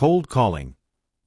Cold calling.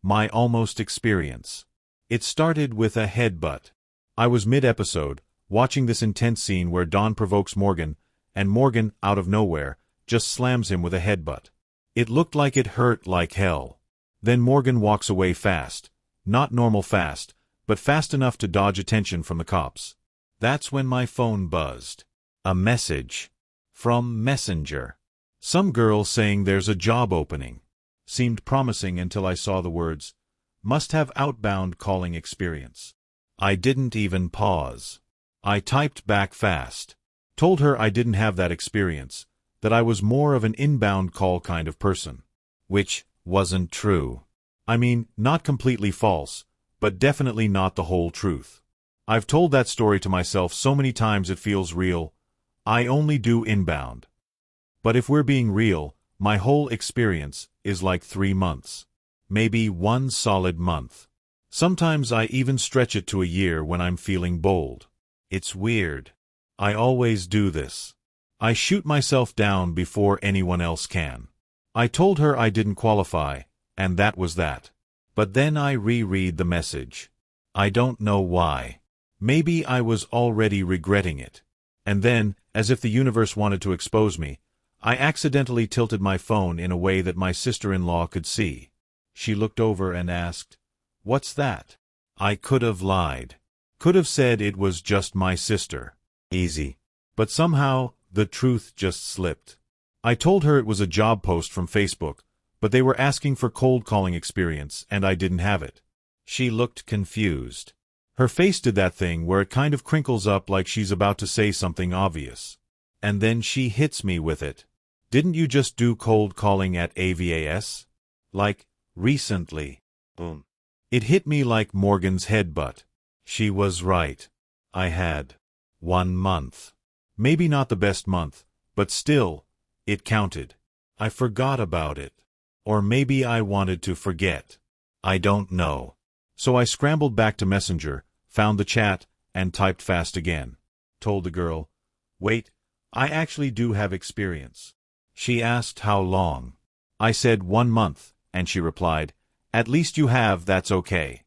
My almost experience. It started with a headbutt. I was mid-episode, watching this intense scene where Don provokes Morgan, and Morgan, out of nowhere, just slams him with a headbutt. It looked like it hurt like hell. Then Morgan walks away fast. Not normal fast, but fast enough to dodge attention from the cops. That's when my phone buzzed. A message. From Messenger. Some girl saying there's a job opening. Seemed promising until I saw the words, "Must have outbound calling experience." I didn't even pause. I typed back fast. Told her I didn't have that experience, that I was more of an inbound call kind of person. Which wasn't true. I mean, not completely false, but definitely not the whole truth. I've told that story to myself so many times it feels real. I only do inbound. But if we're being real, my whole experience is like 3 months. Maybe 1 solid month. Sometimes I even stretch it to a year when I'm feeling bold. It's weird. I always do this. I shoot myself down before anyone else can. I told her I didn't qualify, and that was that. But then I reread the message. I don't know why. Maybe I was already regretting it. And then, as if the universe wanted to expose me, I accidentally tilted my phone in a way that my sister-in-law could see. She looked over and asked, "What's that?" I could have lied. Could have said it was just my sister. Easy. But somehow, the truth just slipped. I told her it was a job post from Facebook, but they were asking for cold calling experience and I didn't have it. She looked confused. Her face did that thing where it kind of crinkles up like she's about to say something obvious. And then she hits me with it. "Didn't you just do cold calling at AVAS? Like, recently?" Boom. It hit me like Morgan's headbutt. She was right. I had 1 month. Maybe not the best month, but still, it counted. I forgot about it. Or maybe I wanted to forget. I don't know. So I scrambled back to Messenger, found the chat, and typed fast again. Told the girl, "Wait, I actually do have experience." She asked how long. I said 1 month, and she replied, "At least you have, that's okay."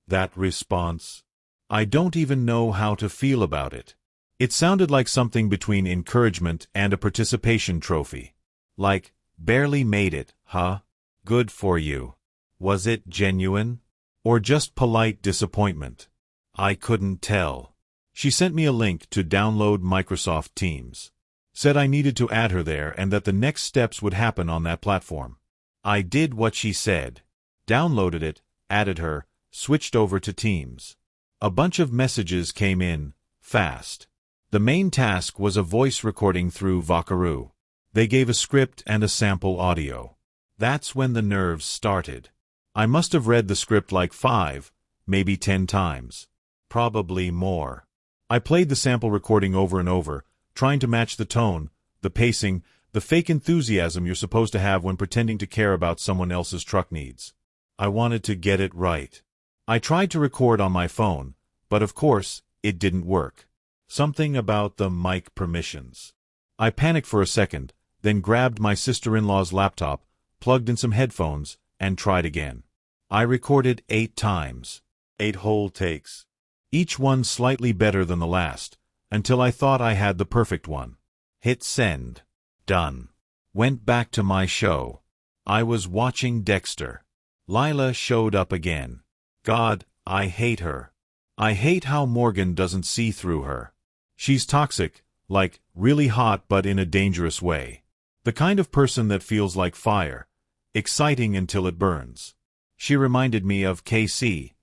That response. I don't even know how to feel about it. It sounded like something between encouragement and a participation trophy. Like, "Barely made it, huh? Good for you." Was it genuine? Or just polite disappointment? I couldn't tell. She sent me a link to download Microsoft Teams. Said I needed to add her there and that the next steps would happen on that platform. I did what she said. Downloaded it, added her, switched over to Teams. A bunch of messages came in, fast. The main task was a voice recording through Vocaroo. They gave a script and a sample audio. That's when the nerves started. I must have read the script like 5, maybe 10 times. Probably more. I played the sample recording over and over, trying to match the tone, the pacing, the fake enthusiasm you're supposed to have when pretending to care about someone else's truck needs. I wanted to get it right. I tried to record on my phone, but of course, it didn't work. Something about the mic permissions. I panicked for a second, then grabbed my sister-in-law's laptop, plugged in some headphones, and tried again. I recorded 8 times. 8 whole takes. Each one slightly better than the last, until I thought I had the perfect one. Hit send. Done. Went back to my show. I was watching Dexter. Lila showed up again. God, I hate her. I hate how Morgan doesn't see through her. She's toxic, like, really hot but in a dangerous way. The kind of person that feels like fire, exciting until it burns. She reminded me of KC.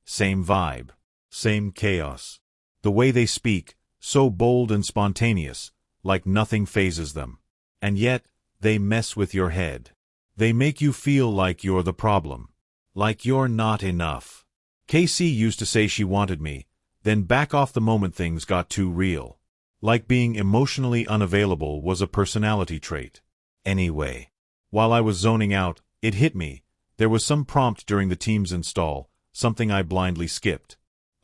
Same vibe. Same chaos. The way they speak, so bold and spontaneous, like nothing phases them. And yet, they mess with your head. They make you feel like you're the problem. Like you're not enough. KC used to say she wanted me, then back off the moment things got too real. Like being emotionally unavailable was a personality trait. Anyway, while I was zoning out, it hit me. There was some prompt during the Teams install, something I blindly skipped.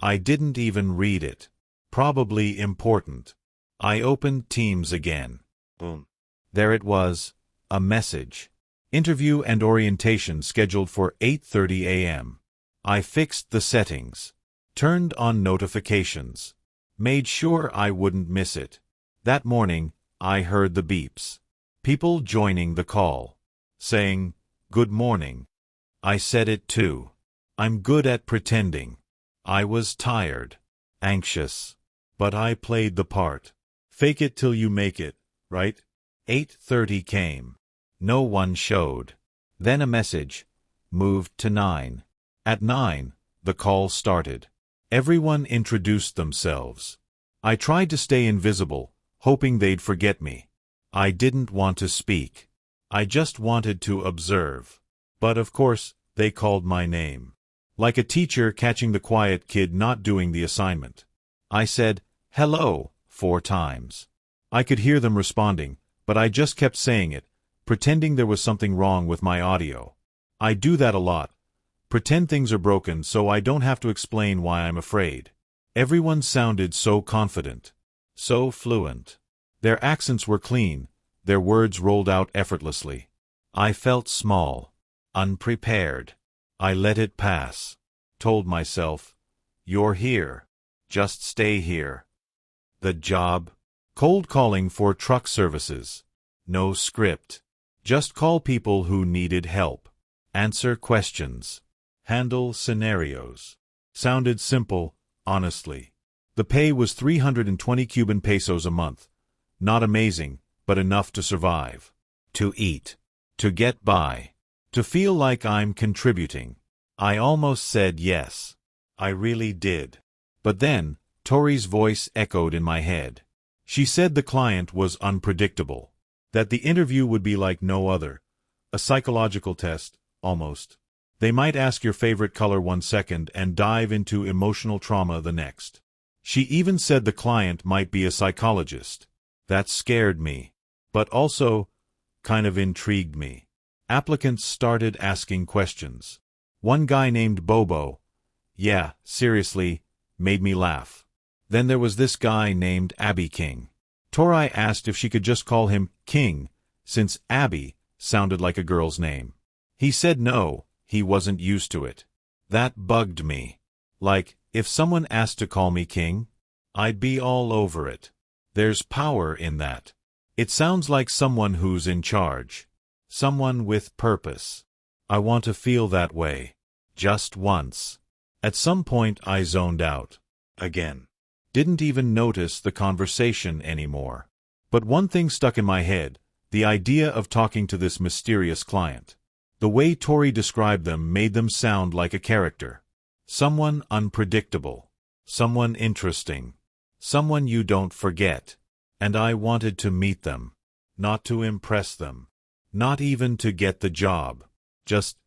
I didn't even read it. Probably important. I opened Teams again. Boom. There it was, a message. Interview and orientation scheduled for 8:30 a.m. I fixed the settings, turned on notifications, made sure I wouldn't miss it. That morning, I heard the beeps. People joining the call, saying, "Good morning." I said it too. I'm good at pretending. I was tired, anxious, but I played the part. Fake it till you make it, right? 8:30 came. No one showed. Then a message, moved to 9. At 9, the call started. Everyone introduced themselves. I tried to stay invisible, hoping they'd forget me. I didn't want to speak. I just wanted to observe. But of course, they called my name. Like a teacher catching the quiet kid not doing the assignment. I said, "Hello," 4 times. I could hear them responding, but I just kept saying it, pretending there was something wrong with my audio. I do that a lot. Pretend things are broken so I don't have to explain why I'm afraid. Everyone sounded so confident, so fluent. Their accents were clean, their words rolled out effortlessly. I felt small, unprepared. I let it pass. Told myself, "You're here. Just stay here." The job? Cold calling for truck services. No script. Just call people who needed help. Answer questions. Handle scenarios. Sounded simple, honestly. The pay was 320 Cuban pesos a month. Not amazing, but enough to survive. To eat. To get by. To feel like I'm contributing. I almost said yes. I really did. But then, Tori's voice echoed in my head. She said the client was unpredictable. That the interview would be like no other. A psychological test, almost. They might ask your favorite color 1 second and dive into emotional trauma the next. She even said the client might be a psychologist. That scared me. But also, kind of intrigued me. Applicants started asking questions. One guy named Bobo, yeah, seriously, made me laugh. Then there was this guy named Abby King. Tori asked if she could just call him King, since Abby sounded like a girl's name. He said no, he wasn't used to it. That bugged me. Like, if someone asked to call me King, I'd be all over it. There's power in that. It sounds like someone who's in charge. Someone with purpose. I want to feel that way. Just once. At some point I zoned out. Again. Didn't even notice the conversation anymore. But one thing stuck in my head, the idea of talking to this mysterious client. The way Tori described them made them sound like a character. Someone unpredictable. Someone interesting. Someone you don't forget. And I wanted to meet them. Not to impress them. Not even to get the job. Just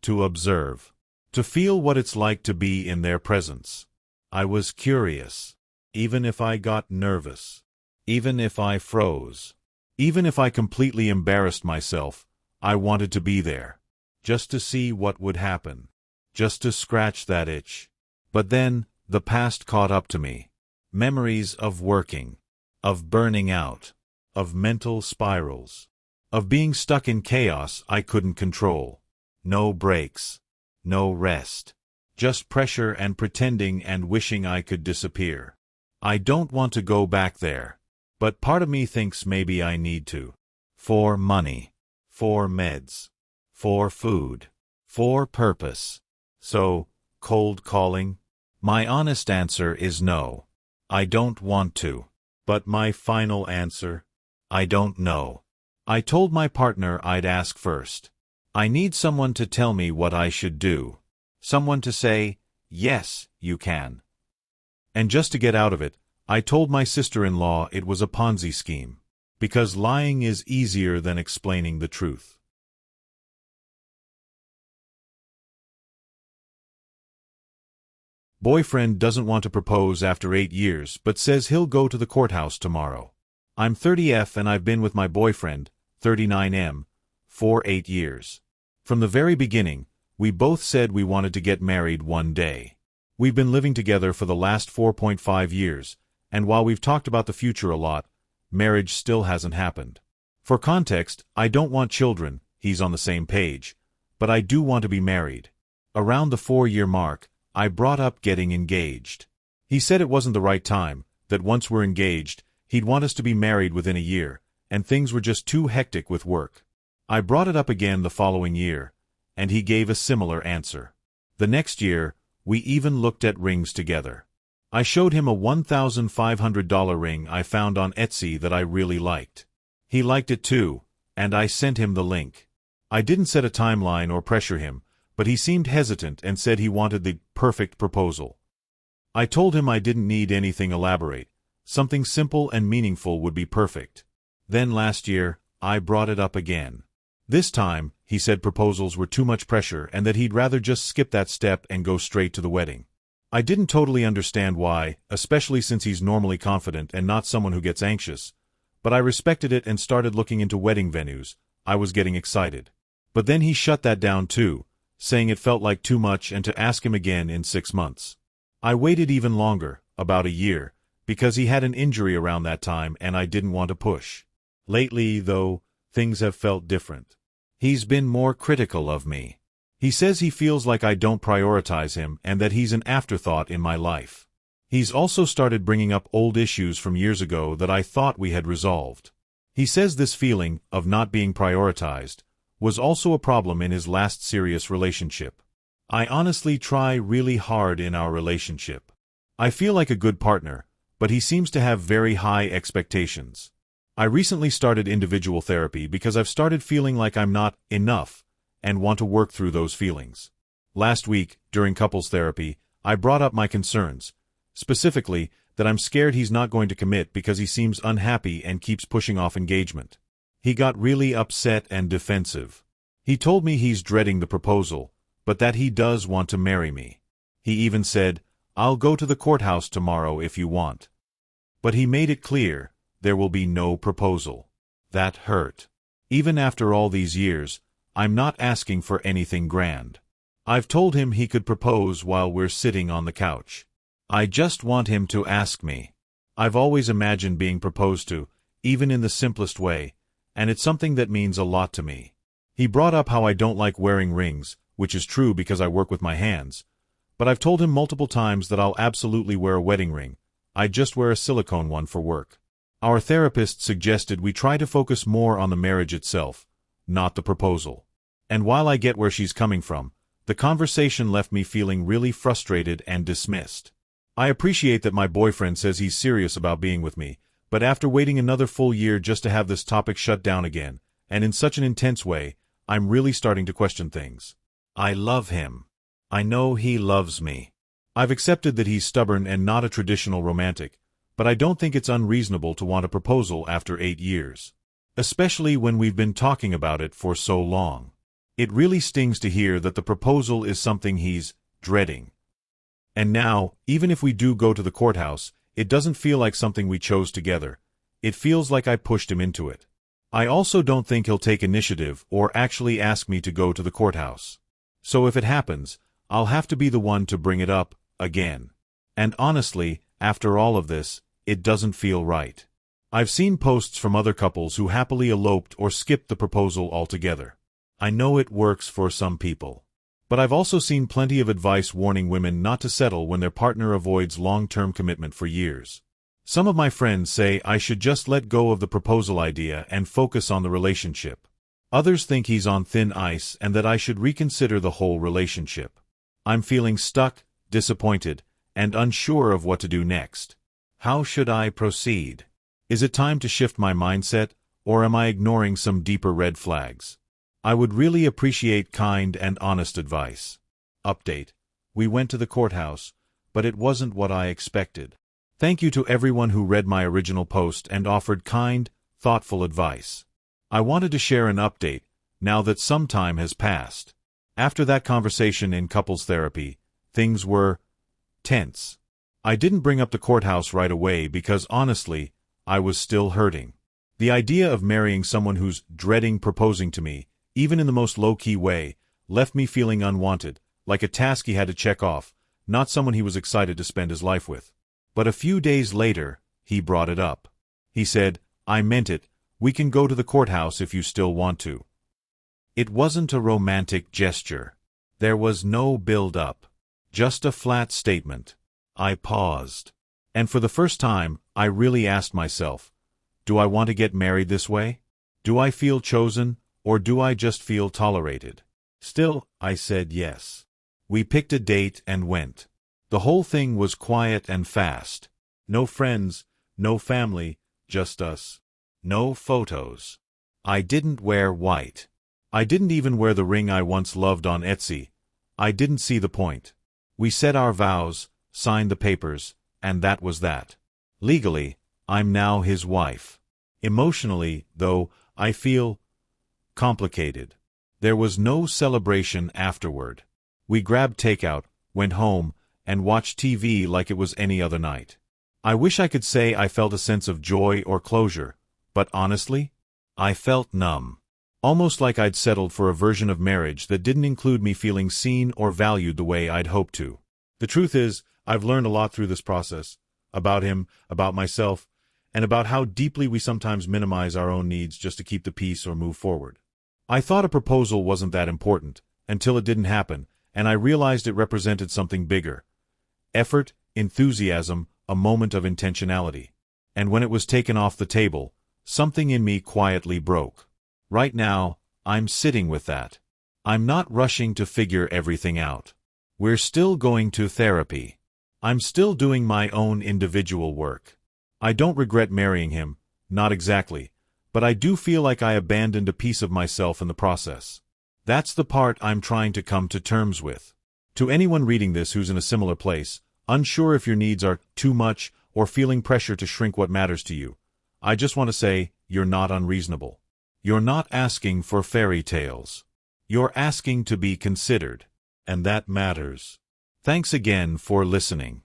to observe. To feel what it's like to be in their presence. I was curious. Even if I got nervous. Even if I froze. Even if I completely embarrassed myself, I wanted to be there. Just to see what would happen. Just to scratch that itch. But then, the past caught up to me. Memories of working. Of burning out. Of mental spirals. Of being stuck in chaos I couldn't control. No breaks. No rest. Just pressure and pretending and wishing I could disappear. I don't want to go back there. But part of me thinks maybe I need to. For money. For meds. For food. For purpose. So, cold calling? My honest answer is no. I don't want to. But my final answer? I don't know. I told my partner I'd ask first. I need someone to tell me what I should do. Someone to say, yes, you can. And just to get out of it, I told my sister-in-law it was a Ponzi scheme. Because lying is easier than explaining the truth. Boyfriend doesn't want to propose after 8 years, but says he'll go to the courthouse tomorrow. I'm 30F and I've been with my boyfriend, 39M, for 8 years. From the very beginning, we both said we wanted to get married one day. We've been living together for the last 4.5 years, and while we've talked about the future a lot, marriage still hasn't happened. For context, I don't want children, he's on the same page, but I do want to be married. Around the 4-year mark, I brought up getting engaged. He said it wasn't the right time, that once we're engaged, he'd want us to be married within a year, and things were just too hectic with work. I brought it up again the following year, and he gave a similar answer. The next year, we even looked at rings together. I showed him a $1,500 ring I found on Etsy that I really liked. He liked it too, and I sent him the link. I didn't set a timeline or pressure him, but he seemed hesitant and said he wanted the perfect proposal. I told him I didn't need anything elaborate. Something simple and meaningful would be perfect. Then last year, I brought it up again. This time, he said proposals were too much pressure and that he'd rather just skip that step and go straight to the wedding. I didn't totally understand why, especially since he's normally confident and not someone who gets anxious, but I respected it and started looking into wedding venues. I was getting excited. But then he shut that down too, saying it felt like too much and to ask him again in 6 months. I waited even longer, about a year, because he had an injury around that time and I didn't want to push. Lately, though, things have felt different. He's been more critical of me. He says he feels like I don't prioritize him and that he's an afterthought in my life. He's also started bringing up old issues from years ago that I thought we had resolved. He says this feeling of not being prioritized was also a problem in his last serious relationship. I honestly try really hard in our relationship. I feel like a good partner, but he seems to have very high expectations. I recently started individual therapy because I've started feeling like I'm not enough and want to work through those feelings. Last week, during couples therapy, I brought up my concerns, specifically that I'm scared he's not going to commit because he seems unhappy and keeps pushing off engagement. He got really upset and defensive. He told me he's dreading the proposal, but that he does want to marry me. He even said, "I'll go to the courthouse tomorrow if you want." But he made it clear there will be no proposal. That hurt. Even after all these years, I'm not asking for anything grand. I've told him he could propose while we're sitting on the couch. I just want him to ask me. I've always imagined being proposed to, even in the simplest way, and it's something that means a lot to me. He brought up how I don't like wearing rings, which is true because I work with my hands, but I've told him multiple times that I'll absolutely wear a wedding ring. I just wear a silicone one for work. Our therapist suggested we try to focus more on the marriage itself, not the proposal. And while I get where she's coming from, the conversation left me feeling really frustrated and dismissed. I appreciate that my boyfriend says he's serious about being with me, but after waiting another full year just to have this topic shut down again, and in such an intense way, I'm really starting to question things. I love him. I know he loves me. I've accepted that he's stubborn and not a traditional romantic, but I don't think it's unreasonable to want a proposal after 8 years. Especially when we've been talking about it for so long. It really stings to hear that the proposal is something he's dreading. And now, even if we do go to the courthouse, it doesn't feel like something we chose together. It feels like I pushed him into it. I also don't think he'll take initiative or actually ask me to go to the courthouse. So if it happens, I'll have to be the one to bring it up again. And honestly, after all of this, it doesn't feel right. I've seen posts from other couples who happily eloped or skipped the proposal altogether. I know it works for some people. But I've also seen plenty of advice warning women not to settle when their partner avoids long-term commitment for years. Some of my friends say I should just let go of the proposal idea and focus on the relationship. Others think he's on thin ice and that I should reconsider the whole relationship. I'm feeling stuck, disappointed, and unsure of what to do next. How should I proceed? Is it time to shift my mindset, or am I ignoring some deeper red flags? I would really appreciate kind and honest advice. Update. We went to the courthouse, but it wasn't what I expected. Thank you to everyone who read my original post and offered kind, thoughtful advice. I wanted to share an update, now that some time has passed. After that conversation in couples therapy, things were tense. I didn't bring up the courthouse right away because honestly, I was still hurting. The idea of marrying someone who's dreading proposing to me, even in the most low-key way, left me feeling unwanted, like a task he had to check off, not someone he was excited to spend his life with. But a few days later, he brought it up. He said, "I meant it, we can go to the courthouse if you still want to." It wasn't a romantic gesture. There was no build-up. Just a flat statement. I paused. And for the first time, I really asked myself, do I want to get married this way? Do I feel chosen, or do I just feel tolerated? Still, I said yes. We picked a date and went. The whole thing was quiet and fast. No friends, no family, just us. No photos. I didn't wear white. I didn't even wear the ring I once loved on Etsy. I didn't see the point. We said our vows, signed the papers, and that was that. Legally, I'm now his wife. Emotionally, though, I feel complicated. There was no celebration afterward. We grabbed takeout, went home, and watched TV like it was any other night. I wish I could say I felt a sense of joy or closure, but honestly, I felt numb. Almost like I'd settled for a version of marriage that didn't include me feeling seen or valued the way I'd hoped to. The truth is, I've learned a lot through this process. About him, about myself, and about how deeply we sometimes minimize our own needs just to keep the peace or move forward. I thought a proposal wasn't that important, until it didn't happen, and I realized it represented something bigger. Effort, enthusiasm, a moment of intentionality. And when it was taken off the table, something in me quietly broke. Right now, I'm sitting with that. I'm not rushing to figure everything out. We're still going to therapy. I'm still doing my own individual work. I don't regret marrying him, not exactly, but I do feel like I abandoned a piece of myself in the process. That's the part I'm trying to come to terms with. To anyone reading this who's in a similar place, unsure if your needs are too much or feeling pressure to shrink what matters to you, I just want to say, you're not unreasonable. You're not asking for fairy tales. You're asking to be considered. And that matters. Thanks again for listening.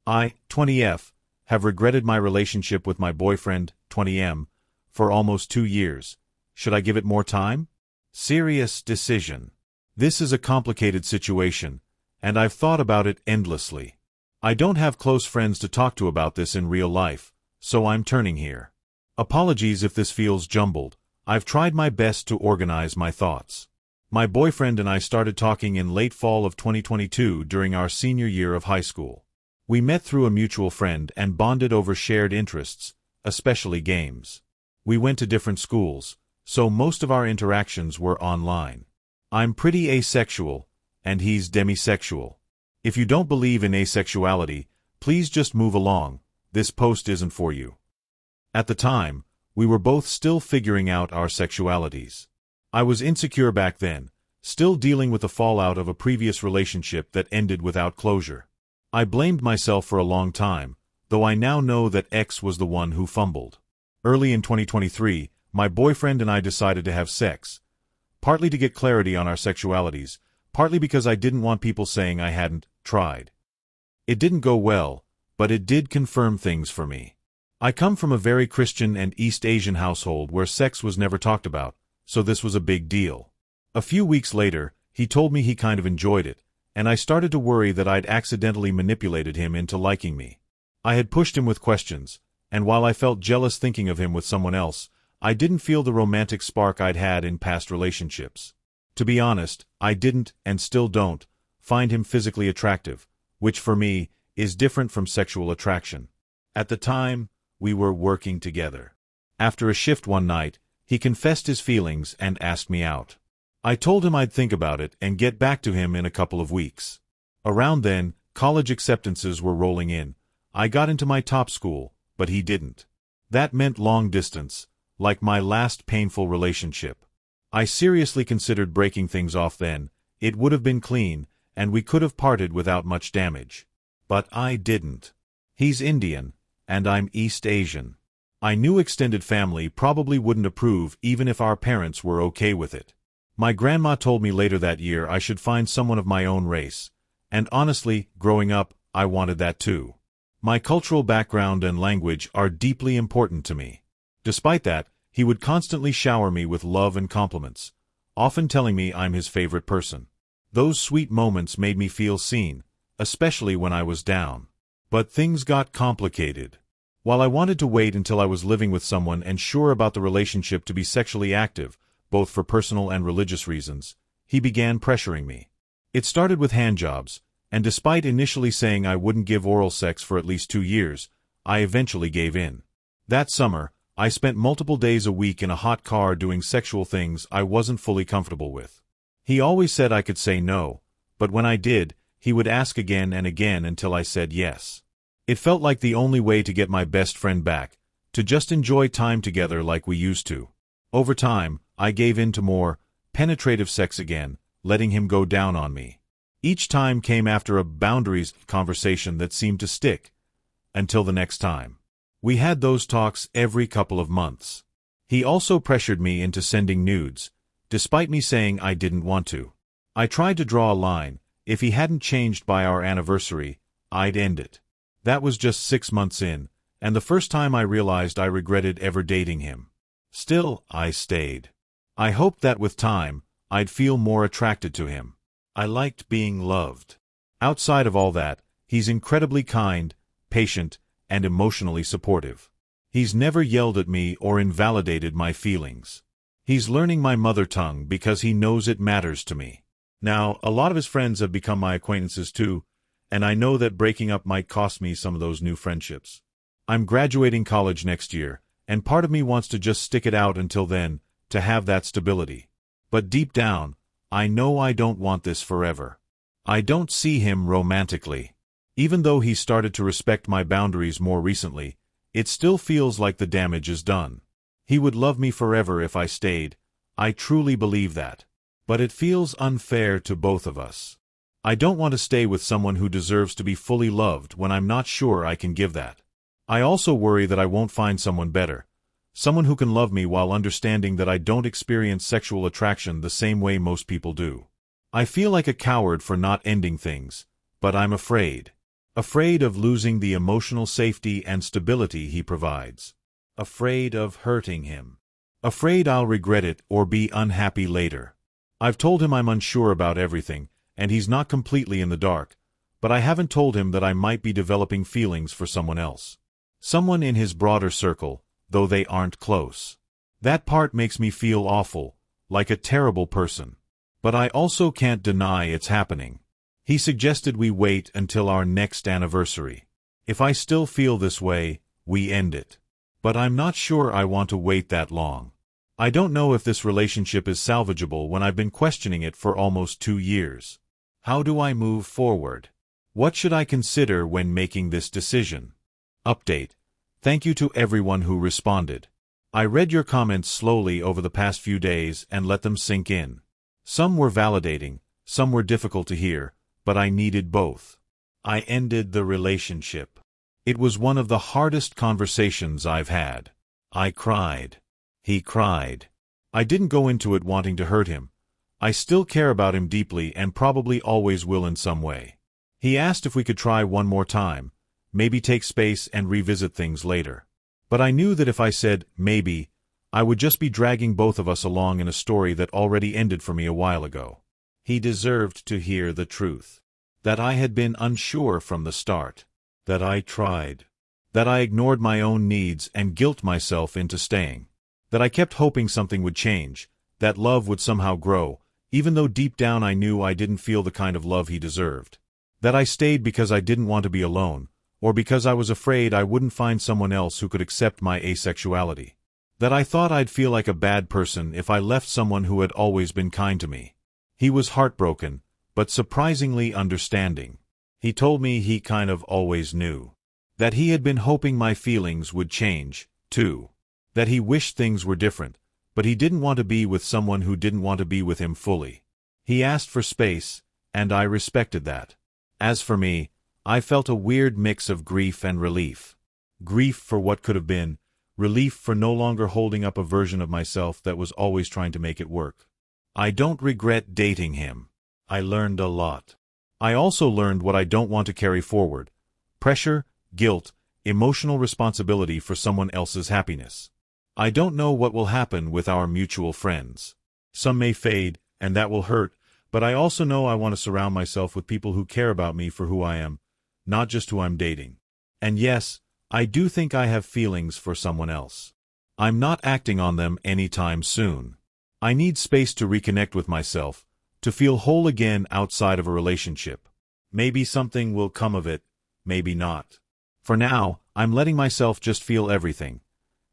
I, 20F, have regretted my relationship with my boyfriend, 20M, for almost 2 years. Should I give it more time? Serious decision. This is a complicated situation, and I've thought about it endlessly. I don't have close friends to talk to about this in real life, so I'm turning here. Apologies if this feels jumbled. I've tried my best to organize my thoughts. My boyfriend and I started talking in late fall of 2022 during our senior year of high school. We met through a mutual friend and bonded over shared interests, especially games. We went to different schools, so most of our interactions were online. I'm pretty asexual, and he's demisexual. If you don't believe in asexuality, please just move along. This post isn't for you. At the time, we were both still figuring out our sexualities. I was insecure back then, still dealing with the fallout of a previous relationship that ended without closure. I blamed myself for a long time, though I now know that X was the one who fumbled. Early in 2023, my boyfriend and I decided to have sex, partly to get clarity on our sexualities, partly because I didn't want people saying I hadn't tried. It didn't go well, but it did confirm things for me. I come from a very Christian and East Asian household where sex was never talked about, so this was a big deal. A few weeks later, he told me he kind of enjoyed it, and I started to worry that I'd accidentally manipulated him into liking me. I had pushed him with questions, and while I felt jealous thinking of him with someone else, I didn't feel the romantic spark I'd had in past relationships. To be honest, I didn't, and still don't, find him physically attractive, which for me, is different from sexual attraction. At the time, we were working together. After a shift one night, he confessed his feelings and asked me out. I told him I'd think about it and get back to him in a couple of weeks. Around then, college acceptances were rolling in. I got into my top school, but he didn't. That meant long distance, like my last painful relationship. I seriously considered breaking things off then. It would have been clean, and we could have parted without much damage. But I didn't. He's Indian, and I'm East Asian. I knew extended family probably wouldn't approve even if our parents were okay with it. My grandma told me later that year I should find someone of my own race, and honestly, growing up, I wanted that too. My cultural background and language are deeply important to me. Despite that, he would constantly shower me with love and compliments, often telling me I'm his favorite person. Those sweet moments made me feel seen, especially when I was down. But things got complicated. While I wanted to wait until I was living with someone and sure about the relationship to be sexually active, both for personal and religious reasons, he began pressuring me. It started with handjobs, and despite initially saying I wouldn't give oral sex for at least 2 years, I eventually gave in. That summer, I spent multiple days a week in a hot car doing sexual things I wasn't fully comfortable with. He always said I could say no, but when I did, he would ask again and again until I said yes. It felt like the only way to get my best friend back, to just enjoy time together like we used to. Over time, I gave in to more penetrative sex again, letting him go down on me. Each time came after a boundaries conversation that seemed to stick. Until the next time. We had those talks every couple of months. He also pressured me into sending nudes, despite me saying I didn't want to. I tried to draw a line. If he hadn't changed by our anniversary, I'd end it. That was just 6 months in, and the first time I realized I regretted ever dating him. Still, I stayed. I hoped that with time, I'd feel more attracted to him. I liked being loved. Outside of all that, he's incredibly kind, patient, and emotionally supportive. He's never yelled at me or invalidated my feelings. He's learning my mother tongue because he knows it matters to me. Now, a lot of his friends have become my acquaintances too, and I know that breaking up might cost me some of those new friendships. I'm graduating college next year, and part of me wants to just stick it out until then, to have that stability. But deep down, I know I don't want this forever. I don't see him romantically. Even though he started to respect my boundaries more recently, it still feels like the damage is done. He would love me forever if I stayed. I truly believe that. But it feels unfair to both of us. I don't want to stay with someone who deserves to be fully loved when I'm not sure I can give that. I also worry that I won't find someone better. Someone who can love me while understanding that I don't experience sexual attraction the same way most people do. I feel like a coward for not ending things, but I'm afraid. Afraid of losing the emotional safety and stability he provides. Afraid of hurting him. Afraid I'll regret it or be unhappy later. I've told him I'm unsure about everything, and he's not completely in the dark, but I haven't told him that I might be developing feelings for someone else. Someone in his broader circle, though they aren't close. That part makes me feel awful, like a terrible person. But I also can't deny it's happening. He suggested we wait until our next anniversary. If I still feel this way, we end it. But I'm not sure I want to wait that long. I don't know if this relationship is salvageable when I've been questioning it for almost 2 years. How do I move forward? What should I consider when making this decision? Update. Thank you to everyone who responded. I read your comments slowly over the past few days and let them sink in. Some were validating, some were difficult to hear, but I needed both. I ended the relationship. It was one of the hardest conversations I've had. I cried. He cried. I didn't go into it wanting to hurt him. I still care about him deeply and probably always will in some way. He asked if we could try one more time, maybe take space and revisit things later. But I knew that if I said, maybe, I would just be dragging both of us along in a story that already ended for me a while ago. He deserved to hear the truth. That I had been unsure from the start. That I tried. That I ignored my own needs and guilt myself into staying. That I kept hoping something would change, that love would somehow grow, even though deep down I knew I didn't feel the kind of love he deserved. That I stayed because I didn't want to be alone, or because I was afraid I wouldn't find someone else who could accept my asexuality. That I thought I'd feel like a bad person if I left someone who had always been kind to me. He was heartbroken, but surprisingly understanding. He told me he kind of always knew. That he had been hoping my feelings would change, too. That he wished things were different, but he didn't want to be with someone who didn't want to be with him fully. He asked for space, and I respected that. As for me, I felt a weird mix of grief and relief. Grief for what could have been, relief for no longer holding up a version of myself that was always trying to make it work. I don't regret dating him. I learned a lot. I also learned what I don't want to carry forward: pressure, guilt, emotional responsibility for someone else's happiness. I don't know what will happen with our mutual friends. Some may fade, and that will hurt, but I also know I want to surround myself with people who care about me for who I am, not just who I'm dating. And yes, I do think I have feelings for someone else. I'm not acting on them anytime soon. I need space to reconnect with myself, to feel whole again outside of a relationship. Maybe something will come of it, maybe not. For now, I'm letting myself just feel everything.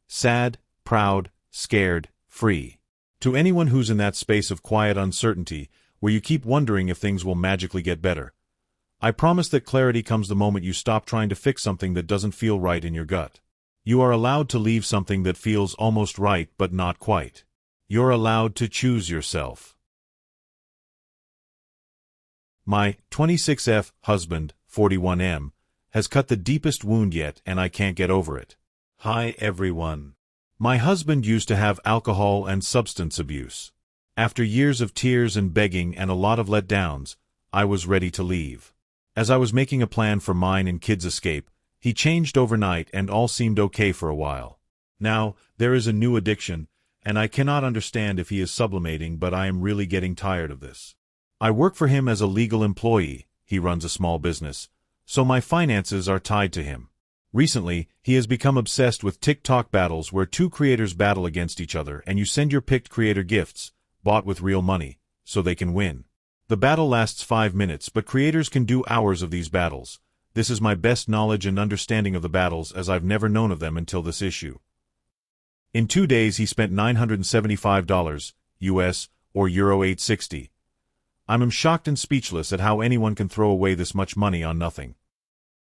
Sad, proud, scared, free. To anyone who's in that space of quiet uncertainty, where you keep wondering if things will magically get better, I promise that clarity comes the moment you stop trying to fix something that doesn't feel right in your gut. You are allowed to leave something that feels almost right but not quite. You're allowed to choose yourself. My 26F husband, 41M, has cut the deepest wound yet and I can't get over it. Hi everyone. My husband used to have alcohol and substance abuse. After years of tears and begging and a lot of letdowns, I was ready to leave. As I was making a plan for mine and kids' escape, he changed overnight and all seemed okay for a while. Now, there is a new addiction, and I cannot understand if he is sublimating, but I am really getting tired of this. I work for him as a legal employee, he runs a small business, so my finances are tied to him. Recently, he has become obsessed with TikTok battles where two creators battle against each other and you send your picked creator gifts, bought with real money, so they can win. The battle lasts 5 minutes, but creators can do hours of these battles. This is my best knowledge and understanding of the battles, as I've never known of them until this issue. In 2 days he spent $975 US or Euro 860. I'm shocked and speechless at how anyone can throw away this much money on nothing.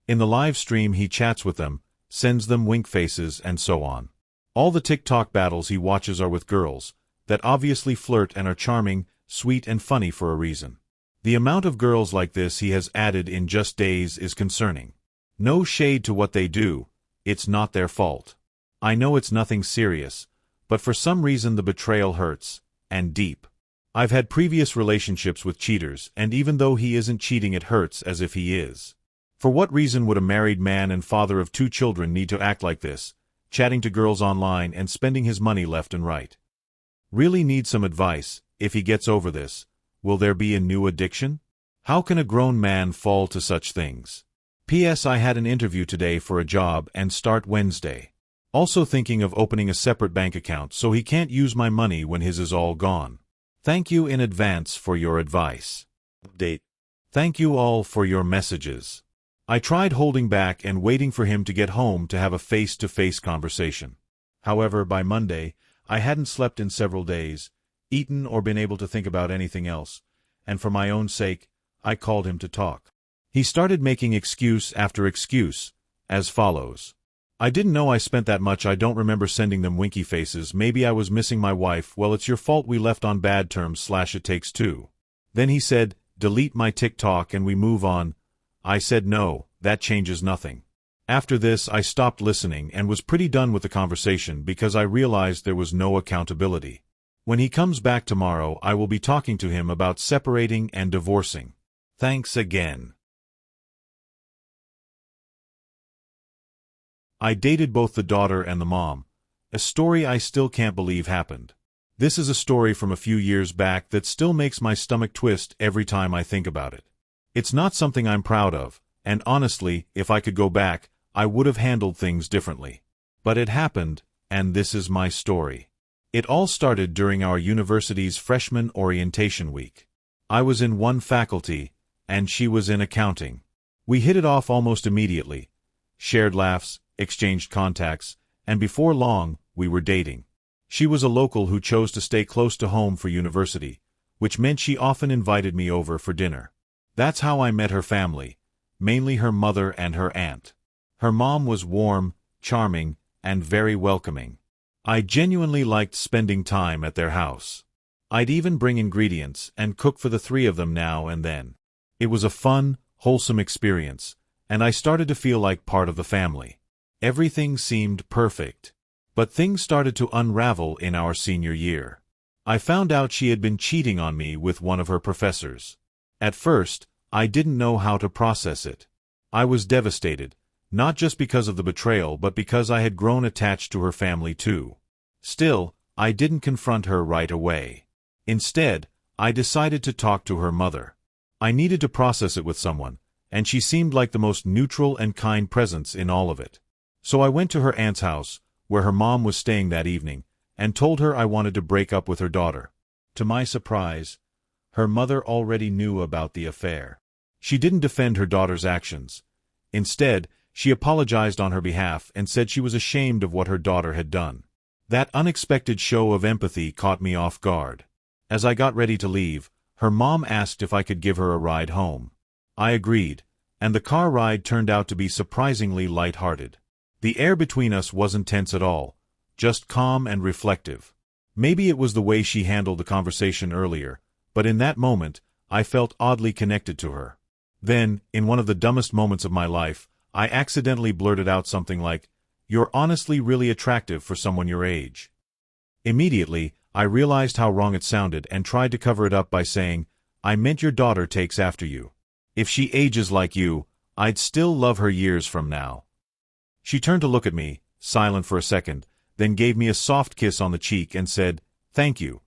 In the live stream he chats with them, sends them wink faces and so on. All the TikTok battles he watches are with girls that obviously flirt and are charming, sweet and funny for a reason. The amount of girls like this he has added in just days is concerning. No shade to what they do, it's not their fault. I know it's nothing serious, but for some reason the betrayal hurts, and deep. I've had previous relationships with cheaters, and even though he isn't cheating it hurts as if he is. For what reason would a married man and father of 2 children need to act like this, chatting to girls online and spending his money left and right? Really need some advice. If he gets over this, will there be a new addiction? How can a grown man fall to such things? P.S. I had an interview today for a job and start Wednesday. Also thinking of opening a separate bank account so he can't use my money when his is all gone. Thank you in advance for your advice. Update. Thank you all for your messages. I tried holding back and waiting for him to get home to have a face-to-face conversation. However, by Monday, I hadn't slept in several days, eaten or been able to think about anything else, and for my own sake, I called him to talk. He started making excuse after excuse, as follows. I didn't know I spent that much. I don't remember sending them winky faces. Maybe I was missing my wife. Well, it's your fault we left on bad terms / it takes two. Then he said, delete my TikTok and we move on. I said no, that changes nothing. After this I stopped listening and was pretty done with the conversation because I realized there was no accountability. When he comes back tomorrow, I will be talking to him about separating and divorcing. Thanks again. I dated both the daughter and the mom, a story I still can't believe happened. This is a story from a few years back that still makes my stomach twist every time I think about it. It's not something I'm proud of, and honestly, if I could go back, I would have handled things differently. But it happened, and this is my story. It all started during our university's freshman orientation week. I was in one faculty, and she was in accounting. We hit it off almost immediately, shared laughs, exchanged contacts, and before long, we were dating. She was a local who chose to stay close to home for university, which meant she often invited me over for dinner. That's how I met her family, mainly her mother and her aunt. Her mom was warm, charming, and very welcoming. I genuinely liked spending time at their house. I'd even bring ingredients and cook for the 3 of them now and then. It was a fun, wholesome experience, and I started to feel like part of the family. Everything seemed perfect. But things started to unravel in our senior year. I found out she had been cheating on me with one of her professors. At first, I didn't know how to process it. I was devastated, not just because of the betrayal but because I had grown attached to her family too. Still, I didn't confront her right away. Instead, I decided to talk to her mother. I needed to process it with someone, and she seemed like the most neutral and kind presence in all of it. So I went to her aunt's house, where her mom was staying that evening, and told her I wanted to break up with her daughter. To my surprise, her mother already knew about the affair. She didn't defend her daughter's actions. Instead, she apologized on her behalf and said she was ashamed of what her daughter had done. That unexpected show of empathy caught me off guard. As I got ready to leave, her mom asked if I could give her a ride home. I agreed, and the car ride turned out to be surprisingly light-hearted. The air between us wasn't tense at all, just calm and reflective. Maybe it was the way she handled the conversation earlier, but in that moment, I felt oddly connected to her. Then, in one of the dumbest moments of my life, I accidentally blurted out something like, "You're honestly really attractive for someone your age." Immediately, I realized how wrong it sounded and tried to cover it up by saying, "I meant your daughter takes after you. If she ages like you, I'd still love her years from now." She turned to look at me, silent for a second, then gave me a soft kiss on the cheek and said, "Thank you."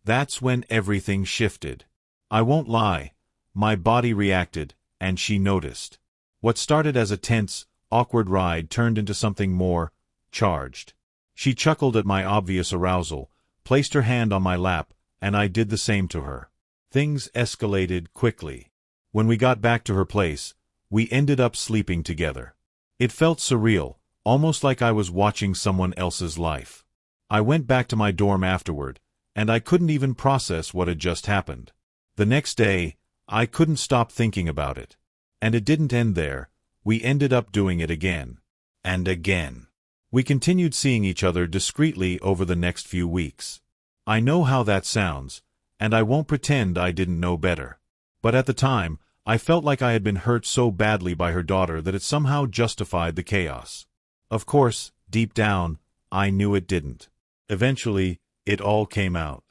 That's when everything shifted. I won't lie, my body reacted, and she noticed. What started as a tense, awkward ride turned into something more charged. She chuckled at my obvious arousal, placed her hand on my lap, and I did the same to her. Things escalated quickly. When we got back to her place, we ended up sleeping together. It felt surreal, almost like I was watching someone else's life. I went back to my dorm afterward, and I couldn't even process what had just happened. The next day, I couldn't stop thinking about it. And it didn't end there. We ended up doing it again. And again. We continued seeing each other discreetly over the next few weeks. I know how that sounds, and I won't pretend I didn't know better. But at the time, I felt like I had been hurt so badly by her daughter that it somehow justified the chaos. Of course, deep down, I knew it didn't. Eventually, it all came out.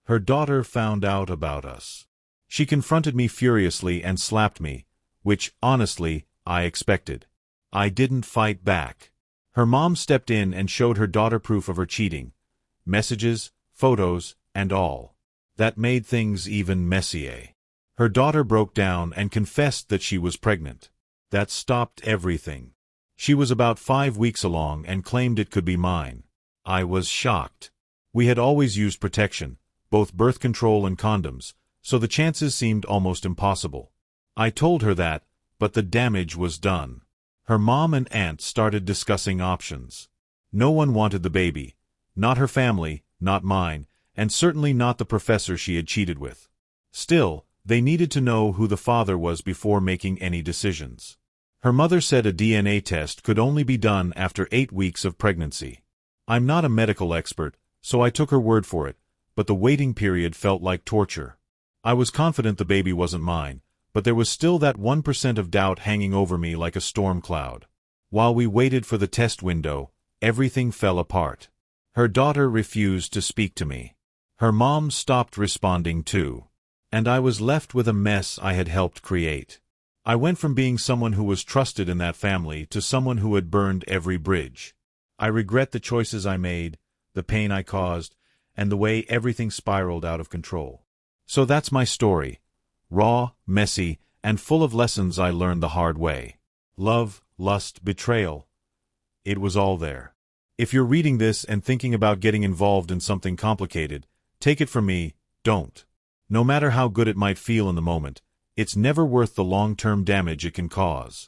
Her daughter found out about us. She confronted me furiously and slapped me, which, honestly, I expected. I didn't fight back. Her mom stepped in and showed her daughter proof of her cheating. Messages, photos, and all. That made things even messier. Her daughter broke down and confessed that she was pregnant. That stopped everything. She was about 5 weeks along and claimed it could be mine. I was shocked. We had always used protection, both birth control and condoms, so the chances seemed almost impossible. I told her that, but the damage was done. Her mom and aunt started discussing options. No one wanted the baby. Not her family, not mine, and certainly not the professor she had cheated with. Still, they needed to know who the father was before making any decisions. Her mother said a DNA test could only be done after 8 weeks of pregnancy. I'm not a medical expert, so I took her word for it, but the waiting period felt like torture. I was confident the baby wasn't mine, but there was still that 1% of doubt hanging over me like a storm cloud. While we waited for the test window, everything fell apart. Her daughter refused to speak to me. Her mom stopped responding too. And I was left with a mess I had helped create. I went from being someone who was trusted in that family to someone who had burned every bridge. I regret the choices I made, the pain I caused, and the way everything spiraled out of control. So that's my story. Raw, messy, and full of lessons I learned the hard way. Love, lust, betrayal. It was all there. If you're reading this and thinking about getting involved in something complicated, take it from me, don't. No matter how good it might feel in the moment, it's never worth the long-term damage it can cause.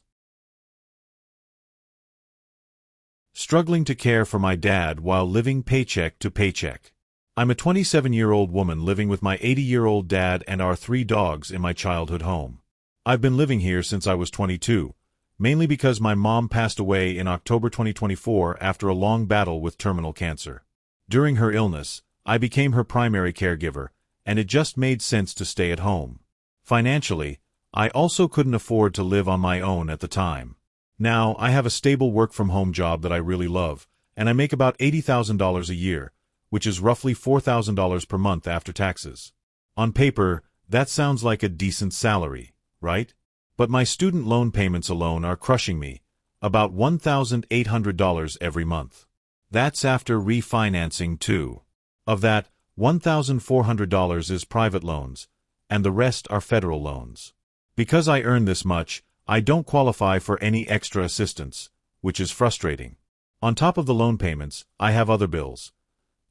Struggling to care for my dad while living paycheck to paycheck. I'm a 27-year-old woman living with my 80-year-old dad and our 3 dogs in my childhood home. I've been living here since I was 22, mainly because my mom passed away in October 2024 after a long battle with terminal cancer. During her illness, I became her primary caregiver, and it just made sense to stay at home. Financially, I also couldn't afford to live on my own at the time. Now, I have a stable work-from-home job that I really love, and I make about $80,000 a year, which is roughly $4,000 per month after taxes. On paper, that sounds like a decent salary, right? But my student loan payments alone are crushing me, about $1,800 every month. That's after refinancing too. Of that, $1,400 is private loans, and the rest are federal loans. Because I earn this much, I don't qualify for any extra assistance, which is frustrating. On top of the loan payments, I have other bills.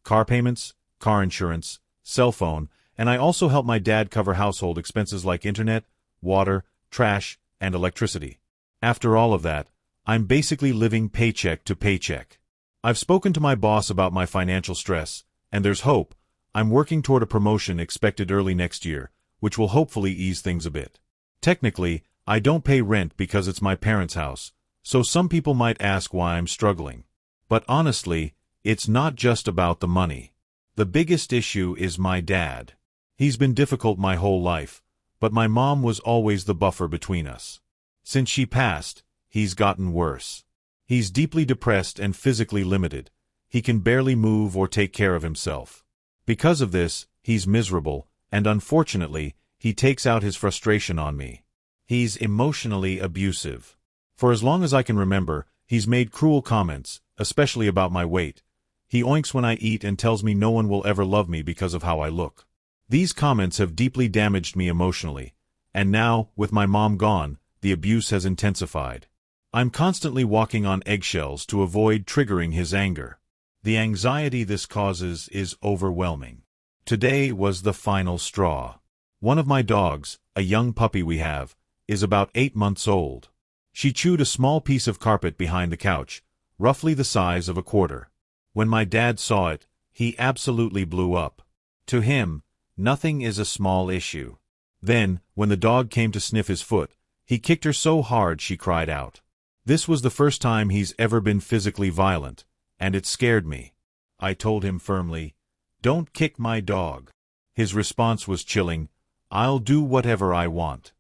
Car payments, car insurance, cell phone, and I also help my dad cover household expenses like internet, water, trash, and electricity. After all of that, I'm basically living paycheck to paycheck. I've spoken to my boss about my financial stress, and there's hope. I'm working toward a promotion expected early next year, which will hopefully ease things a bit. Technically, I don't pay rent because it's my parents' house, so some people might ask why I'm struggling. But honestly, it's not just about the money. The biggest issue is my dad. He's been difficult my whole life, but my mom was always the buffer between us. Since she passed, he's gotten worse. He's deeply depressed and physically limited. He can barely move or take care of himself. Because of this, he's miserable, and unfortunately, he takes out his frustration on me. He's emotionally abusive. For as long as I can remember, he's made cruel comments, especially about my weight. He oinks when I eat and tells me no one will ever love me because of how I look. These comments have deeply damaged me emotionally, and now, with my mom gone, the abuse has intensified. I'm constantly walking on eggshells to avoid triggering his anger. The anxiety this causes is overwhelming. Today was the final straw. One of my dogs, a young puppy we have, is about 8 months old. She chewed a small piece of carpet behind the couch, roughly the size of a quarter. When my dad saw it, he absolutely blew up. To him, nothing is a small issue. Then, when the dog came to sniff his foot, he kicked her so hard she cried out. This was the first time he's ever been physically violent, and it scared me. I told him firmly, "Don't kick my dog." His response was chilling, "I'll do whatever I want."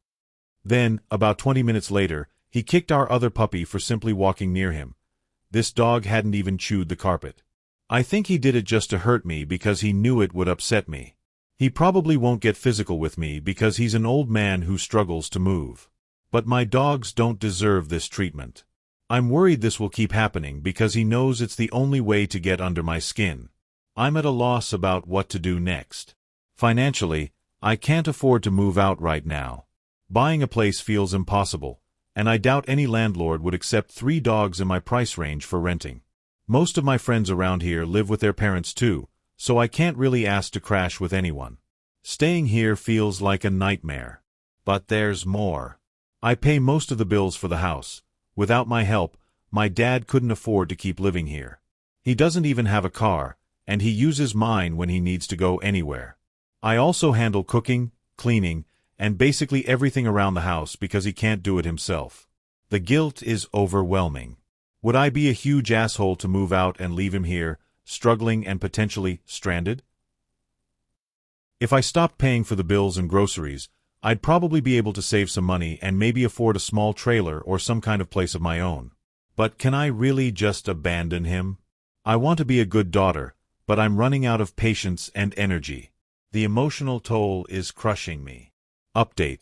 Then, about 20 minutes later, he kicked our other puppy for simply walking near him. This dog hadn't even chewed the carpet. I think he did it just to hurt me because he knew it would upset me. He probably won't get physical with me because he's an old man who struggles to move. But my dogs don't deserve this treatment. I'm worried this will keep happening because he knows it's the only way to get under my skin. I'm at a loss about what to do next. Financially, I can't afford to move out right now. Buying a place feels impossible, and I doubt any landlord would accept 3 dogs in my price range for renting. Most of my friends around here live with their parents too, so I can't really ask to crash with anyone. Staying here feels like a nightmare. But there's more. I pay most of the bills for the house. Without my help, my dad couldn't afford to keep living here. He doesn't even have a car, and he uses mine when he needs to go anywhere. I also handle cooking, cleaning, and basically everything around the house because he can't do it himself. The guilt is overwhelming. Would I be a huge asshole to move out and leave him here, struggling and potentially stranded? If I stopped paying for the bills and groceries, I'd probably be able to save some money and maybe afford a small trailer or some kind of place of my own. But can I really just abandon him? I want to be a good daughter, but I'm running out of patience and energy. The emotional toll is crushing me. Update.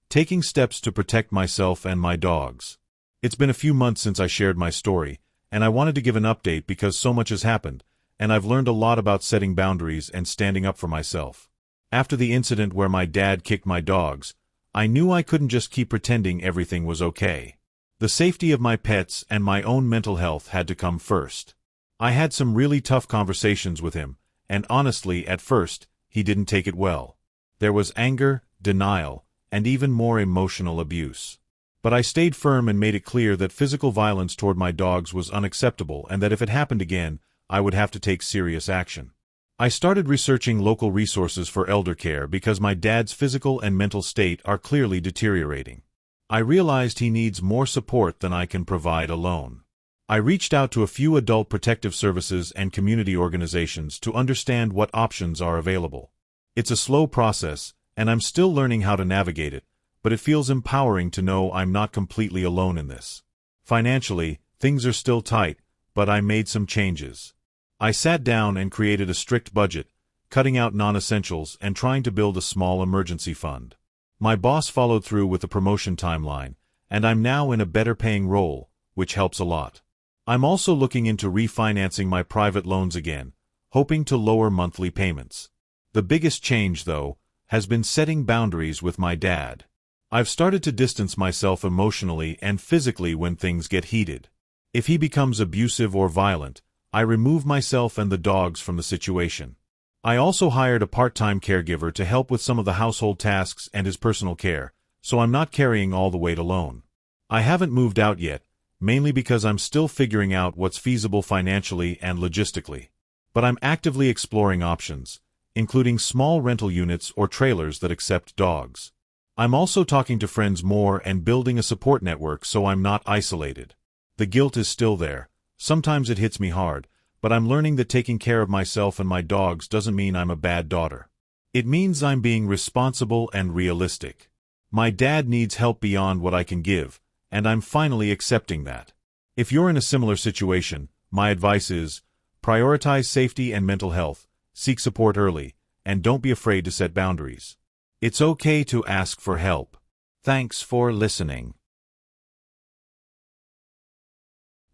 Taking steps to protect myself and my dogs. It's been a few months since I shared my story, and I wanted to give an update because so much has happened, and I've learned a lot about setting boundaries and standing up for myself. After the incident where my dad kicked my dogs, I knew I couldn't just keep pretending everything was okay. The safety of my pets and my own mental health had to come first. I had some really tough conversations with him, and honestly, at first, he didn't take it well. There was anger, denial, and even more emotional abuse. But I stayed firm and made it clear that physical violence toward my dogs was unacceptable and that if it happened again, I would have to take serious action. I started researching local resources for elder care because my dad's physical and mental state are clearly deteriorating. I realized he needs more support than I can provide alone. I reached out to a few adult protective services and community organizations to understand what options are available. It's a slow process, and I'm still learning how to navigate it, but it feels empowering to know I'm not completely alone in this. Financially, things are still tight, but I made some changes. I sat down and created a strict budget, cutting out non-essentials and trying to build a small emergency fund. My boss followed through with the promotion timeline, and I'm now in a better-paying role, which helps a lot. I'm also looking into refinancing my private loans again, hoping to lower monthly payments. The biggest change, though, has been setting boundaries with my dad. I've started to distance myself emotionally and physically when things get heated. If he becomes abusive or violent, I remove myself and the dogs from the situation. I also hired a part-time caregiver to help with some of the household tasks and his personal care, so I'm not carrying all the weight alone. I haven't moved out yet, mainly because I'm still figuring out what's feasible financially and logistically. But I'm actively exploring options, including small rental units or trailers that accept dogs. I'm also talking to friends more and building a support network so I'm not isolated. The guilt is still there. Sometimes it hits me hard, but I'm learning that taking care of myself and my dogs doesn't mean I'm a bad daughter. It means I'm being responsible and realistic. My dad needs help beyond what I can give, and I'm finally accepting that. If you're in a similar situation, my advice is, prioritize safety and mental health, seek support early, and don't be afraid to set boundaries. It's okay to ask for help. Thanks for listening.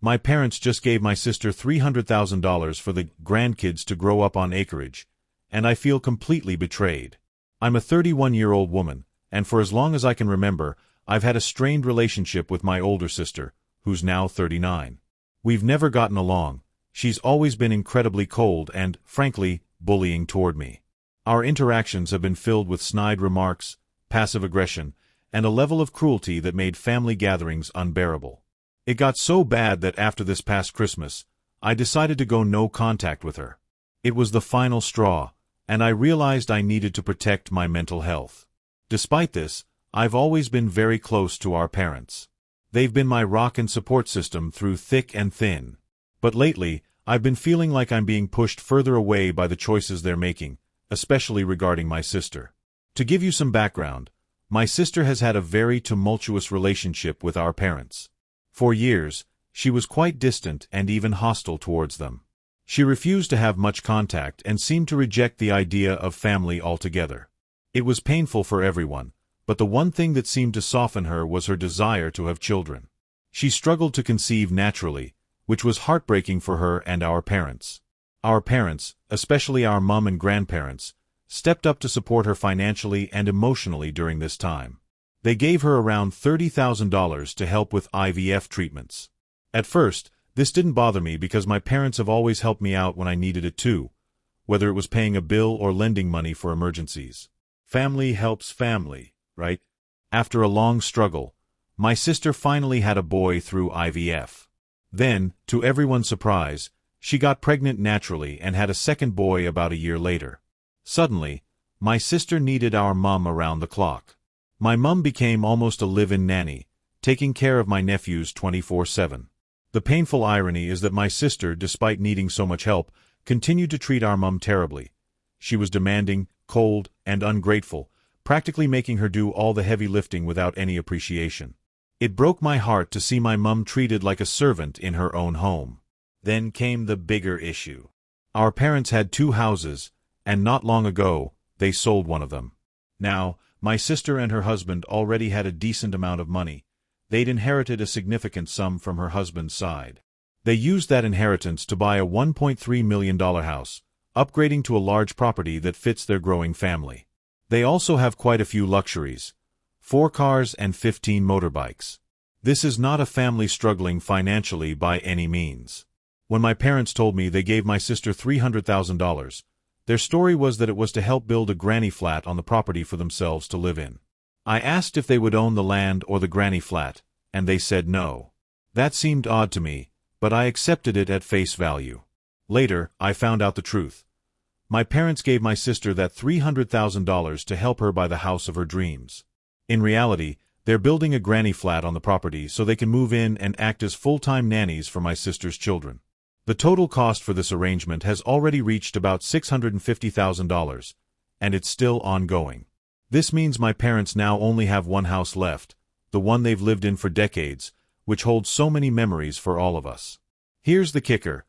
My parents just gave my sister $300,000 for the grandkids to grow up on acreage, and I feel completely betrayed. I'm a 31-year-old woman, and for as long as I can remember, I've had a strained relationship with my older sister, who's now 39. We've never gotten along. She's always been incredibly cold and, frankly, bullying toward me. Our interactions have been filled with snide remarks, passive aggression, and a level of cruelty that made family gatherings unbearable. It got so bad that after this past Christmas, I decided to go no contact with her. It was the final straw, and I realized I needed to protect my mental health. Despite this, I've always been very close to our parents. They've been my rock and support system through thick and thin. But lately, I've been feeling like I'm being pushed further away by the choices they're making, especially regarding my sister. To give you some background, my sister has had a very tumultuous relationship with our parents. For years, she was quite distant and even hostile towards them. She refused to have much contact and seemed to reject the idea of family altogether. It was painful for everyone, but the one thing that seemed to soften her was her desire to have children. She struggled to conceive naturally, which was heartbreaking for her and our parents. Our parents, especially our mom and grandparents, stepped up to support her financially and emotionally during this time. They gave her around $30,000 to help with IVF treatments. At first, this didn't bother me because my parents have always helped me out when I needed it too, whether it was paying a bill or lending money for emergencies. Family helps family, right? After a long struggle, my sister finally had a boy through IVF. Then, to everyone's surprise, she got pregnant naturally and had a second boy about a year later. Suddenly, my sister needed our mom around the clock. My mom became almost a live-in nanny, taking care of my nephews 24/7. The painful irony is that my sister, despite needing so much help, continued to treat our mom terribly. She was demanding, cold, and ungrateful, practically making her do all the heavy lifting without any appreciation. It broke my heart to see my mom treated like a servant in her own home. Then came the bigger issue. Our parents had 2 houses, and not long ago, they sold one of them. Now, my sister and her husband already had a decent amount of money. They'd inherited a significant sum from her husband's side. They used that inheritance to buy a $1.3 million house, upgrading to a large property that fits their growing family. They also have quite a few luxuries: 4 cars and 15 motorbikes. This is not a family struggling financially by any means. When my parents told me they gave my sister $300,000, their story was that it was to help build a granny flat on the property for themselves to live in. I asked if they would own the land or the granny flat, and they said no. That seemed odd to me, but I accepted it at face value. Later, I found out the truth. My parents gave my sister that $300,000 to help her buy the house of her dreams. In reality, they're building a granny flat on the property so they can move in and act as full-time nannies for my sister's children. The total cost for this arrangement has already reached about $650,000, and it's still ongoing. This means my parents now only have one house left, the one they've lived in for decades, which holds so many memories for all of us. Here's the kicker.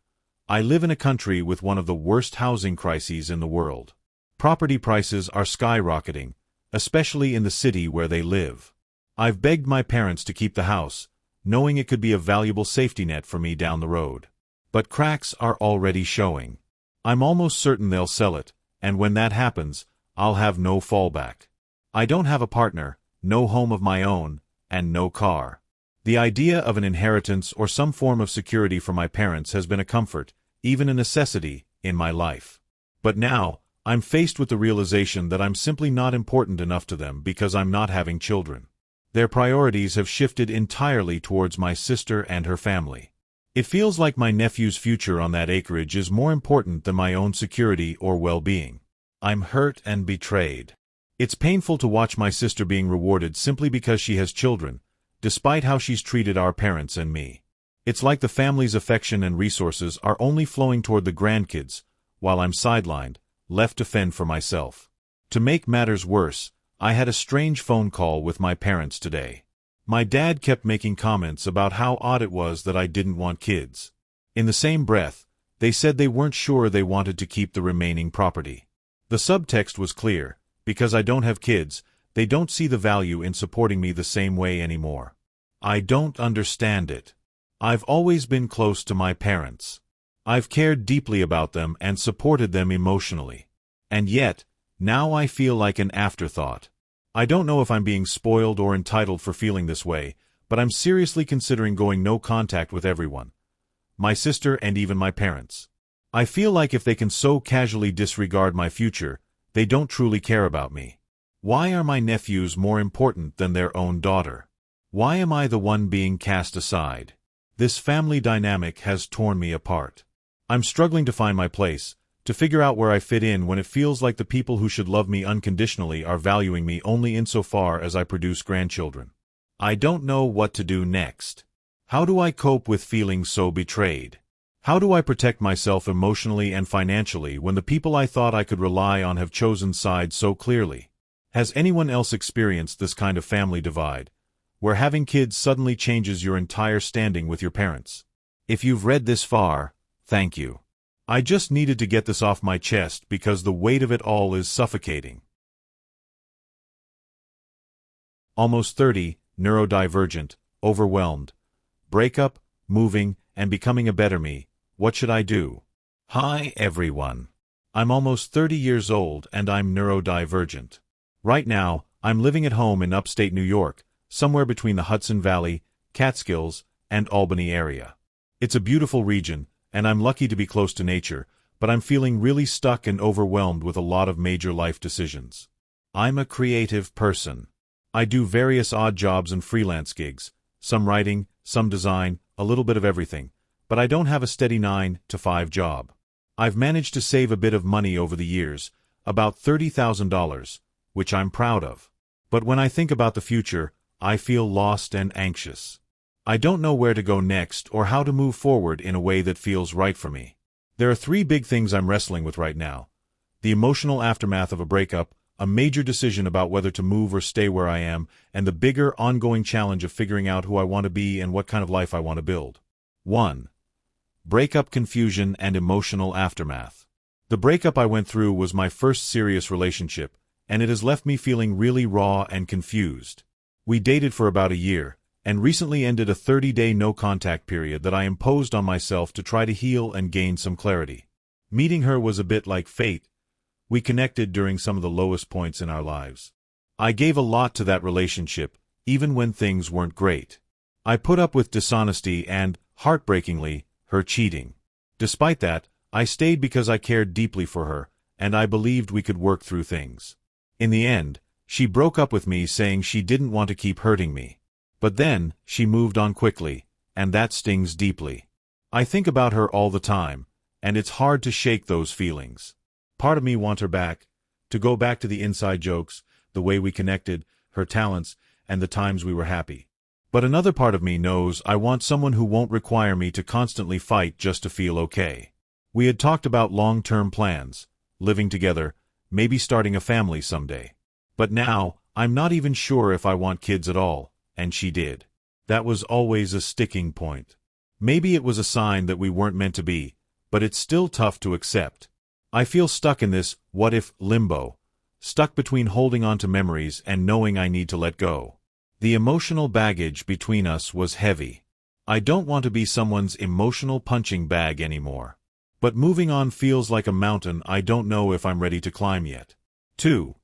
I live in a country with one of the worst housing crises in the world. Property prices are skyrocketing, especially in the city where they live. I've begged my parents to keep the house, knowing it could be a valuable safety net for me down the road. But cracks are already showing. I'm almost certain they'll sell it, and when that happens, I'll have no fallback. I don't have a partner, no home of my own, and no car. The idea of an inheritance or some form of security for my parents has been a comfort, even a necessity, in my life. But now, I'm faced with the realization that I'm simply not important enough to them because I'm not having children. Their priorities have shifted entirely towards my sister and her family. It feels like my nephew's future on that acreage is more important than my own security or well-being. I'm hurt and betrayed. It's painful to watch my sister being rewarded simply because she has children, despite how she's treated our parents and me. It's like the family's affection and resources are only flowing toward the grandkids, while I'm sidelined, left to fend for myself. To make matters worse, I had a strange phone call with my parents today. My dad kept making comments about how odd it was that I didn't want kids. In the same breath, they said they weren't sure they wanted to keep the remaining property. The subtext was clear: because I don't have kids, they don't see the value in supporting me the same way anymore. I don't understand it. I've always been close to my parents. I've cared deeply about them and supported them emotionally. And yet, now I feel like an afterthought. I don't know if I'm being spoiled or entitled for feeling this way, but I'm seriously considering going no contact with everyone. My sister and even my parents. I feel like if they can so casually disregard my future, they don't truly care about me. Why are my nephews more important than their own daughter? Why am I the one being cast aside? This family dynamic has torn me apart. I'm struggling to find my place, to figure out where I fit in when it feels like the people who should love me unconditionally are valuing me only insofar as I produce grandchildren. I don't know what to do next. How do I cope with feeling so betrayed? How do I protect myself emotionally and financially when the people I thought I could rely on have chosen sides so clearly? Has anyone else experienced this kind of family divide, where having kids suddenly changes your entire standing with your parents? If you've read this far, thank you. I just needed to get this off my chest because the weight of it all is suffocating. Almost 30, neurodivergent, overwhelmed. Breakup, moving, and becoming a better me. What should I do? Hi everyone. I'm almost 30 years old and I'm neurodivergent. Right now, I'm living at home in upstate New York, somewhere between the Hudson Valley, Catskills, and Albany area. It's a beautiful region, and I'm lucky to be close to nature, but I'm feeling really stuck and overwhelmed with a lot of major life decisions. I'm a creative person. I do various odd jobs and freelance gigs, some writing, some design, a little bit of everything, but I don't have a steady 9-to-5 job. I've managed to save a bit of money over the years, about $30,000, which I'm proud of. But when I think about the future, I feel lost and anxious. I don't know where to go next or how to move forward in a way that feels right for me. There are 3 big things I'm wrestling with right now: the emotional aftermath of a breakup, a major decision about whether to move or stay where I am, and the bigger ongoing challenge of figuring out who I want to be and what kind of life I want to build. 1. Breakup confusion and emotional aftermath. The breakup I went through was my first serious relationship, and it has left me feeling really raw and confused. We dated for about a year, and recently ended a 30-day no-contact period that I imposed on myself to try to heal and gain some clarity. Meeting her was a bit like fate. We connected during some of the lowest points in our lives. I gave a lot to that relationship, even when things weren't great. I put up with dishonesty and, heartbreakingly, her cheating. Despite that, I stayed because I cared deeply for her, and I believed we could work through things. In the end, she broke up with me saying she didn't want to keep hurting me. But then, she moved on quickly, and that stings deeply. I think about her all the time, and it's hard to shake those feelings. Part of me wants her back, to go back to the inside jokes, the way we connected, her talents, and the times we were happy. But another part of me knows I want someone who won't require me to constantly fight just to feel okay. We had talked about long-term plans, living together, maybe starting a family someday. But now, I'm not even sure if I want kids at all. And she did. That was always a sticking point. Maybe it was a sign that we weren't meant to be, but it's still tough to accept. I feel stuck in this what-if limbo, stuck between holding on to memories and knowing I need to let go. The emotional baggage between us was heavy. I don't want to be someone's emotional punching bag anymore. But moving on feels like a mountain I don't know if I'm ready to climb yet. 2.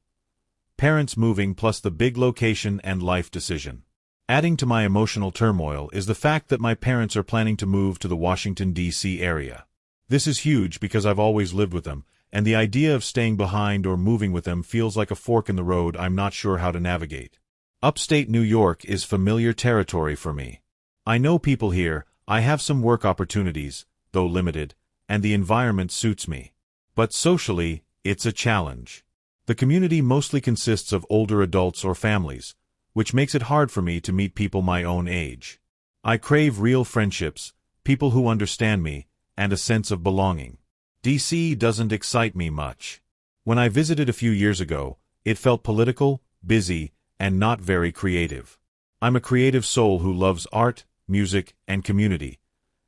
Parents moving plus the big location and life decision. Adding to my emotional turmoil is the fact that my parents are planning to move to the Washington, D.C. area. This is huge because I've always lived with them, and the idea of staying behind or moving with them feels like a fork in the road I'm not sure how to navigate. Upstate New York is familiar territory for me. I know people here, I have some work opportunities, though limited, and the environment suits me. But socially, it's a challenge. The community mostly consists of older adults or families, which makes it hard for me to meet people my own age. I crave real friendships, people who understand me, and a sense of belonging. DC doesn't excite me much. When I visited a few years ago, it felt political, busy, and not very creative. I'm a creative soul who loves art, music, and community,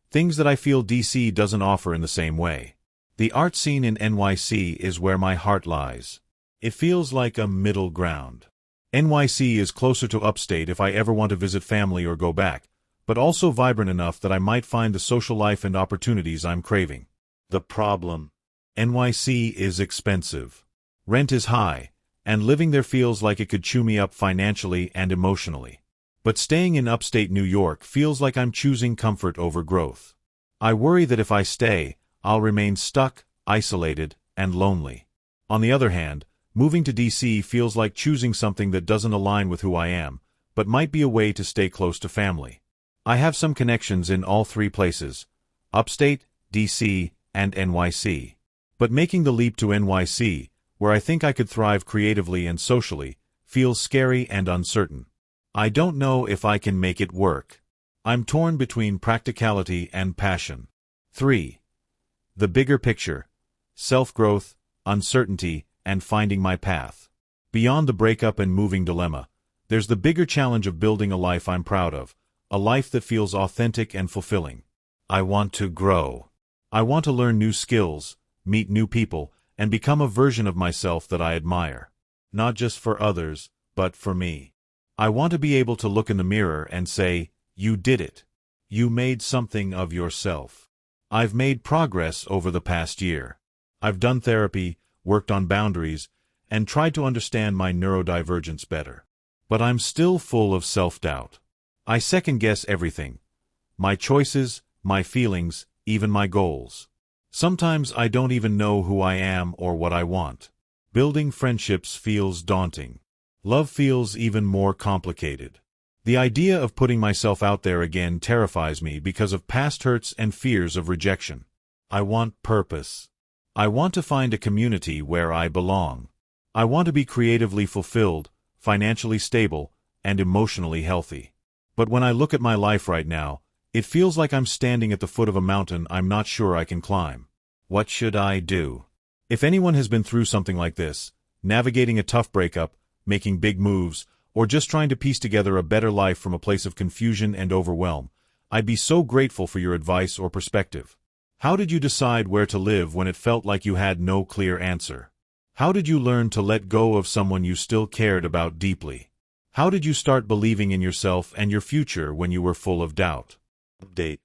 things that I feel DC doesn't offer in the same way. The art scene in NYC is where my heart lies. It feels like a middle ground. NYC is closer to upstate if I ever want to visit family or go back, but also vibrant enough that I might find the social life and opportunities I'm craving. The problem: NYC is expensive. Rent is high, and living there feels like it could chew me up financially and emotionally. But staying in upstate New York feels like I'm choosing comfort over growth. I worry that if I stay, I'll remain stuck, isolated, and lonely. On the other hand, moving to DC feels like choosing something that doesn't align with who I am, but might be a way to stay close to family. I have some connections in all three places: upstate, DC, and NYC. But making the leap to NYC, where I think I could thrive creatively and socially, feels scary and uncertain. I don't know if I can make it work. I'm torn between practicality and passion. 3. The bigger picture: self-growth, uncertainty, and finding my path. Beyond the breakup and moving dilemma, there's the bigger challenge of building a life I'm proud of, a life that feels authentic and fulfilling. I want to grow. I want to learn new skills, meet new people, and become a version of myself that I admire. Not just for others, but for me. I want to be able to look in the mirror and say, "You did it. You made something of yourself." I've made progress over the past year. I've done therapy, worked on boundaries, and tried to understand my neurodivergence better. But I'm still full of self-doubt. I second-guess everything: my choices, my feelings, even my goals. Sometimes I don't even know who I am or what I want. Building friendships feels daunting. Love feels even more complicated. The idea of putting myself out there again terrifies me because of past hurts and fears of rejection. I want purpose. I want to find a community where I belong. I want to be creatively fulfilled, financially stable, and emotionally healthy. But when I look at my life right now, it feels like I'm standing at the foot of a mountain I'm not sure I can climb. What should I do? If anyone has been through something like this, navigating a tough breakup, making big moves, or just trying to piece together a better life from a place of confusion and overwhelm, I'd be so grateful for your advice or perspective. How did you decide where to live when it felt like you had no clear answer? How did you learn to let go of someone you still cared about deeply? How did you start believing in yourself and your future when you were full of doubt? Update.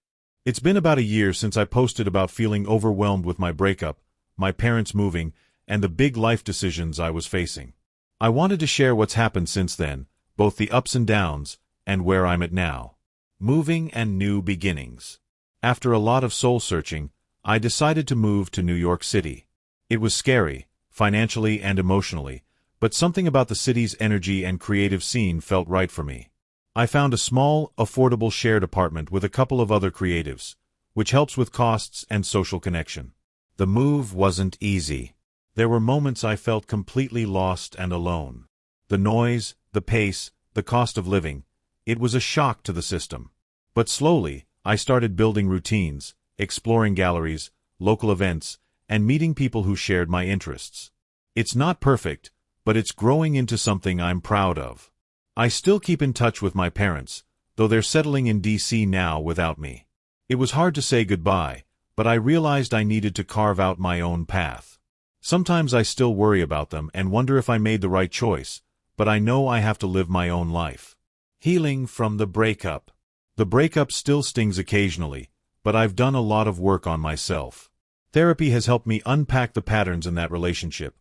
It's been about a year since I posted about feeling overwhelmed with my breakup, my parents moving, and the big life decisions I was facing. I wanted to share what's happened since then, both the ups and downs, and where I'm at now. Moving and new beginnings. After a lot of soul-searching, I decided to move to New York City. It was scary, financially and emotionally, but something about the city's energy and creative scene felt right for me. I found a small, affordable shared apartment with a couple of other creatives, which helps with costs and social connection. The move wasn't easy. There were moments I felt completely lost and alone. The noise, the pace, the cost of living, it was a shock to the system. But slowly, I started building routines, exploring galleries, local events, and meeting people who shared my interests. It's not perfect, but it's growing into something I'm proud of. I still keep in touch with my parents, though they're settling in DC now without me. It was hard to say goodbye, but I realized I needed to carve out my own path. Sometimes I still worry about them and wonder if I made the right choice, but I know I have to live my own life. Healing from the breakup. The breakup still stings occasionally, but I've done a lot of work on myself. Therapy has helped me unpack the patterns in that relationship,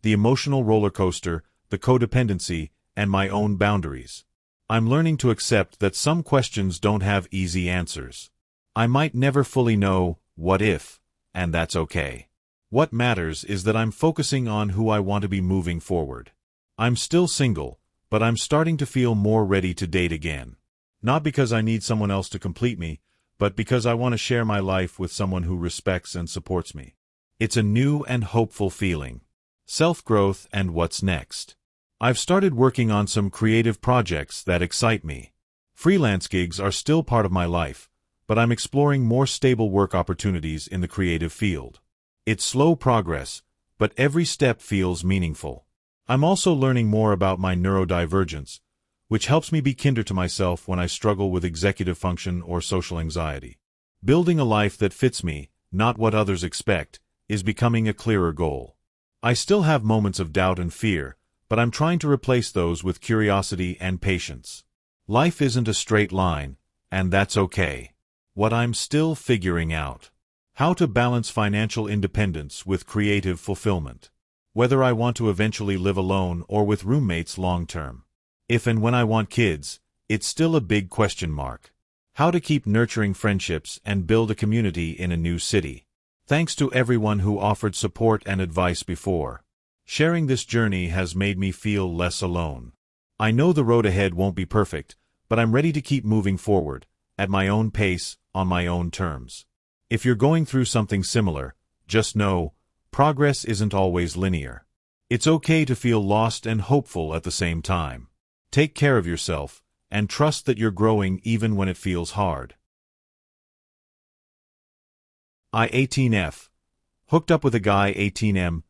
the emotional roller coaster, the codependency, and my own boundaries. I'm learning to accept that some questions don't have easy answers. I might never fully know what if, and that's okay. What matters is that I'm focusing on who I want to be moving forward. I'm still single, but I'm starting to feel more ready to date again. Not because I need someone else to complete me, but because I want to share my life with someone who respects and supports me. It's a new and hopeful feeling. Self-growth and what's next. I've started working on some creative projects that excite me. Freelance gigs are still part of my life, but I'm exploring more stable work opportunities in the creative field. It's slow progress, but every step feels meaningful. I'm also learning more about my neurodivergence, which helps me be kinder to myself when I struggle with executive function or social anxiety. Building a life that fits me, not what others expect, is becoming a clearer goal. I still have moments of doubt and fear, but I'm trying to replace those with curiosity and patience. Life isn't a straight line, and that's okay. What I'm still figuring out. How to balance financial independence with creative fulfillment. Whether I want to eventually live alone or with roommates long term. If and when I want kids, it's still a big question mark. How to keep nurturing friendships and build a community in a new city. Thanks to everyone who offered support and advice before. Sharing this journey has made me feel less alone. I know the road ahead won't be perfect, but I'm ready to keep moving forward, at my own pace, on my own terms. If you're going through something similar, just know, progress isn't always linear. It's okay to feel lost and hopeful at the same time. Take care of yourself, and trust that you're growing even when it feels hard. I 18F. Hooked up with a guy 18M,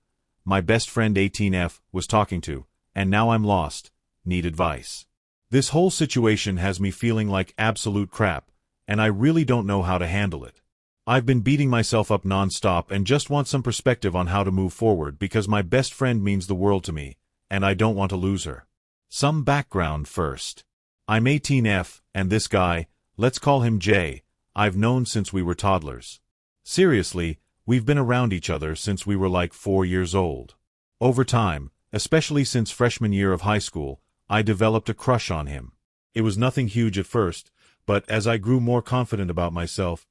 my best friend 18F, was talking to, and now I'm lost, need advice. This whole situation has me feeling like absolute crap, and I really don't know how to handle it. I've been beating myself up non-stop and just want some perspective on how to move forward because my best friend means the world to me, and I don't want to lose her. Some background first. I'm 18F, and this guy, let's call him Jay, I've known since we were toddlers. Seriously, we've been around each other since we were like 4 years old. Over time, especially since freshman year of high school, I developed a crush on him. It was nothing huge at first, but as I grew more confident about myself,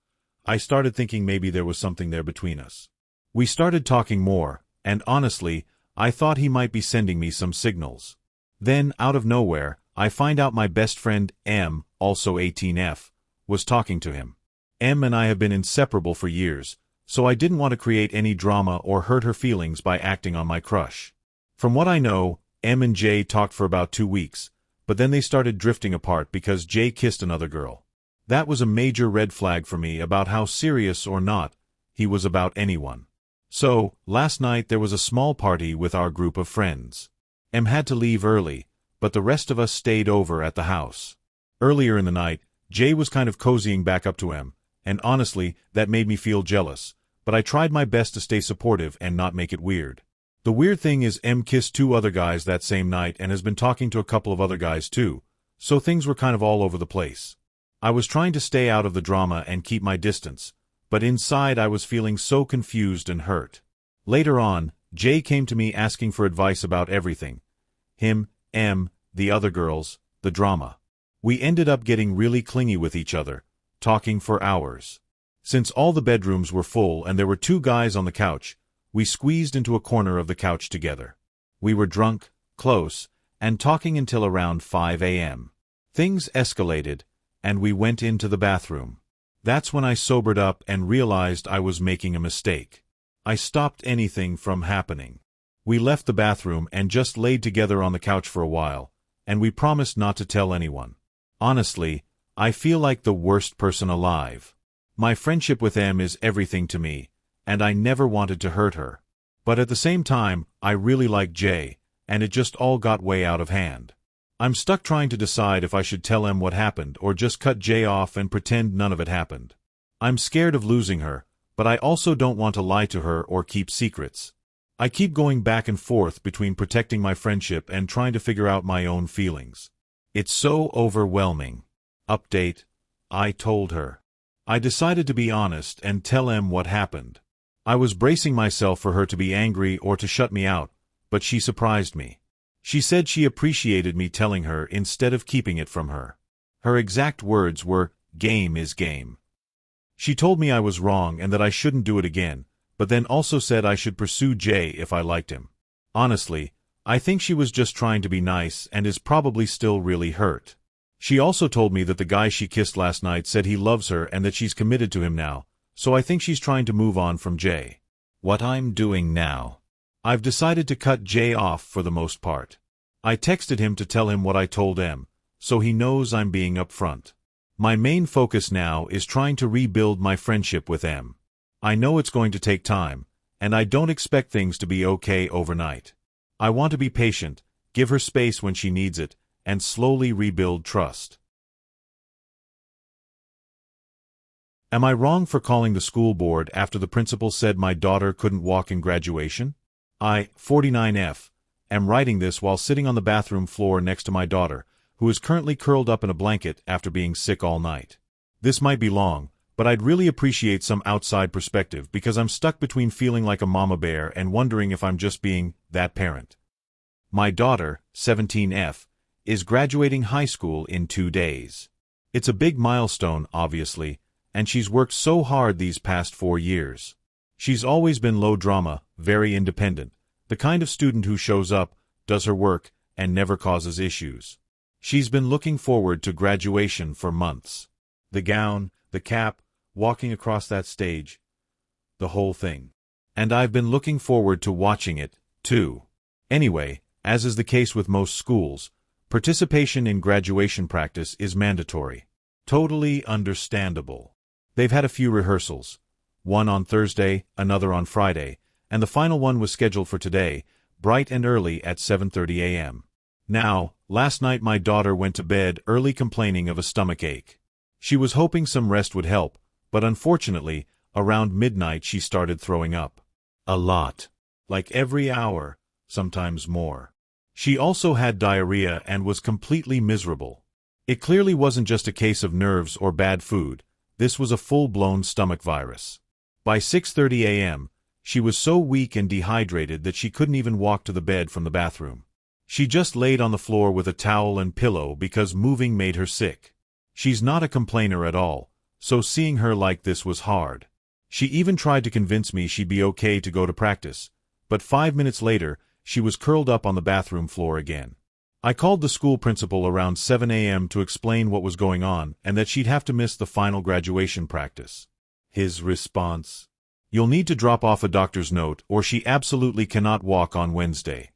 I started thinking maybe there was something there between us. We started talking more, and honestly, I thought he might be sending me some signals. Then, out of nowhere, I find out my best friend, M, also 18F, was talking to him. M and I have been inseparable for years, so I didn't want to create any drama or hurt her feelings by acting on my crush. From what I know, M and J talked for about 2 weeks, but then they started drifting apart because J kissed another girl. That was a major red flag for me about how serious or not he was about anyone. So, last night there was a small party with our group of friends. M had to leave early, but the rest of us stayed over at the house. Earlier in the night, Jay was kind of cozying back up to M, and honestly, that made me feel jealous, but I tried my best to stay supportive and not make it weird. The weird thing is M kissed 2 other guys that same night and has been talking to a couple of other guys too, so things were kind of all over the place. I was trying to stay out of the drama and keep my distance, but inside I was feeling so confused and hurt. Later on, Jay came to me asking for advice about everything. Him, M, the other girls, the drama. We ended up getting really clingy with each other, talking for hours. Since all the bedrooms were full and there were 2 guys on the couch, we squeezed into a corner of the couch together. We were drunk, close, and talking until around 5 a.m. Things escalated, and we went into the bathroom. That's when I sobered up and realized I was making a mistake. I stopped anything from happening. We left the bathroom and just laid together on the couch for a while, and we promised not to tell anyone. Honestly, I feel like the worst person alive. My friendship with M is everything to me, and I never wanted to hurt her. But at the same time, I really like Jay, and it just all got way out of hand. I'm stuck trying to decide if I should tell M what happened or just cut Jay off and pretend none of it happened. I'm scared of losing her, but I also don't want to lie to her or keep secrets. I keep going back and forth between protecting my friendship and trying to figure out my own feelings. It's so overwhelming. Update: I told her. I decided to be honest and tell M what happened. I was bracing myself for her to be angry or to shut me out, but she surprised me. She said she appreciated me telling her instead of keeping it from her. Her exact words were, "Game is game." She told me I was wrong and that I shouldn't do it again, but then also said I should pursue Jay if I liked him. Honestly, I think she was just trying to be nice and is probably still really hurt. She also told me that the guy she kissed last night said he loves her and that she's committed to him now, so I think she's trying to move on from Jay. What I'm doing now. I've decided to cut Jay off for the most part. I texted him to tell him what I told Em, so he knows I'm being upfront. My main focus now is trying to rebuild my friendship with Em. I know it's going to take time, and I don't expect things to be okay overnight. I want to be patient, give her space when she needs it, and slowly rebuild trust. Am I wrong for calling the school board after the principal said my daughter couldn't walk in graduation? I, 49F, am writing this while sitting on the bathroom floor next to my daughter, who is currently curled up in a blanket after being sick all night. This might be long, but I'd really appreciate some outside perspective because I'm stuck between feeling like a mama bear and wondering if I'm just being that parent. My daughter, 17F, is graduating high school in 2 days. It's a big milestone, obviously, and she's worked so hard these past 4 years. She's always been low drama, very independent, the kind of student who shows up, does her work, and never causes issues. She's been looking forward to graduation for months. The gown, the cap, walking across that stage, the whole thing. And I've been looking forward to watching it, too. Anyway, as is the case with most schools, participation in graduation practice is mandatory. Totally understandable. They've had a few rehearsals, one on Thursday, another on Friday, and the final one was scheduled for today, bright and early at 7:30 a.m. Now, last night my daughter went to bed early complaining of a stomachache. She was hoping some rest would help, but unfortunately, around midnight she started throwing up. A lot. Like every hour, sometimes more. She also had diarrhea and was completely miserable. It clearly wasn't just a case of nerves or bad food. This was a full-blown stomach virus. By 6:30 a.m., she was so weak and dehydrated that she couldn't even walk to the bed from the bathroom. She just laid on the floor with a towel and pillow because moving made her sick. She's not a complainer at all, so seeing her like this was hard. She even tried to convince me she'd be okay to go to practice, but 5 minutes later, she was curled up on the bathroom floor again. I called the school principal around 7 a.m. to explain what was going on and that she'd have to miss the final graduation practice. His response: "You'll need to drop off a doctor's note or she absolutely cannot walk on Wednesday."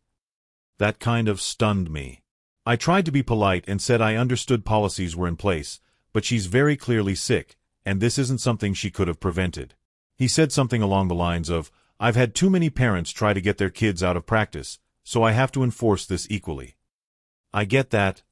That kind of stunned me. I tried to be polite and said I understood policies were in place, but she's very clearly sick, and this isn't something she could have prevented. He said something along the lines of, "I've had too many parents try to get their kids out of practice, so I have to enforce this equally." I get that.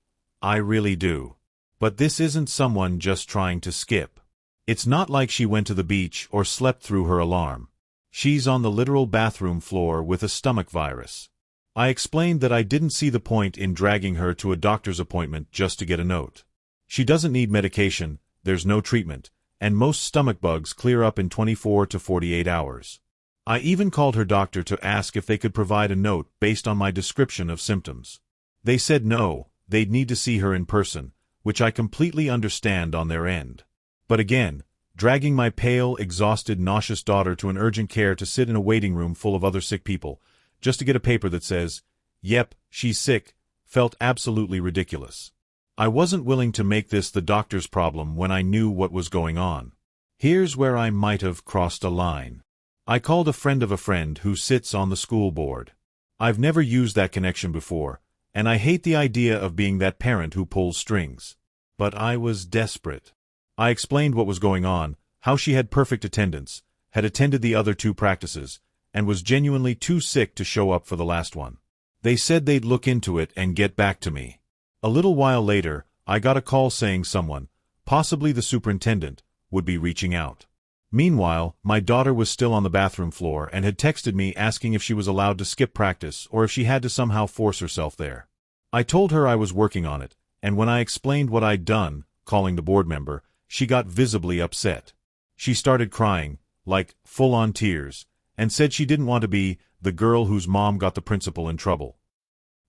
I really do. But this isn't someone just trying to skip. It's not like she went to the beach or slept through her alarm. She's on the literal bathroom floor with a stomach virus. I explained that I didn't see the point in dragging her to a doctor's appointment just to get a note. She doesn't need medication, there's no treatment, and most stomach bugs clear up in 24 to 48 hours. I even called her doctor to ask if they could provide a note based on my description of symptoms. They said no, they'd need to see her in person, which I completely understand on their end. But again, dragging my pale, exhausted, nauseous daughter to an urgent care to sit in a waiting room full of other sick people, just to get a paper that says, "Yep, she's sick," felt absolutely ridiculous. I wasn't willing to make this the doctor's problem when I knew what was going on. Here's where I might have crossed a line. I called a friend of a friend who sits on the school board. I've never used that connection before, and I hate the idea of being that parent who pulls strings. But I was desperate. I explained what was going on, how she had perfect attendance, had attended the other 2 practices, and was genuinely too sick to show up for the last one. They said they'd look into it and get back to me. A little while later, I got a call saying someone, possibly the superintendent, would be reaching out. Meanwhile, my daughter was still on the bathroom floor and had texted me asking if she was allowed to skip practice or if she had to somehow force herself there. I told her I was working on it, and when I explained what I'd done, calling the board member, she got visibly upset. She started crying, like full-on tears, and said she didn't want to be the girl whose mom got the principal in trouble.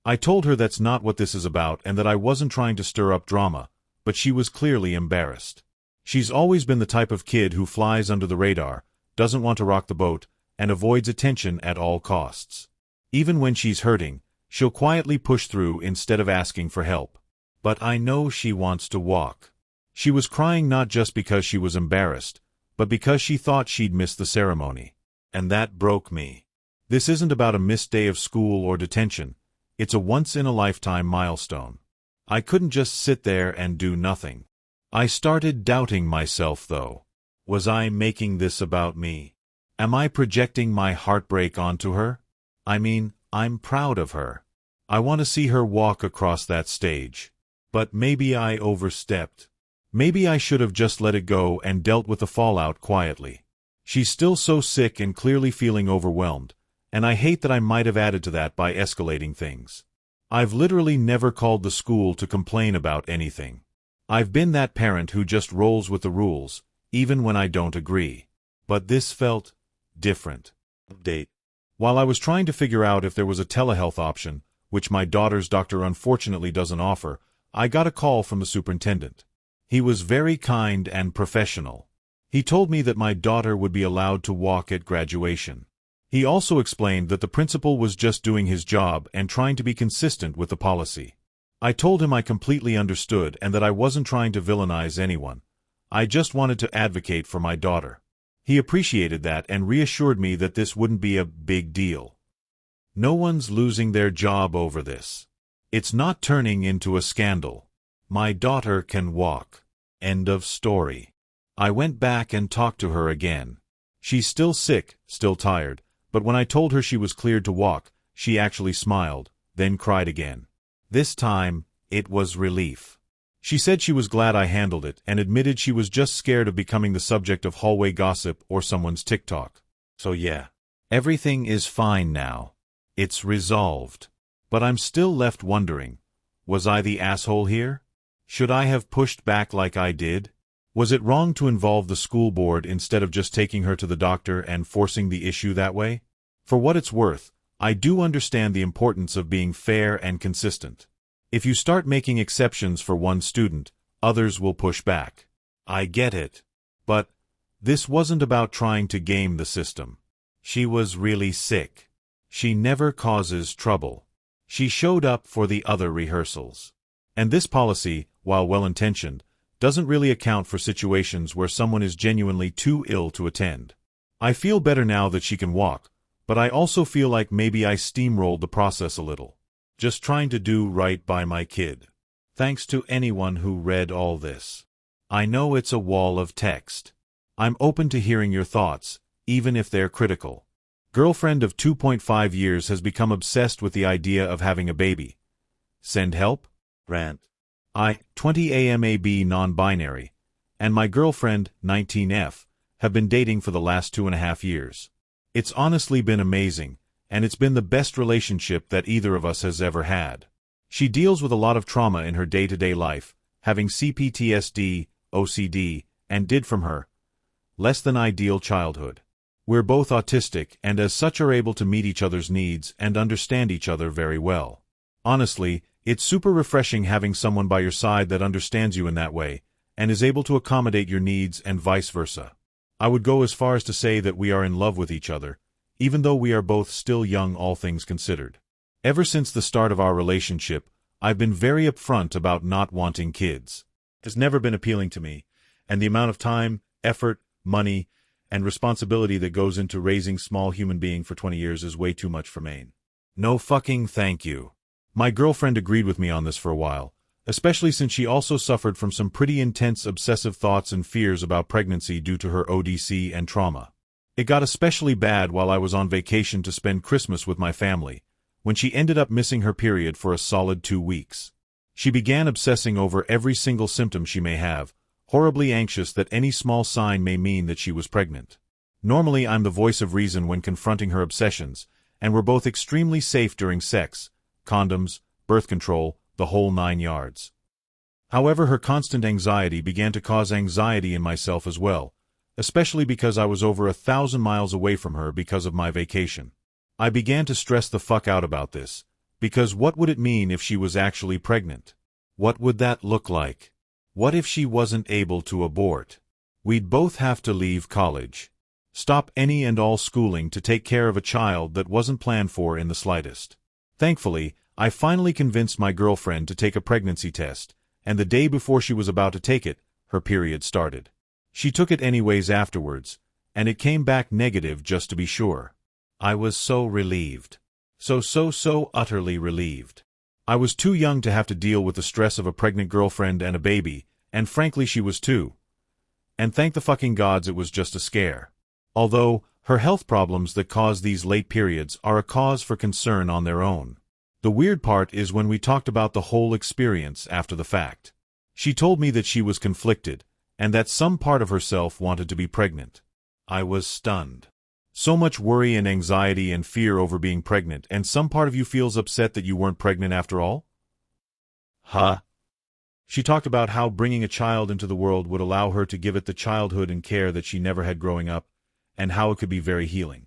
I told her that's not what this is about and that I wasn't trying to stir up drama, but she was clearly embarrassed. She's always been the type of kid who flies under the radar, doesn't want to rock the boat, and avoids attention at all costs. Even when she's hurting, she'll quietly push through instead of asking for help. But I know she wants to walk. She was crying not just because she was embarrassed, but because she thought she'd missed the ceremony. And that broke me. This isn't about a missed day of school or detention. It's a once-in-a-lifetime milestone. I couldn't just sit there and do nothing. I started doubting myself, though. Was I making this about me? Am I projecting my heartbreak onto her? I mean, I'm proud of her. I want to see her walk across that stage. But maybe I overstepped. Maybe I should have just let it go and dealt with the fallout quietly. She's still so sick and clearly feeling overwhelmed, and I hate that I might have added to that by escalating things. I've literally never called the school to complain about anything. I've been that parent who just rolls with the rules, even when I don't agree. But this felt different. Update. While I was trying to figure out if there was a telehealth option, which my daughter's doctor unfortunately doesn't offer, I got a call from the superintendent. He was very kind and professional. He told me that my daughter would be allowed to walk at graduation. He also explained that the principal was just doing his job and trying to be consistent with the policy. I told him I completely understood and that I wasn't trying to villainize anyone. I just wanted to advocate for my daughter. He appreciated that and reassured me that this wouldn't be a big deal. No one's losing their job over this. It's not turning into a scandal. My daughter can walk. End of story. I went back and talked to her again. She's still sick, still tired, but when I told her she was cleared to walk, she actually smiled, then cried again. This time, it was relief. She said she was glad I handled it and admitted she was just scared of becoming the subject of hallway gossip or someone's TikTok. So yeah, everything is fine now. It's resolved. But I'm still left wondering, was I the asshole here? Should I have pushed back like I did? Was it wrong to involve the school board instead of just taking her to the doctor and forcing the issue that way? For what it's worth, I do understand the importance of being fair and consistent. If you start making exceptions for one student, others will push back. I get it. But this wasn't about trying to game the system. She was really sick. She never causes trouble. She showed up for the other rehearsals. And this policy, while well-intentioned, doesn't really account for situations where someone is genuinely too ill to attend. I feel better now that she can walk, but I also feel like maybe I steamrolled the process a little. Just trying to do right by my kid. Thanks to anyone who read all this. I know it's a wall of text. I'm open to hearing your thoughts, even if they're critical. Girlfriend of 2.5 years has become obsessed with the idea of having a baby. Send help? Rant. I, 20 AMAB non-binary, and my girlfriend, 19F, have been dating for the last 2.5 years. It's honestly been amazing, and it's been the best relationship that either of us has ever had. She deals with a lot of trauma in her day-to-day life, having CPTSD, OCD, and did from her less than ideal childhood. We're both autistic and as such are able to meet each other's needs and understand each other very well. Honestly, it's super refreshing having someone by your side that understands you in that way, and is able to accommodate your needs and vice versa. I would go as far as to say that we are in love with each other, even though we are both still young all things considered. Ever since the start of our relationship, I've been very upfront about not wanting kids. It has never been appealing to me, and the amount of time, effort, money, and responsibility that goes into raising small human being for 20 years is way too much for Maine. No fucking thank you. My girlfriend agreed with me on this for a while, especially since she also suffered from some pretty intense obsessive thoughts and fears about pregnancy due to her ODC and trauma. It got especially bad while I was on vacation to spend Christmas with my family, when she ended up missing her period for a solid 2 weeks. She began obsessing over every single symptom she may have, horribly anxious that any small sign may mean that she was pregnant. Normally I'm the voice of reason when confronting her obsessions, and we're both extremely safe during sex, condoms, birth control, the whole 9 yards. However, her constant anxiety began to cause anxiety in myself as well, especially because I was over 1,000 miles away from her because of my vacation. I began to stress the fuck out about this, Because what would it mean if she was actually pregnant? What would that look like? What if she wasn't able to abort? We'd both have to leave college. Stop any and all schooling to take care of a child that wasn't planned for in the slightest. Thankfully, I finally convinced my girlfriend to take a pregnancy test, and the day before she was about to take it, her period started. She took it anyways afterwards, and it came back negative just to be sure. I was so relieved. So utterly relieved. I was too young to have to deal with the stress of a pregnant girlfriend and a baby, and frankly she was too. And thank the fucking gods it was just a scare. Although, her health problems that cause these late periods are a cause for concern on their own. The weird part is when we talked about the whole experience after the fact. She told me that she was conflicted, and that some part of herself wanted to be pregnant. I was stunned. So much worry and anxiety and fear over being pregnant, and some part of you feels upset that you weren't pregnant after all? Huh? She talked about how bringing a child into the world would allow her to give it the childhood and care that she never had growing up, and how it could be very healing.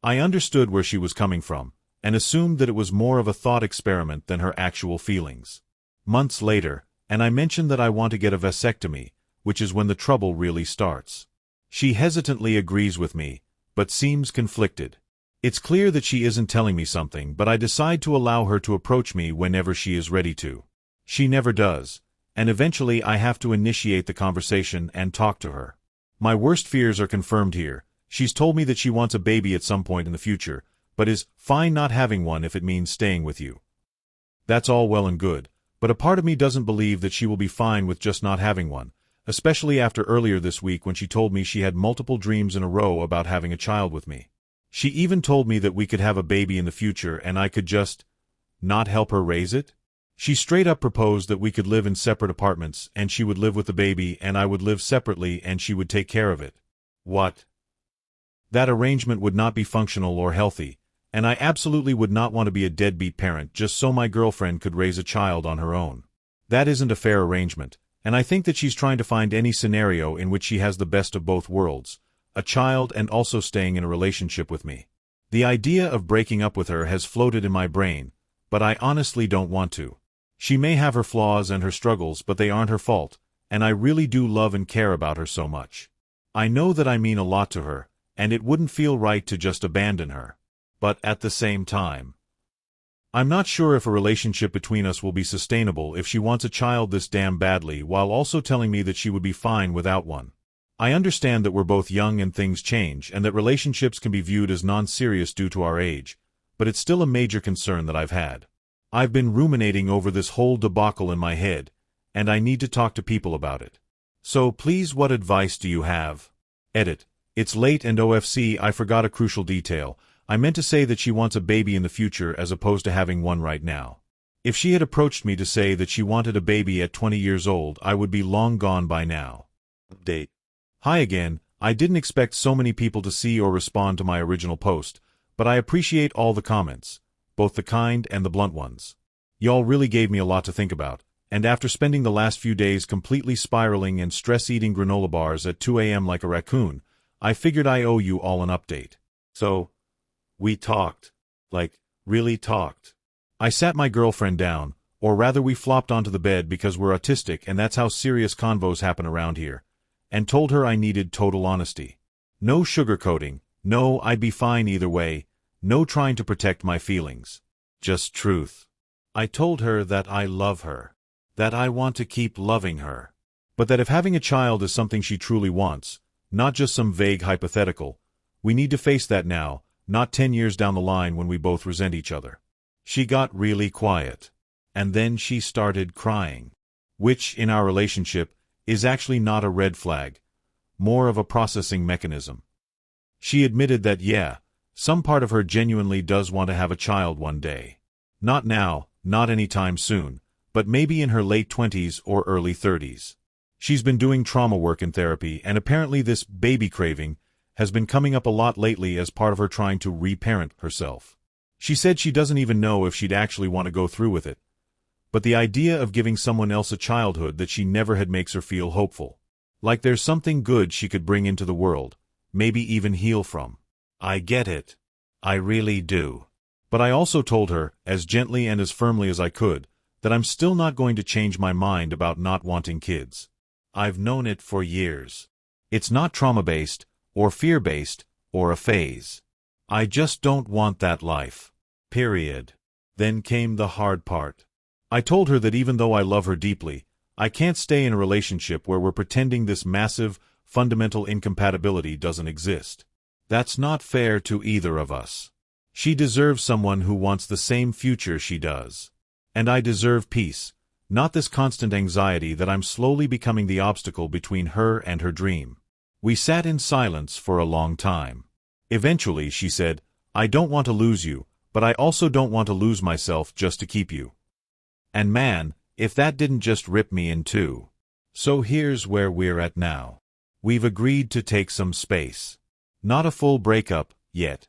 I understood where she was coming from, and assumed that it was more of a thought experiment than her actual feelings. Months later, and I mentioned that I want to get a vasectomy, which is when the trouble really starts. She hesitantly agrees with me, but seems conflicted. It's clear that she isn't telling me something, but I decide to allow her to approach me whenever she is ready to. She never does, and eventually I have to initiate the conversation and talk to her. My worst fears are confirmed here. She's told me that she wants a baby at some point in the future, but is fine not having one if it means staying with you. That's all well and good, but a part of me doesn't believe that she will be fine with just not having one, especially after earlier this week when she told me she had multiple dreams in a row about having a child with me. She even told me that we could have a baby in the future and I could just not help her raise it. She straight up proposed that we could live in separate apartments and she would live with the baby and I would live separately and she would take care of it. What? That arrangement would not be functional or healthy, and I absolutely would not want to be a deadbeat parent just so my girlfriend could raise a child on her own. That isn't a fair arrangement, and I think that she's trying to find any scenario in which she has the best of both worlds, a child and also staying in a relationship with me. The idea of breaking up with her has floated in my brain, but I honestly don't want to. She may have her flaws and her struggles, but they aren't her fault, and I really do love and care about her so much. I know that I mean a lot to her, and it wouldn't feel right to just abandon her. But at the same time, I'm not sure if a relationship between us will be sustainable if she wants a child this damn badly while also telling me that she would be fine without one. I understand that we're both young and things change and that relationships can be viewed as non-serious due to our age, but it's still a major concern that I've had. I've been ruminating over this whole debacle in my head, and I need to talk to people about it. So please, what advice do you have? Edit. It's late and OFC, I forgot a crucial detail. I meant to say that she wants a baby in the future as opposed to having one right now. If she had approached me to say that she wanted a baby at 20 years old, I would be long gone by now. Update. Hi again. I didn't expect so many people to see or respond to my original post, but I appreciate all the comments, both the kind and the blunt ones. Y'all really gave me a lot to think about, and after spending the last few days completely spiraling and stress-eating granola bars at 2 a.m. like a raccoon, I figured I owe you all an update. So, we talked. Like, really talked. I sat my girlfriend down, or rather we flopped onto the bed because we're autistic and that's how serious convos happen around here, and told her I needed total honesty. No sugarcoating, no I'd be fine either way, no trying to protect my feelings. Just truth. I told her that I love her. That I want to keep loving her. But that if having a child is something she truly wants, not just some vague hypothetical, we need to face that now, not 10 years down the line when we both resent each other. She got really quiet. And then she started crying. Which, in our relationship, is actually not a red flag, more of a processing mechanism. She admitted that yeah, some part of her genuinely does want to have a child one day. Not now, not anytime soon, but maybe in her late 20s or early 30s. She's been doing trauma work in therapy, and apparently this baby craving has been coming up a lot lately as part of her trying to reparent herself. She said she doesn't even know if she'd actually want to go through with it, but the idea of giving someone else a childhood that she never had makes her feel hopeful. Like there's something good she could bring into the world, maybe even heal from. I get it. I really do. But I also told her, as gently and as firmly as I could, that I'm still not going to change my mind about not wanting kids. I've known it for years. It's not trauma-based, or fear-based, or a phase. I just don't want that life. Period. Then came the hard part. I told her that even though I love her deeply, I can't stay in a relationship where we're pretending this massive, fundamental incompatibility doesn't exist. That's not fair to either of us. She deserves someone who wants the same future she does. And I deserve peace, not this constant anxiety that I'm slowly becoming the obstacle between her and her dream. We sat in silence for a long time. Eventually, she said, "I don't want to lose you, but I also don't want to lose myself just to keep you." And man, if that didn't just rip me in two. So here's where we're at now. We've agreed to take some space. Not a full breakup, yet.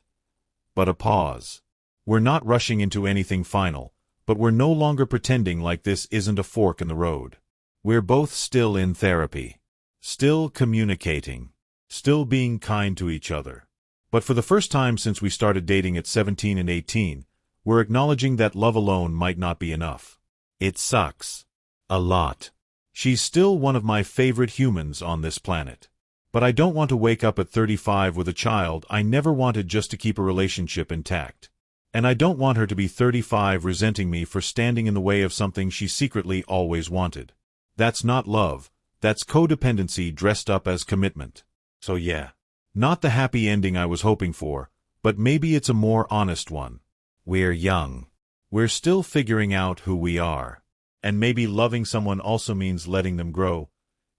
But a pause. We're not rushing into anything final, but we're no longer pretending like this isn't a fork in the road. We're both still in therapy. Still communicating. Still being kind to each other. But for the first time since we started dating at 17 and 18, we're acknowledging that love alone might not be enough. It sucks. A lot. She's still one of my favorite humans on this planet. But I don't want to wake up at 35 with a child I never wanted just to keep a relationship intact. And I don't want her to be 35 resenting me for standing in the way of something she secretly always wanted. That's not love. That's codependency dressed up as commitment. So yeah. Not the happy ending I was hoping for, but maybe it's a more honest one. We're young. We're still figuring out who we are. And maybe loving someone also means letting them grow,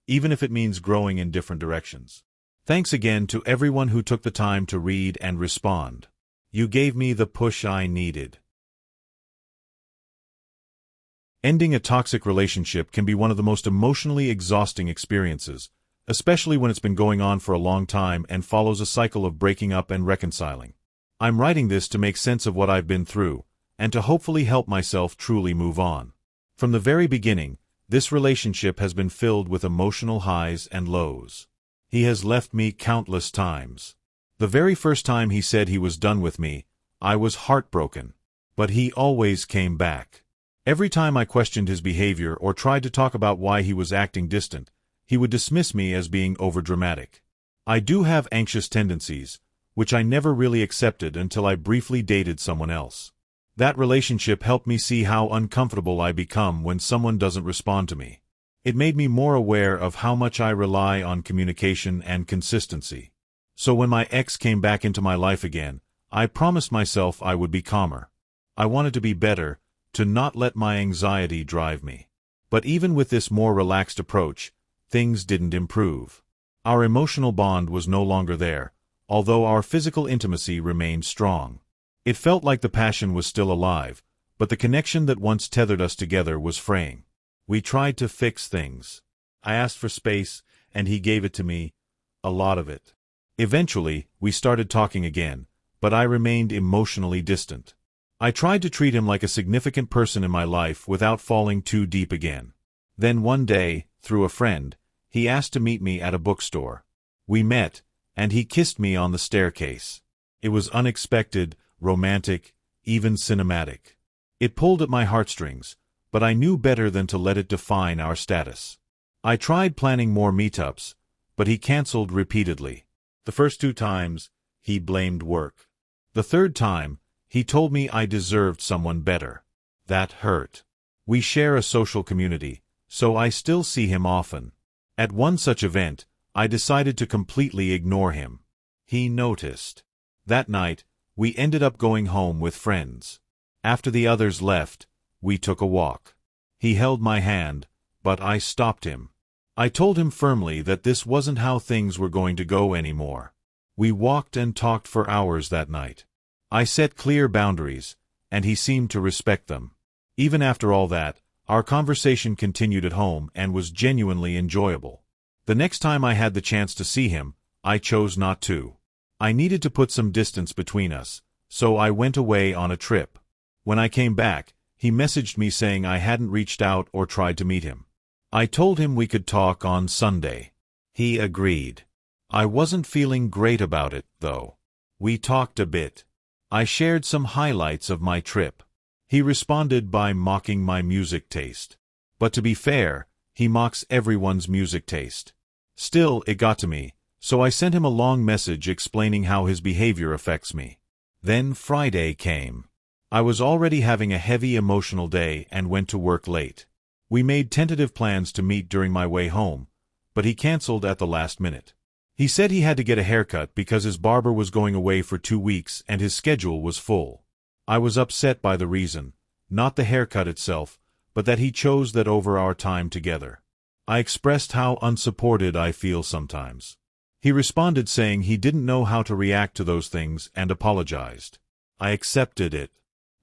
even if it means growing in different directions. Thanks again to everyone who took the time to read and respond. You gave me the push I needed. Ending a toxic relationship can be one of the most emotionally exhausting experiences, especially when it's been going on for a long time and follows a cycle of breaking up and reconciling. I'm writing this to make sense of what I've been through, and to hopefully help myself truly move on. From the very beginning, this relationship has been filled with emotional highs and lows. He has left me countless times. The very first time he said he was done with me, I was heartbroken. But he always came back. Every time I questioned his behavior or tried to talk about why he was acting distant, he would dismiss me as being overdramatic. I do have anxious tendencies, which I never really accepted until I briefly dated someone else. That relationship helped me see how uncomfortable I become when someone doesn't respond to me. It made me more aware of how much I rely on communication and consistency. So when my ex came back into my life again, I promised myself I would be calmer. I wanted to be better, to not let my anxiety drive me. But even with this more relaxed approach, things didn't improve. Our emotional bond was no longer there, although our physical intimacy remained strong. It felt like the passion was still alive, but the connection that once tethered us together was fraying. We tried to fix things. I asked for space, and he gave it to me, a lot of it. Eventually, we started talking again, but I remained emotionally distant. I tried to treat him like a significant person in my life without falling too deep again. Then one day, through a friend, he asked to meet me at a bookstore. We met, and he kissed me on the staircase. It was unexpected, romantic, even cinematic. It pulled at my heartstrings, but I knew better than to let it define our status. I tried planning more meetups, but he canceled repeatedly. The first 2 times, he blamed work. The third time, he told me I deserved someone better. That hurt. We share a social community, so I still see him often. At one such event, I decided to completely ignore him. He noticed. That night, we ended up going home with friends. After the others left, we took a walk. He held my hand, but I stopped him. I told him firmly that this wasn't how things were going to go anymore. We walked and talked for hours that night. I set clear boundaries, and he seemed to respect them. Even after all that, our conversation continued at home and was genuinely enjoyable. The next time I had the chance to see him, I chose not to. I needed to put some distance between us, so I went away on a trip. When I came back, he messaged me saying I hadn't reached out or tried to meet him. I told him we could talk on Sunday. He agreed. I wasn't feeling great about it, though. We talked a bit. I shared some highlights of my trip. He responded by mocking my music taste. But to be fair, he mocks everyone's music taste. Still, it got to me, so I sent him a long message explaining how his behavior affects me. Then Friday came. I was already having a heavy emotional day and went to work late. We made tentative plans to meet during my way home, but he canceled at the last minute. He said he had to get a haircut because his barber was going away for 2 weeks and his schedule was full. I was upset by the reason, not the haircut itself, but that he chose that over our time together. I expressed how unsupported I feel sometimes. He responded saying he didn't know how to react to those things and apologized. I accepted it.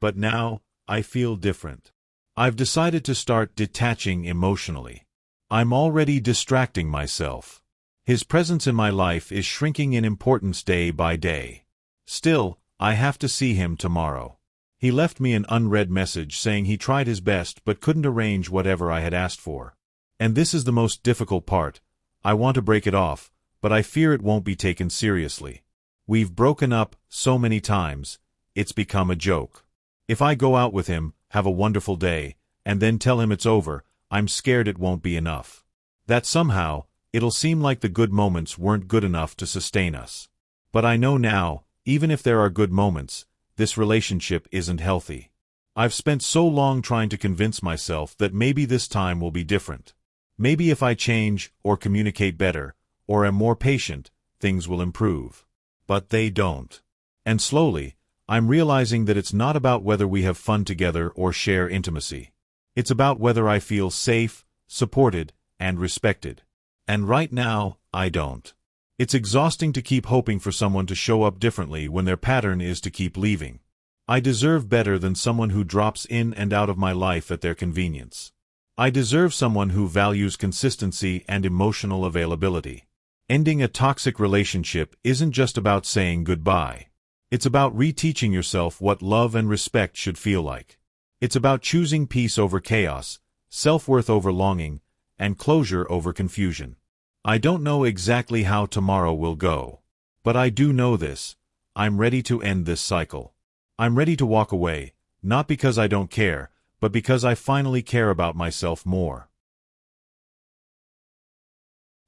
But now, I feel different. I've decided to start detaching emotionally. I'm already distracting myself. His presence in my life is shrinking in importance day by day. Still, I have to see him tomorrow. He left me an unread message saying he tried his best but couldn't arrange whatever I had asked for. And this is the most difficult part. I want to break it off, but I fear it won't be taken seriously. We've broken up so many times, it's become a joke. If I go out with him, have a wonderful day, and then tell him it's over, I'm scared it won't be enough. That somehow, it'll seem like the good moments weren't good enough to sustain us. But I know now, even if there are good moments, this relationship isn't healthy. I've spent so long trying to convince myself that maybe this time will be different. Maybe if I change, or communicate better, or am more patient, things will improve. But they don't. And slowly, I'm realizing that it's not about whether we have fun together or share intimacy. It's about whether I feel safe, supported, and respected. And right now, I don't. It's exhausting to keep hoping for someone to show up differently when their pattern is to keep leaving. I deserve better than someone who drops in and out of my life at their convenience. I deserve someone who values consistency and emotional availability. Ending a toxic relationship isn't just about saying goodbye. It's about reteaching yourself what love and respect should feel like. It's about choosing peace over chaos, self-worth over longing, and closure over confusion. I don't know exactly how tomorrow will go. But I do know this. I'm ready to end this cycle. I'm ready to walk away, not because I don't care, but because I finally care about myself more.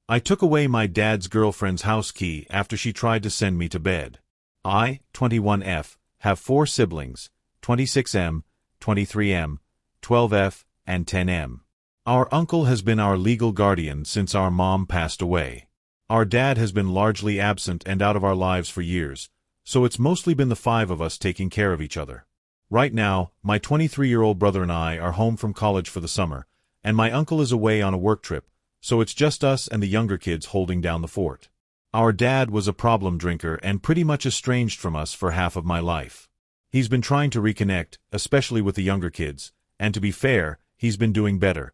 I took away my dad's girlfriend's house key after she tried to send me to bed. I, 21F, have 4 siblings, 26M, 23M, 12F, and 10M. Our uncle has been our legal guardian since our mom passed away. Our dad has been largely absent and out of our lives for years, so it's mostly been the 5 of us taking care of each other. Right now, my 23-year-old brother and I are home from college for the summer, and my uncle is away on a work trip, so it's just us and the younger kids holding down the fort. Our dad was a problem drinker and pretty much estranged from us for half of my life. He's been trying to reconnect, especially with the younger kids, and to be fair, he's been doing better.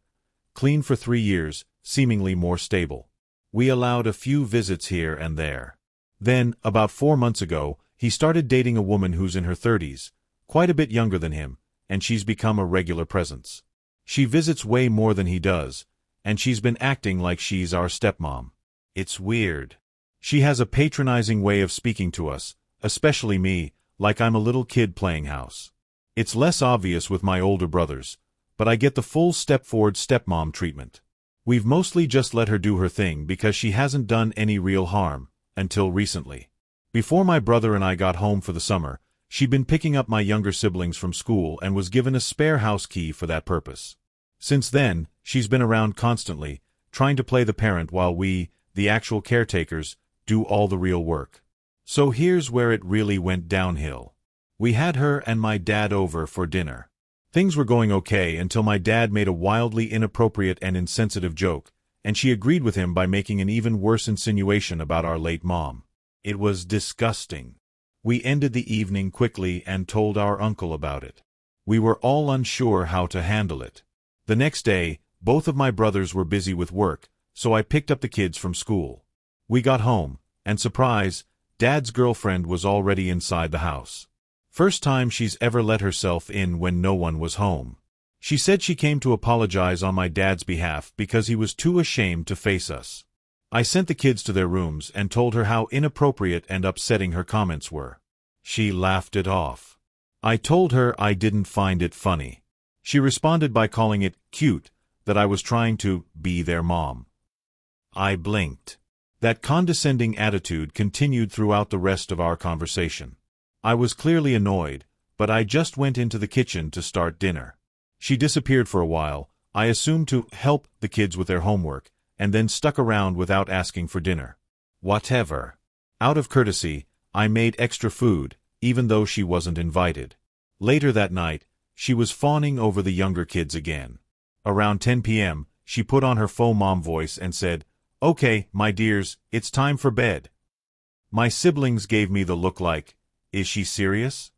Clean for 3 years, seemingly more stable. We allowed a few visits here and there. Then, about 4 months ago, he started dating a woman who's in her 30s, quite a bit younger than him, and she's become a regular presence. She visits way more than he does, and she's been acting like she's our stepmom. It's weird. She has a patronizing way of speaking to us, especially me, like I'm a little kid playing house. It's less obvious with my older brothers, but I get the full step-forward stepmom treatment. We've mostly just let her do her thing because she hasn't done any real harm, until recently. Before my brother and I got home for the summer, she'd been picking up my younger siblings from school and was given a spare house key for that purpose. Since then, she's been around constantly, trying to play the parent while we, the actual caretakers, do all the real work. So here's where it really went downhill. We had her and my dad over for dinner. Things were going okay until my dad made a wildly inappropriate and insensitive joke, and she agreed with him by making an even worse insinuation about our late mom. It was disgusting. We ended the evening quickly and told our uncle about it. We were all unsure how to handle it. The next day, both of my brothers were busy with work, so I picked up the kids from school. We got home, and surprise, Dad's girlfriend was already inside the house. First time she's ever let herself in when no one was home. She said she came to apologize on my dad's behalf because he was too ashamed to face us. I sent the kids to their rooms and told her how inappropriate and upsetting her comments were. She laughed it off. I told her I didn't find it funny. She responded by calling it cute that I was trying to be their mom. I blinked. That condescending attitude continued throughout the rest of our conversation. I was clearly annoyed, but I just went into the kitchen to start dinner. She disappeared for a while, I assumed to help the kids with their homework, and then stuck around without asking for dinner. Whatever. Out of courtesy, I made extra food, even though she wasn't invited. Later that night, she was fawning over the younger kids again. Around 10 p.m., she put on her faux mom voice and said, "Okay, my dears, it's time for bed." My siblings gave me the look like, is she serious?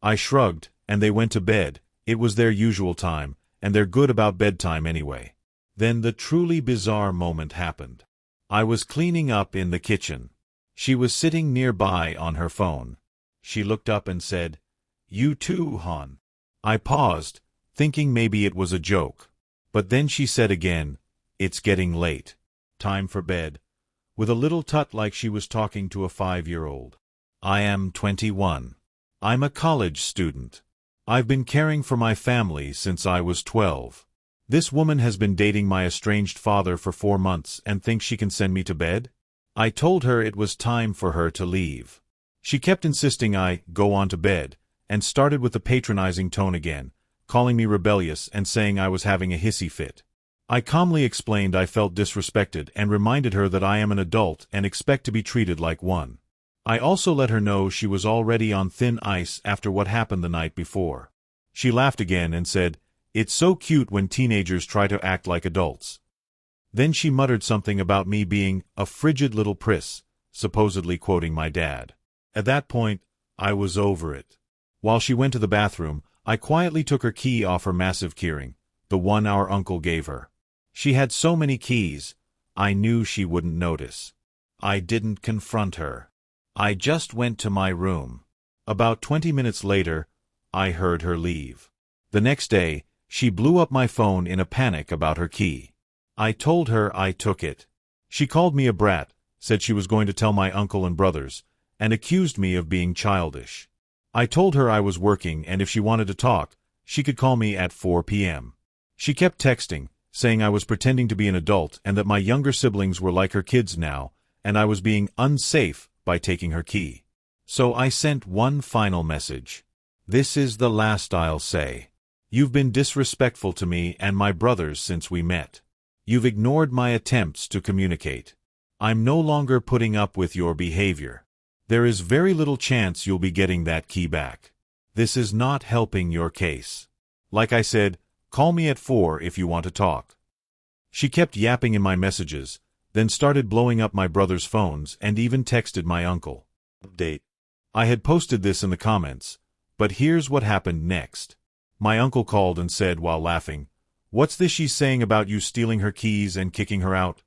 I shrugged, and they went to bed. It was their usual time, and they're good about bedtime anyway. Then the truly bizarre moment happened. I was cleaning up in the kitchen. She was sitting nearby on her phone. She looked up and said, "You too, hon." I paused, thinking maybe it was a joke. But then she said again, "It's getting late. Time for bed," with a little tut like she was talking to a 5-year-old. I am 21. I'm a college student. I've been caring for my family since I was 12. This woman has been dating my estranged father for 4 months and thinks she can send me to bed? I told her it was time for her to leave. She kept insisting I go on to bed, and started with the patronizing tone again, calling me rebellious and saying I was having a hissy fit. I calmly explained I felt disrespected and reminded her that I am an adult and expect to be treated like one. I also let her know she was already on thin ice after what happened the night before. She laughed again and said, "It's so cute when teenagers try to act like adults." Then she muttered something about me being a frigid little priss, supposedly quoting my dad. At that point, I was over it. While she went to the bathroom, I quietly took her key off her massive keyring, the one our uncle gave her. She had so many keys, I knew she wouldn't notice. I didn't confront her. I just went to my room. About 20 minutes later, I heard her leave. The next day, she blew up my phone in a panic about her key. I told her I took it. She called me a brat, said she was going to tell my uncle and brothers, and accused me of being childish. I told her I was working and if she wanted to talk, she could call me at 4 p.m. She kept texting, saying I was pretending to be an adult and that my younger siblings were like her kids now, and I was being unsafe by taking her key. So I sent one final message. "This is the last I'll say. You've been disrespectful to me and my brothers since we met. You've ignored my attempts to communicate. I'm no longer putting up with your behavior. There is very little chance you'll be getting that key back. This is not helping your case. Like I said, call me at 4 if you want to talk." She kept yapping in my messages, then started blowing up my brother's phones and even texted my uncle. Update. I had posted this in the comments, but here's what happened next. My uncle called and said while laughing, "What's this she's saying about you stealing her keys and kicking her out?"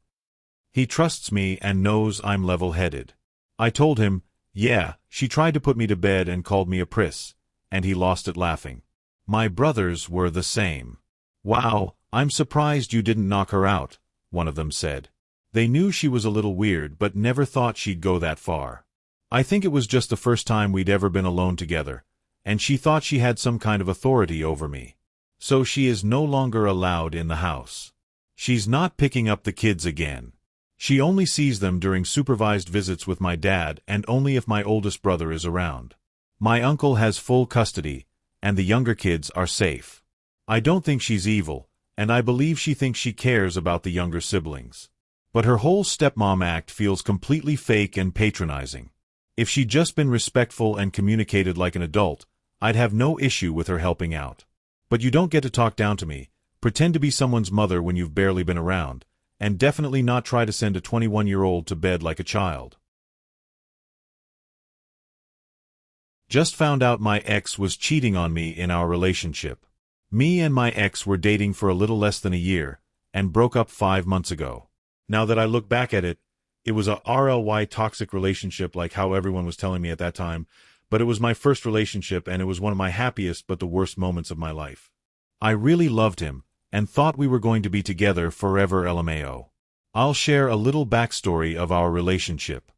He trusts me and knows I'm level-headed. I told him, "Yeah, she tried to put me to bed and called me a priss," and he lost it laughing. My brothers were the same. "Wow, I'm surprised you didn't knock her out," one of them said. They knew she was a little weird but never thought she'd go that far. I think it was just the first time we'd ever been alone together, and she thought she had some kind of authority over me. So she is no longer allowed in the house. She's not picking up the kids again. She only sees them during supervised visits with my dad and only if my oldest brother is around. My uncle has full custody, and the younger kids are safe. I don't think she's evil, and I believe she thinks she cares about the younger siblings. But her whole stepmom act feels completely fake and patronizing. If she'd just been respectful and communicated like an adult, I'd have no issue with her helping out. But you don't get to talk down to me, pretend to be someone's mother when you've barely been around, and definitely not try to send a 21-year-old to bed like a child. Just found out my ex was cheating on me in our relationship. Me and my ex were dating for a little less than a year, and broke up 5 months ago. Now that I look back at it, it was a RLY toxic relationship like how everyone was telling me at that time, but it was my first relationship and it was one of my happiest but the worst moments of my life. I really loved him, and thought we were going to be together forever LMAO. I'll share a little backstory of our relationship.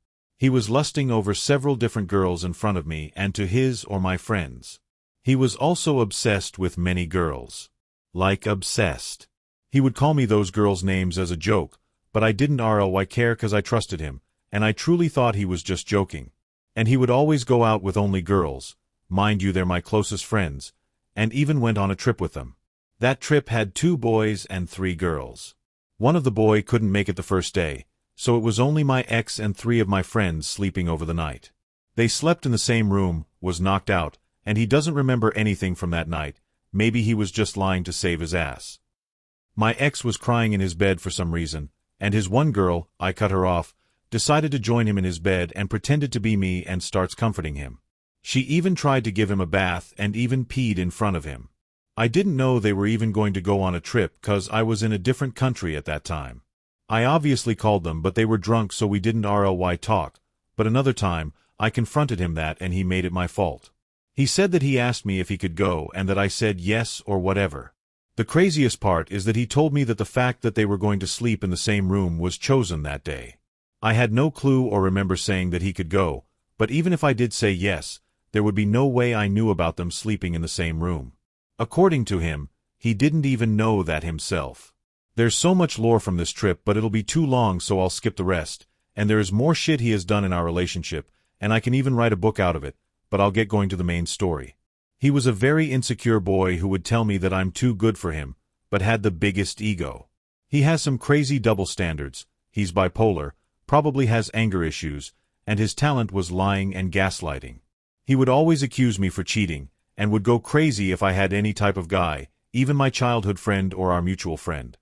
He was lusting over several different girls in front of me and to his or my friends. He was also obsessed with many girls. Like obsessed. He would call me those girls' names as a joke, but I didn't really care cause I trusted him, and I truly thought he was just joking. And he would always go out with only girls, mind you they're my closest friends, and even went on a trip with them. That trip had 2 boys and 3 girls. One of the boy couldn't make it the first day, so it was only my ex and 3 of my friends sleeping over the night. They slept in the same room, was knocked out, and he doesn't remember anything from that night. Maybe he was just lying to save his ass. My ex was crying in his bed for some reason, and his one girl, I cut her off, decided to join him in his bed and pretended to be me and starts comforting him. She even tried to give him a bath and even peed in front of him. I didn't know they were even going to go on a trip cause I was in a different country at that time. I obviously called them but they were drunk so we didn't really talk, but another time, I confronted him that and he made it my fault. He said that he asked me if he could go and that I said yes or whatever. The craziest part is that he told me that the fact that they were going to sleep in the same room was chosen that day. I had no clue or remember saying that he could go, but even if I did say yes, there would be no way I knew about them sleeping in the same room. According to him, he didn't even know that himself. There's so much lore from this trip but it'll be too long so I'll skip the rest, and there is more shit he has done in our relationship, and I can even write a book out of it, but I'll get going to the main story. He was a very insecure boy who would tell me that I'm too good for him, but had the biggest ego. He has some crazy double standards, he's bipolar, probably has anger issues, and his talent was lying and gaslighting. He would always accuse me for cheating, and would go crazy if I had any type of guy, even my childhood friend or our mutual friend.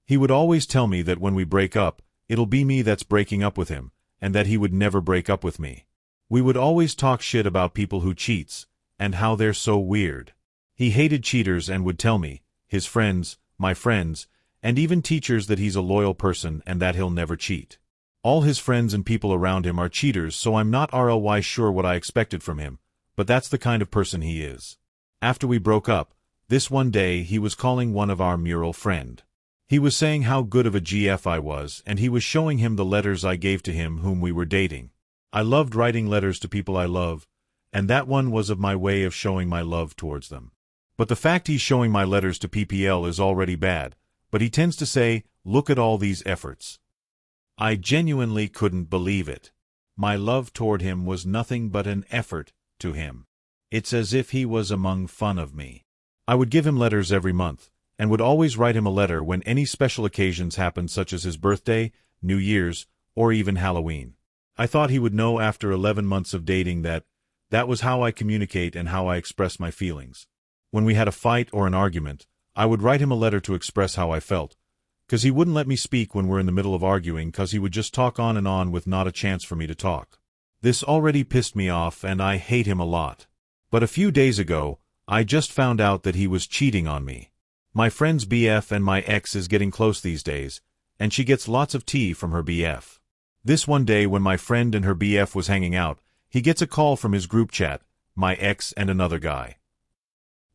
He would always tell me that when we break up, it'll be me that's breaking up with him, and that he would never break up with me. We would always talk shit about people who cheats, and how they're so weird. He hated cheaters and would tell me, his friends, my friends, and even teachers that he's a loyal person and that he'll never cheat. All his friends and people around him are cheaters so I'm not really sure what I expected from him, but that's the kind of person he is. After we broke up, this one day he was calling one of our mural friend. He was saying how good of a GF I was and he was showing him the letters I gave to him whom we were dating. I loved writing letters to people I love, and that one was of my way of showing my love towards them. But the fact he's showing my letters to PPL is already bad, but he tends to say, look at all these efforts. I genuinely couldn't believe it. My love toward him was nothing but an effort to him. It's as if he was among fun of me. I would give him letters every month, and would always write him a letter when any special occasions happened such as his birthday, New Year's, or even Halloween. I thought he would know after 11 months of dating that was how I communicate and how I express my feelings. When we had a fight or an argument, I would write him a letter to express how I felt, cause he wouldn't let me speak when we're in the middle of arguing cause he would just talk on and on with not a chance for me to talk. This already pissed me off and I hate him a lot. But a few days ago, I just found out that he was cheating on me. My friend's BF and my ex is getting close these days, and she gets lots of tea from her BF. This one day when my friend and her BF was hanging out, he gets a call from his group chat, my ex and another guy.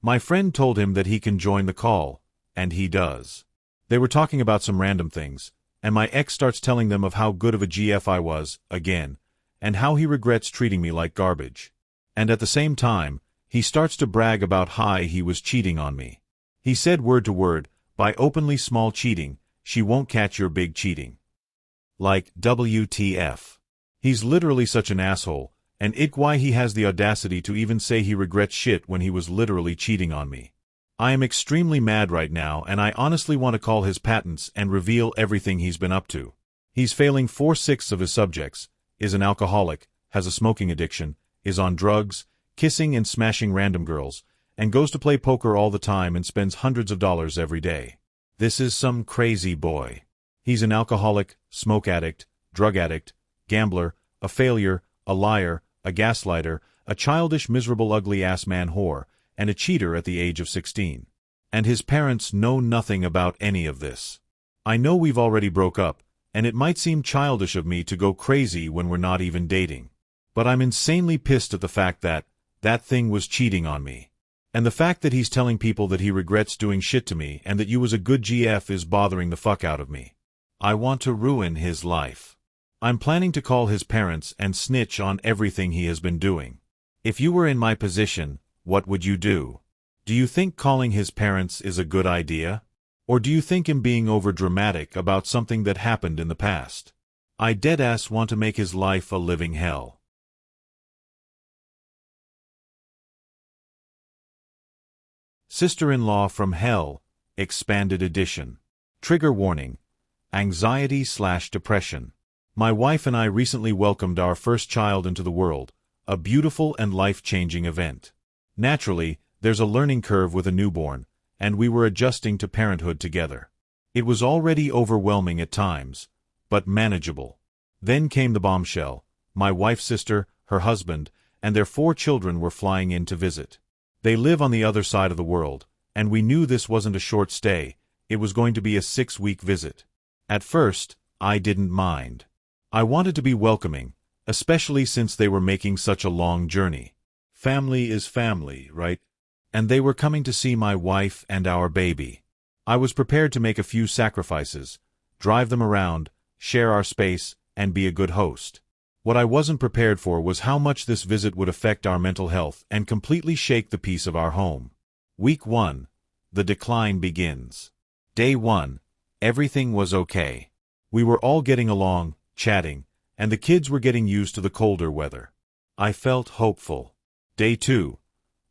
My friend told him that he can join the call, and he does. They were talking about some random things, and my ex starts telling them of how good of a GF I was, again, and how he regrets treating me like garbage. And at the same time, he starts to brag about how he was cheating on me. He said word to word, by openly small cheating, she won't catch your big cheating. Like, WTF. He's literally such an asshole, and why he has the audacity to even say he regrets shit when he was literally cheating on me. I am extremely mad right now and I honestly want to call his patents and reveal everything he's been up to. He's failing 4/6 of his subjects, is an alcoholic, has a smoking addiction, is on drugs, kissing and smashing random girls, and goes to play poker all the time and spends hundreds of dollars every day. This is some crazy boy. He's an alcoholic, smoke addict, drug addict, gambler, a failure, a liar, a gaslighter, a childish miserable ugly-ass man whore, and a cheater at the age of 16. And his parents know nothing about any of this. I know we've already broke up, and it might seem childish of me to go crazy when we're not even dating. But I'm insanely pissed at the fact that thing was cheating on me. And the fact that he's telling people that he regrets doing shit to me and that you was a good GF is bothering the fuck out of me. I want to ruin his life. I'm planning to call his parents and snitch on everything he has been doing. If you were in my position, what would you do? Do you think calling his parents is a good idea? Or do you think him being overdramatic about something that happened in the past? I deadass want to make his life a living hell. Sister-in-Law from Hell, Expanded Edition. Trigger warning: anxiety/depression. My wife and I recently welcomed our first child into the world, a beautiful and life-changing event. Naturally, there's a learning curve with a newborn, and we were adjusting to parenthood together. It was already overwhelming at times, but manageable. Then came the bombshell. My wife's sister, her husband, and their 4 children were flying in to visit. They live on the other side of the world, and we knew this wasn't a short stay, it was going to be a 6-week visit. At first, I didn't mind. I wanted to be welcoming, especially since they were making such a long journey. Family is family, right? And they were coming to see my wife and our baby. I was prepared to make a few sacrifices, drive them around, share our space, and be a good host. What I wasn't prepared for was how much this visit would affect our mental health and completely shake the peace of our home. Week 1. The decline begins. Day 1. Everything was okay. We were all getting along, chatting, and the kids were getting used to the colder weather. I felt hopeful. Day 2.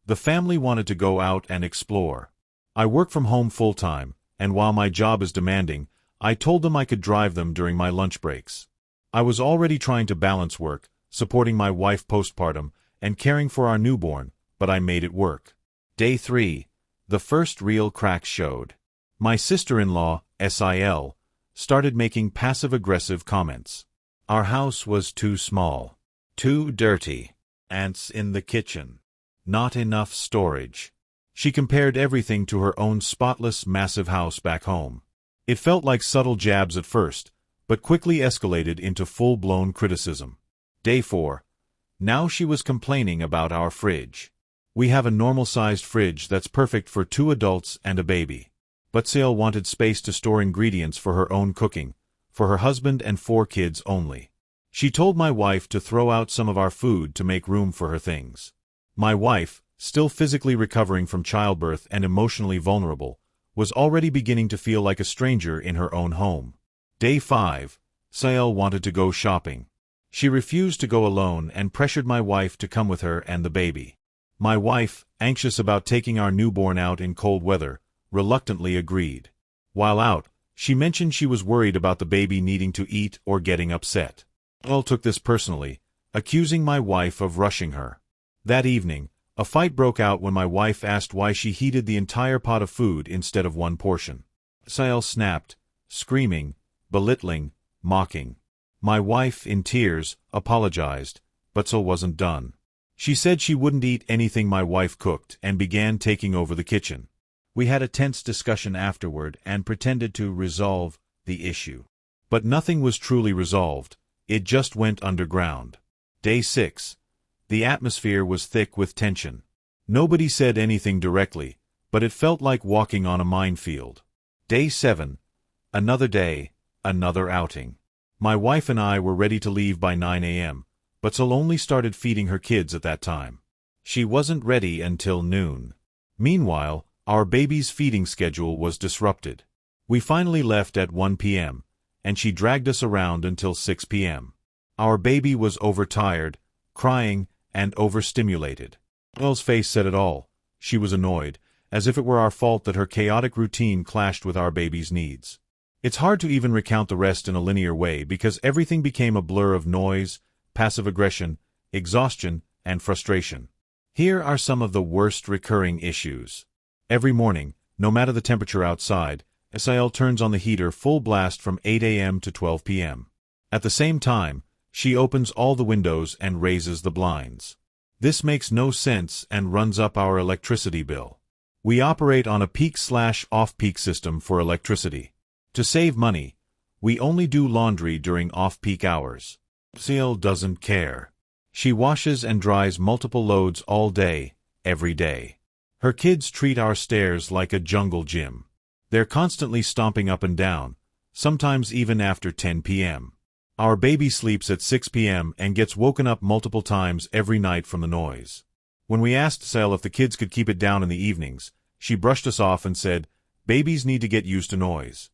The family wanted to go out and explore. I work from home full-time, and while my job is demanding, I told them I could drive them during my lunch breaks. I was already trying to balance work, supporting my wife postpartum, and caring for our newborn, but I made it work. Day 3. The first real cracks showed. My sister-in-law, SIL, started making passive-aggressive comments. Our house was too small. Too dirty. Ants in the kitchen. Not enough storage. She compared everything to her own spotless, massive house back home. It felt like subtle jabs at first, but quickly escalated into full-blown criticism. Day 4. Now she was complaining about our fridge. We have a normal-sized fridge that's perfect for 2 adults and a baby. But Sale wanted space to store ingredients for her own cooking, for her husband and 4 kids only. She told my wife to throw out some of our food to make room for her things. My wife, still physically recovering from childbirth and emotionally vulnerable, was already beginning to feel like a stranger in her own home. Day 5. Sale wanted to go shopping. She refused to go alone and pressured my wife to come with her and the baby. My wife, anxious about taking our newborn out in cold weather, reluctantly agreed. While out, she mentioned she was worried about the baby needing to eat or getting upset. Sale took this personally, accusing my wife of rushing her. That evening, a fight broke out when my wife asked why she heated the entire pot of food instead of 1 portion. Sale snapped, screaming, belittling, mocking. My wife, in tears, apologized, but Sale wasn't done. She said she wouldn't eat anything my wife cooked and began taking over the kitchen. We had a tense discussion afterward and pretended to resolve the issue. But nothing was truly resolved, it just went underground. Day 6. The atmosphere was thick with tension. Nobody said anything directly, but it felt like walking on a minefield. Day 7. Another day, another outing. My wife and I were ready to leave by 9 a.m., but Sal only started feeding her kids at that time. She wasn't ready until noon. Meanwhile, our baby's feeding schedule was disrupted. We finally left at 1 p.m., and she dragged us around until 6 p.m. Our baby was overtired, crying, and overstimulated. Sal's face said it all. She was annoyed, as if it were our fault that her chaotic routine clashed with our baby's needs. It's hard to even recount the rest in a linear way because everything became a blur of noise, passive aggression, exhaustion, and frustration. Here are some of the worst recurring issues. Every morning, no matter the temperature outside, Sal turns on the heater full blast from 8 a.m. to 12 p.m. At the same time, she opens all the windows and raises the blinds. This makes no sense and runs up our electricity bill. We operate on a peak/off-peak system for electricity. To save money, we only do laundry during off-peak hours. Sal doesn't care. She washes and dries multiple loads all day, every day. Her kids treat our stairs like a jungle gym. They're constantly stomping up and down, sometimes even after 10 p.m. Our baby sleeps at 6 p.m. and gets woken up multiple times every night from the noise. When we asked Sel if the kids could keep it down in the evenings, she brushed us off and said, "Babies need to get used to noise."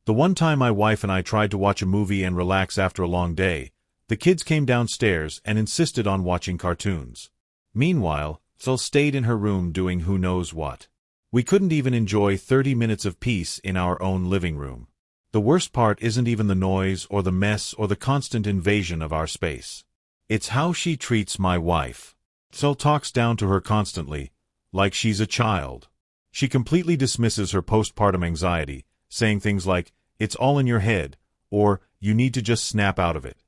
The one time my wife and I tried to watch a movie and relax after a long day, the kids came downstairs and insisted on watching cartoons. Meanwhile, Sel stayed in her room doing who knows what. We couldn't even enjoy 30 minutes of peace in our own living room. The worst part isn't even the noise or the mess or the constant invasion of our space. It's how she treats my wife. Sel talks down to her constantly, like she's a child. She completely dismisses her postpartum anxiety, saying things like, "It's all in your head," or "You need to just snap out of it."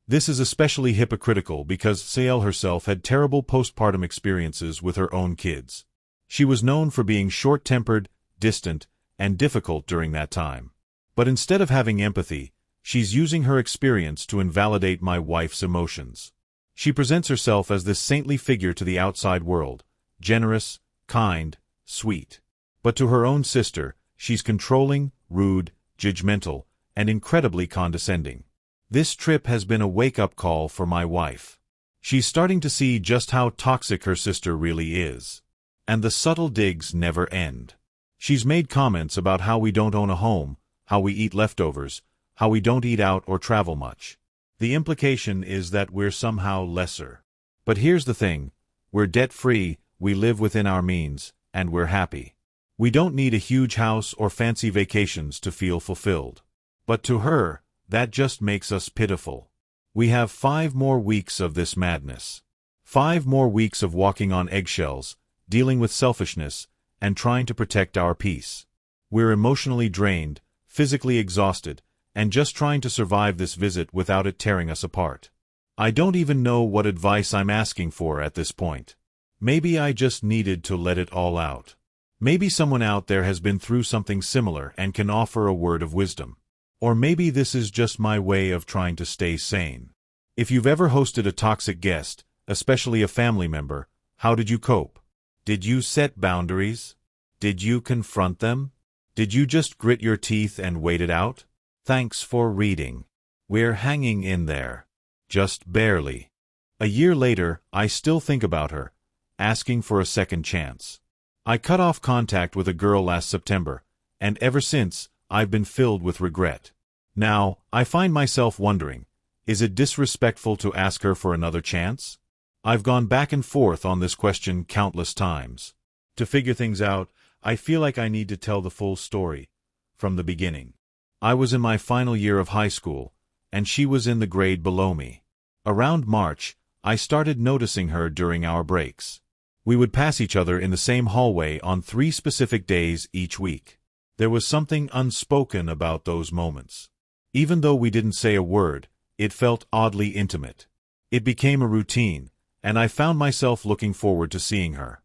This is especially hypocritical because Sel herself had terrible postpartum experiences with her own kids. She was known for being short-tempered, distant, and difficult during that time. But instead of having empathy, she's using her experience to invalidate my wife's emotions. She presents herself as this saintly figure to the outside world, generous, kind, sweet. But to her own sister, she's controlling, rude, judgmental, and incredibly condescending. This trip has been a wake-up call for my wife. She's starting to see just how toxic her sister really is. And the subtle digs never end. She's made comments about how we don't own a home, how we eat leftovers, how we don't eat out or travel much. The implication is that we're somehow lesser. But here's the thing, we're debt-free, we live within our means, and we're happy. We don't need a huge house or fancy vacations to feel fulfilled. But to her, that just makes us pitiful. We have 5 more weeks of this madness. 5 more weeks of walking on eggshells, dealing with selfishness, and trying to protect our peace. We're emotionally drained, physically exhausted, and just trying to survive this visit without it tearing us apart. I don't even know what advice I'm asking for at this point. Maybe I just needed to let it all out. Maybe someone out there has been through something similar and can offer a word of wisdom. Or maybe this is just my way of trying to stay sane. If you've ever hosted a toxic guest, especially a family member, how did you cope? Did you set boundaries? Did you confront them? Did you just grit your teeth and wait it out? Thanks for reading. We're hanging in there. Just barely. A year later, I still think about her, asking for a second chance. I cut off contact with a girl last September, and ever since, I've been filled with regret. Now, I find myself wondering, is it disrespectful to ask her for another chance? I've gone back and forth on this question countless times. To figure things out, I feel like I need to tell the full story, from the beginning. I was in my final year of high school, and she was in the grade below me. Around March, I started noticing her during our breaks. We would pass each other in the same hallway on 3 specific days each week. There was something unspoken about those moments. Even though we didn't say a word, it felt oddly intimate. It became a routine, and I found myself looking forward to seeing her.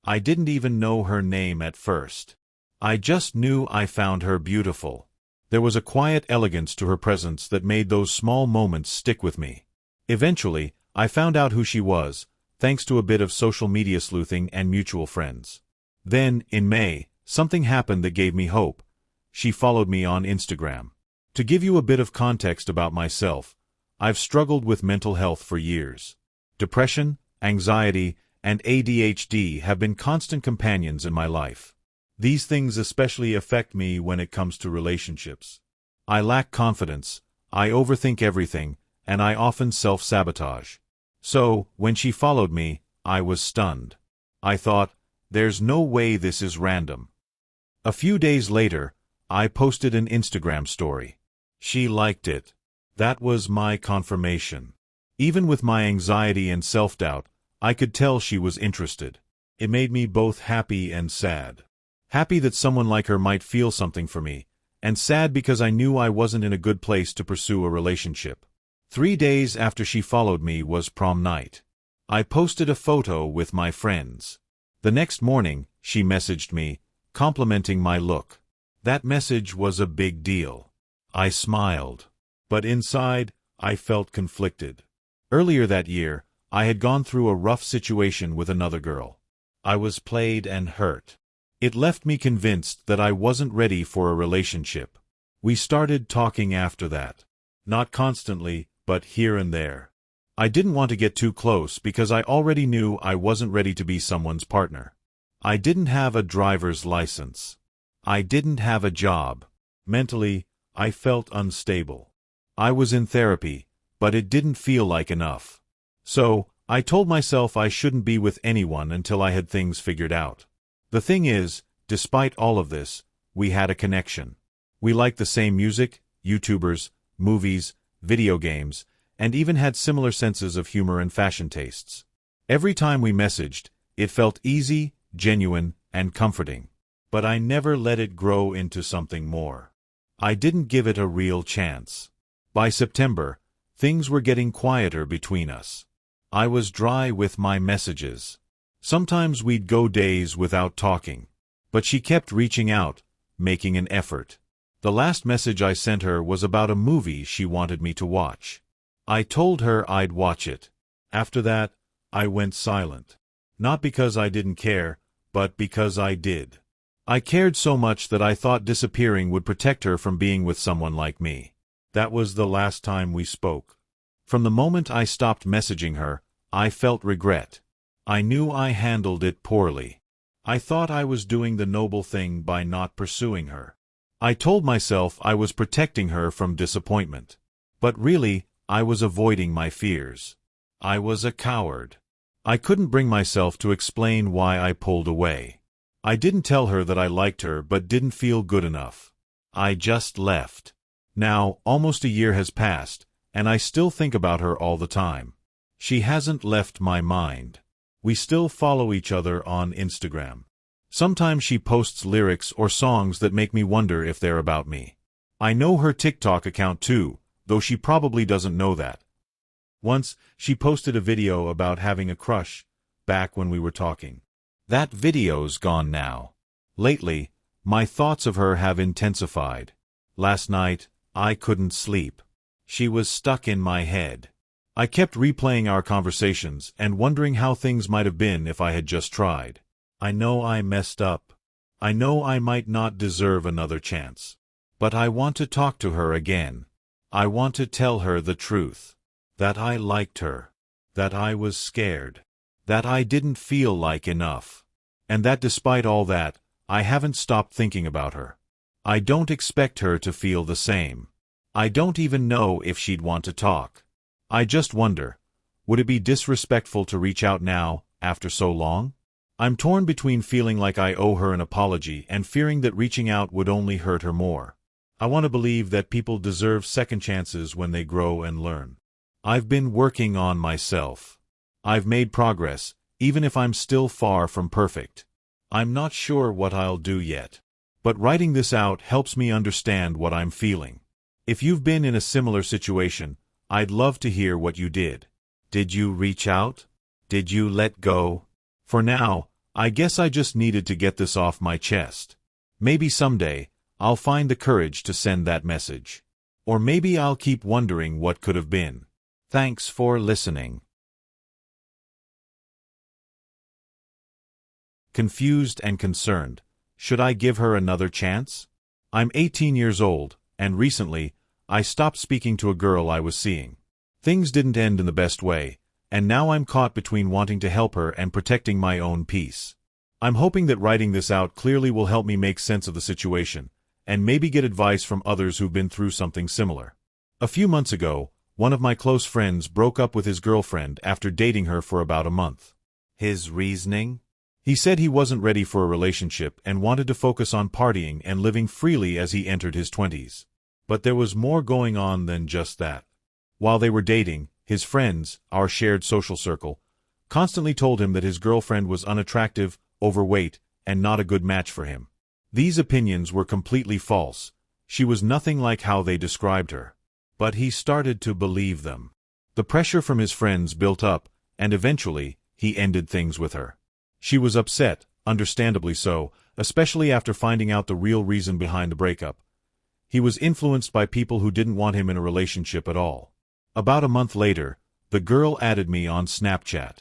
I didn't even know her name at first. I just knew I found her beautiful. There was a quiet elegance to her presence that made those small moments stick with me. Eventually, I found out who she was, thanks to a bit of social media sleuthing and mutual friends. Then, in May, something happened that gave me hope. She followed me on Instagram. To give you a bit of context about myself, I've struggled with mental health for years. Depression, anxiety, and ADHD have been constant companions in my life. These things especially affect me when it comes to relationships. I lack confidence, I overthink everything, and I often self-sabotage. So, when she followed me, I was stunned. I thought, there's no way this is random. A few days later, I posted an Instagram story. She liked it. That was my confirmation. Even with my anxiety and self-doubt, I could tell she was interested. It made me both happy and sad. Happy that someone like her might feel something for me, and sad because I knew I wasn't in a good place to pursue a relationship. 3 days after she followed me was prom night. I posted a photo with my friends. The next morning, she messaged me, complimenting my look. That message was a big deal. I smiled. But inside, I felt conflicted. Earlier that year, I had gone through a rough situation with another girl. I was played and hurt. It left me convinced that I wasn't ready for a relationship. We started talking after that. Not constantly, but here and there. I didn't want to get too close because I already knew I wasn't ready to be someone's partner. I didn't have a driver's license. I didn't have a job. Mentally, I felt unstable. I was in therapy, but it didn't feel like enough. So, I told myself I shouldn't be with anyone until I had things figured out. The thing is, despite all of this, we had a connection. We liked the same music, YouTubers, movies, video games, and even had similar senses of humor and fashion tastes. Every time we messaged, it felt easy, genuine, and comforting. But I never let it grow into something more. I didn't give it a real chance. By September, things were getting quieter between us. I was dry with my messages. Sometimes we'd go days without talking. But she kept reaching out, making an effort. The last message I sent her was about a movie she wanted me to watch. I told her I'd watch it. After that, I went silent. Not because I didn't care, but because I did. I cared so much that I thought disappearing would protect her from being with someone like me. That was the last time we spoke. From the moment I stopped messaging her, I felt regret. I knew I handled it poorly. I thought I was doing the noble thing by not pursuing her. I told myself I was protecting her from disappointment. But really, I was avoiding my fears. I was a coward. I couldn't bring myself to explain why I pulled away. I didn't tell her that I liked her but didn't feel good enough. I just left. Now, almost a year has passed, and I still think about her all the time. She hasn't left my mind. We still follow each other on Instagram. Sometimes she posts lyrics or songs that make me wonder if they're about me. I know her TikTok account too, though she probably doesn't know that. Once, she posted a video about having a crush, back when we were talking. That video's gone now. Lately, my thoughts of her have intensified. Last night, I couldn't sleep. She was stuck in my head. I kept replaying our conversations and wondering how things might have been if I had just tried. I know I messed up. I know I might not deserve another chance. But I want to talk to her again. I want to tell her the truth. That I liked her. That I was scared. That I didn't feel like enough. And that despite all that, I haven't stopped thinking about her. I don't expect her to feel the same. I don't even know if she'd want to talk. I just wonder, would it be disrespectful to reach out now, after so long? I'm torn between feeling like I owe her an apology and fearing that reaching out would only hurt her more. I want to believe that people deserve second chances when they grow and learn. I've been working on myself. I've made progress, even if I'm still far from perfect. I'm not sure what I'll do yet. But writing this out helps me understand what I'm feeling. If you've been in a similar situation, I'd love to hear what you did. Did you reach out? Did you let go? For now, I guess I just needed to get this off my chest. Maybe someday, I'll find the courage to send that message. Or maybe I'll keep wondering what could have been. Thanks for listening. Confused and concerned. Should I give her another chance? I'm 18 years old, and recently, I stopped speaking to a girl I was seeing. Things didn't end in the best way, and now I'm caught between wanting to help her and protecting my own peace. I'm hoping that writing this out clearly will help me make sense of the situation, and maybe get advice from others who've been through something similar. A few months ago, one of my close friends broke up with his girlfriend after dating her for about a month. His reasoning? He said he wasn't ready for a relationship and wanted to focus on partying and living freely as he entered his 20s. But there was more going on than just that. While they were dating, his friends, our shared social circle, constantly told him that his girlfriend was unattractive, overweight, and not a good match for him. These opinions were completely false. She was nothing like how they described her. But he started to believe them. The pressure from his friends built up, and eventually, he ended things with her. She was upset, understandably so, especially after finding out the real reason behind the breakup. He was influenced by people who didn't want him in a relationship at all. About a month later, the girl added me on Snapchat.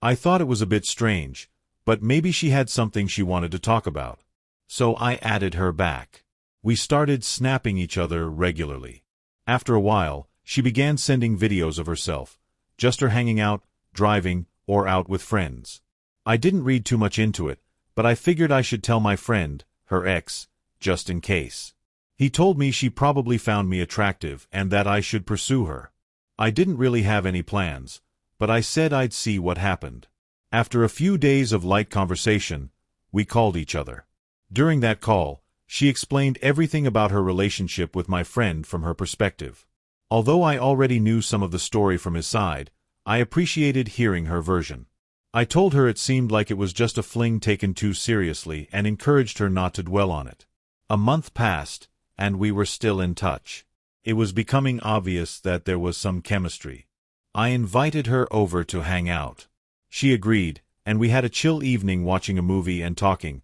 I thought it was a bit strange, but maybe she had something she wanted to talk about. So I added her back. We started snapping each other regularly. After a while, she began sending videos of herself, just her hanging out, driving, or out with friends. I didn't read too much into it, but I figured I should tell my friend, her ex, just in case. He told me she probably found me attractive and that I should pursue her. I didn't really have any plans, but I said I'd see what happened. After a few days of light conversation, we called each other. During that call, she explained everything about her relationship with my friend from her perspective. Although I already knew some of the story from his side, I appreciated hearing her version. I told her it seemed like it was just a fling taken too seriously and encouraged her not to dwell on it. A month passed, and we were still in touch. It was becoming obvious that there was some chemistry. I invited her over to hang out. She agreed, and we had a chill evening watching a movie and talking.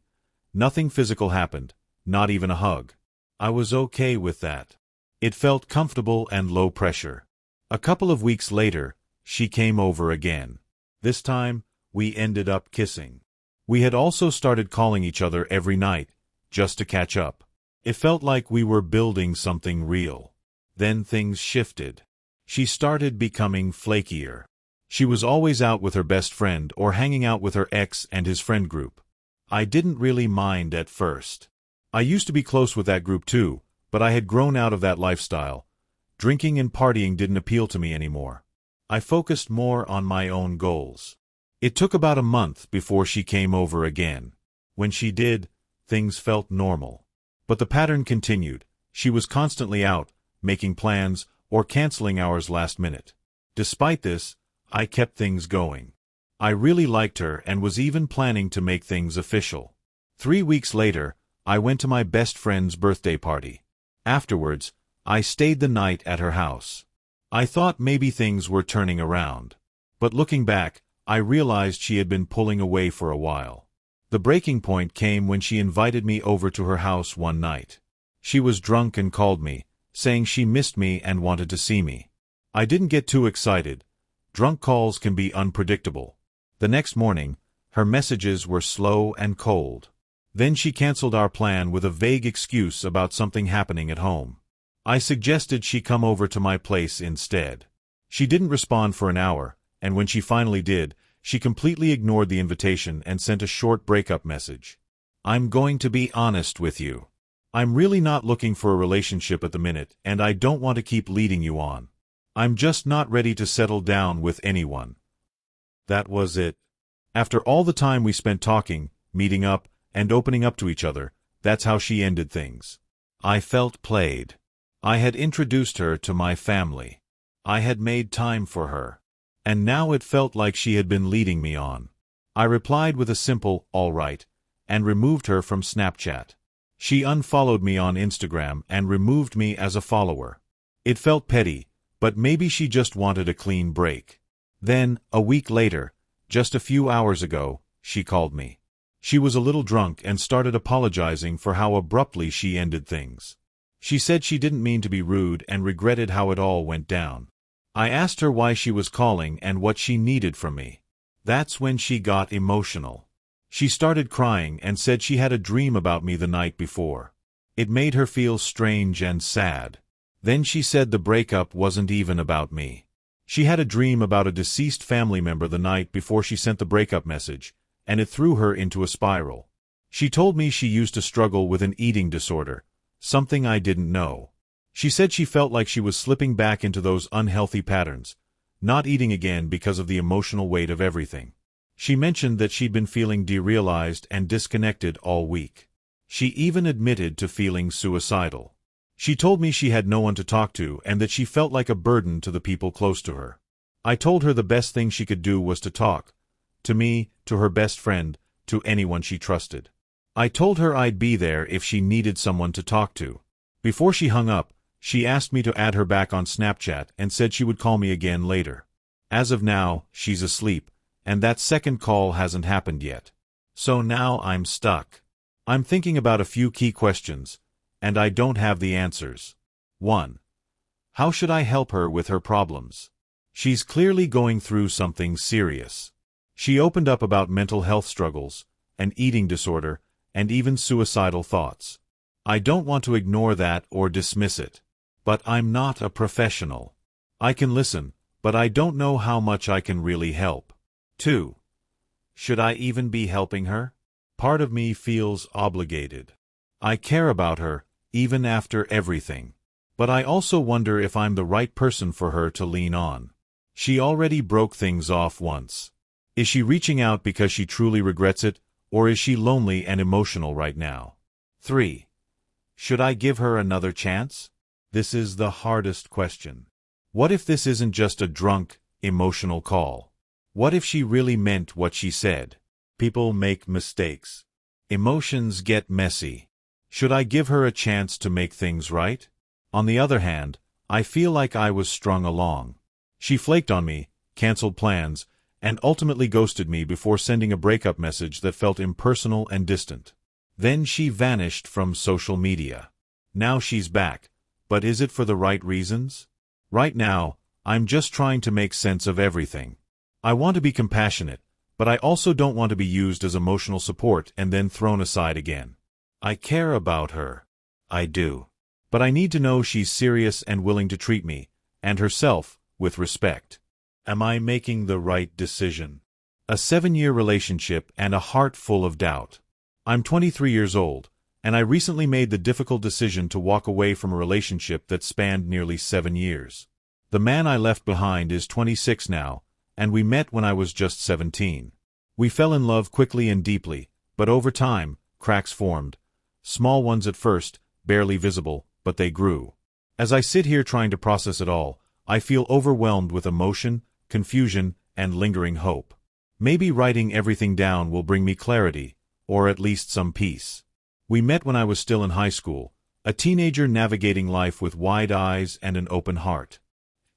Nothing physical happened, not even a hug. I was okay with that. It felt comfortable and low pressure. A couple of weeks later, she came over again. This time, we ended up kissing. We had also started calling each other every night, just to catch up. It felt like we were building something real. Then things shifted. She started becoming flakier. She was always out with her best friend or hanging out with her ex and his friend group. I didn't really mind at first. I used to be close with that group too, but I had grown out of that lifestyle. Drinking and partying didn't appeal to me anymore. I focused more on my own goals. It took about a month before she came over again. When she did, things felt normal. But the pattern continued. She was constantly out, making plans, or canceling ours last minute. Despite this, I kept things going. I really liked her and was even planning to make things official. 3 weeks later, I went to my best friend's birthday party. Afterwards, I stayed the night at her house. I thought maybe things were turning around. But looking back, I realized she had been pulling away for a while. The breaking point came when she invited me over to her house one night. She was drunk and called me, saying she missed me and wanted to see me. I didn't get too excited. Drunk calls can be unpredictable. The next morning, her messages were slow and cold. Then she canceled our plan with a vague excuse about something happening at home. I suggested she come over to my place instead. She didn't respond for an hour, and when she finally did, she completely ignored the invitation and sent a short breakup message. I'm going to be honest with you. I'm really not looking for a relationship at the minute, and I don't want to keep leading you on. I'm just not ready to settle down with anyone. That was it. After all the time we spent talking, meeting up, and opening up to each other, that's how she ended things. I felt played. I had introduced her to my family. I had made time for her. And now it felt like she had been leading me on. I replied with a simple, "all right," and removed her from Snapchat. She unfollowed me on Instagram and removed me as a follower. It felt petty, but maybe she just wanted a clean break. Then, a week later, just a few hours ago, she called me. She was a little drunk and started apologizing for how abruptly she ended things. She said she didn't mean to be rude and regretted how it all went down. I asked her why she was calling and what she needed from me. That's when she got emotional. She started crying and said she had a dream about me the night before. It made her feel strange and sad. Then she said the breakup wasn't even about me. She had a dream about a deceased family member the night before she sent the breakup message, and it threw her into a spiral. She told me she used to struggle with an eating disorder, something I didn't know. She said she felt like she was slipping back into those unhealthy patterns, not eating again because of the emotional weight of everything. She mentioned that she'd been feeling derealized and disconnected all week. She even admitted to feeling suicidal. She told me she had no one to talk to and that she felt like a burden to the people close to her. I told her the best thing she could do was to talk. To me, to her best friend, to anyone she trusted. I told her I'd be there if she needed someone to talk to. Before she hung up, she asked me to add her back on Snapchat and said she would call me again later. As of now, she's asleep, and that second call hasn't happened yet. So now I'm stuck. I'm thinking about a few key questions, and I don't have the answers. 1. How should I help her with her problems? She's clearly going through something serious. She opened up about mental health struggles, an eating disorder, and even suicidal thoughts. I don't want to ignore that or dismiss it. But I'm not a professional. I can listen, but I don't know how much I can really help. 2. Should I even be helping her? Part of me feels obligated. I care about her, even after everything. But I also wonder if I'm the right person for her to lean on. She already broke things off once. Is she reaching out because she truly regrets it, or is she lonely and emotional right now? 3. Should I give her another chance? This is the hardest question. What if this isn't just a drunk, emotional call? What if she really meant what she said? People make mistakes. Emotions get messy. Should I give her a chance to make things right? On the other hand, I feel like I was strung along. She flaked on me, canceled plans, and ultimately ghosted me before sending a breakup message that felt impersonal and distant. Then she vanished from social media. Now she's back, but is it for the right reasons? Right now, I'm just trying to make sense of everything. I want to be compassionate, but I also don't want to be used as emotional support and then thrown aside again. I care about her. I do. But I need to know she's serious and willing to treat me, and herself, with respect. Am I making the right decision? A 7-year relationship and a heart full of doubt. I'm 23 years old, and I recently made the difficult decision to walk away from a relationship that spanned nearly 7 years. The man I left behind is 26 now, and we met when I was just 17. We fell in love quickly and deeply, but over time, cracks formed. Small ones at first, barely visible, but they grew. As I sit here trying to process it all, I feel overwhelmed with emotion, confusion, and lingering hope. Maybe writing everything down will bring me clarity, or at least some peace. We met when I was still in high school, a teenager navigating life with wide eyes and an open heart.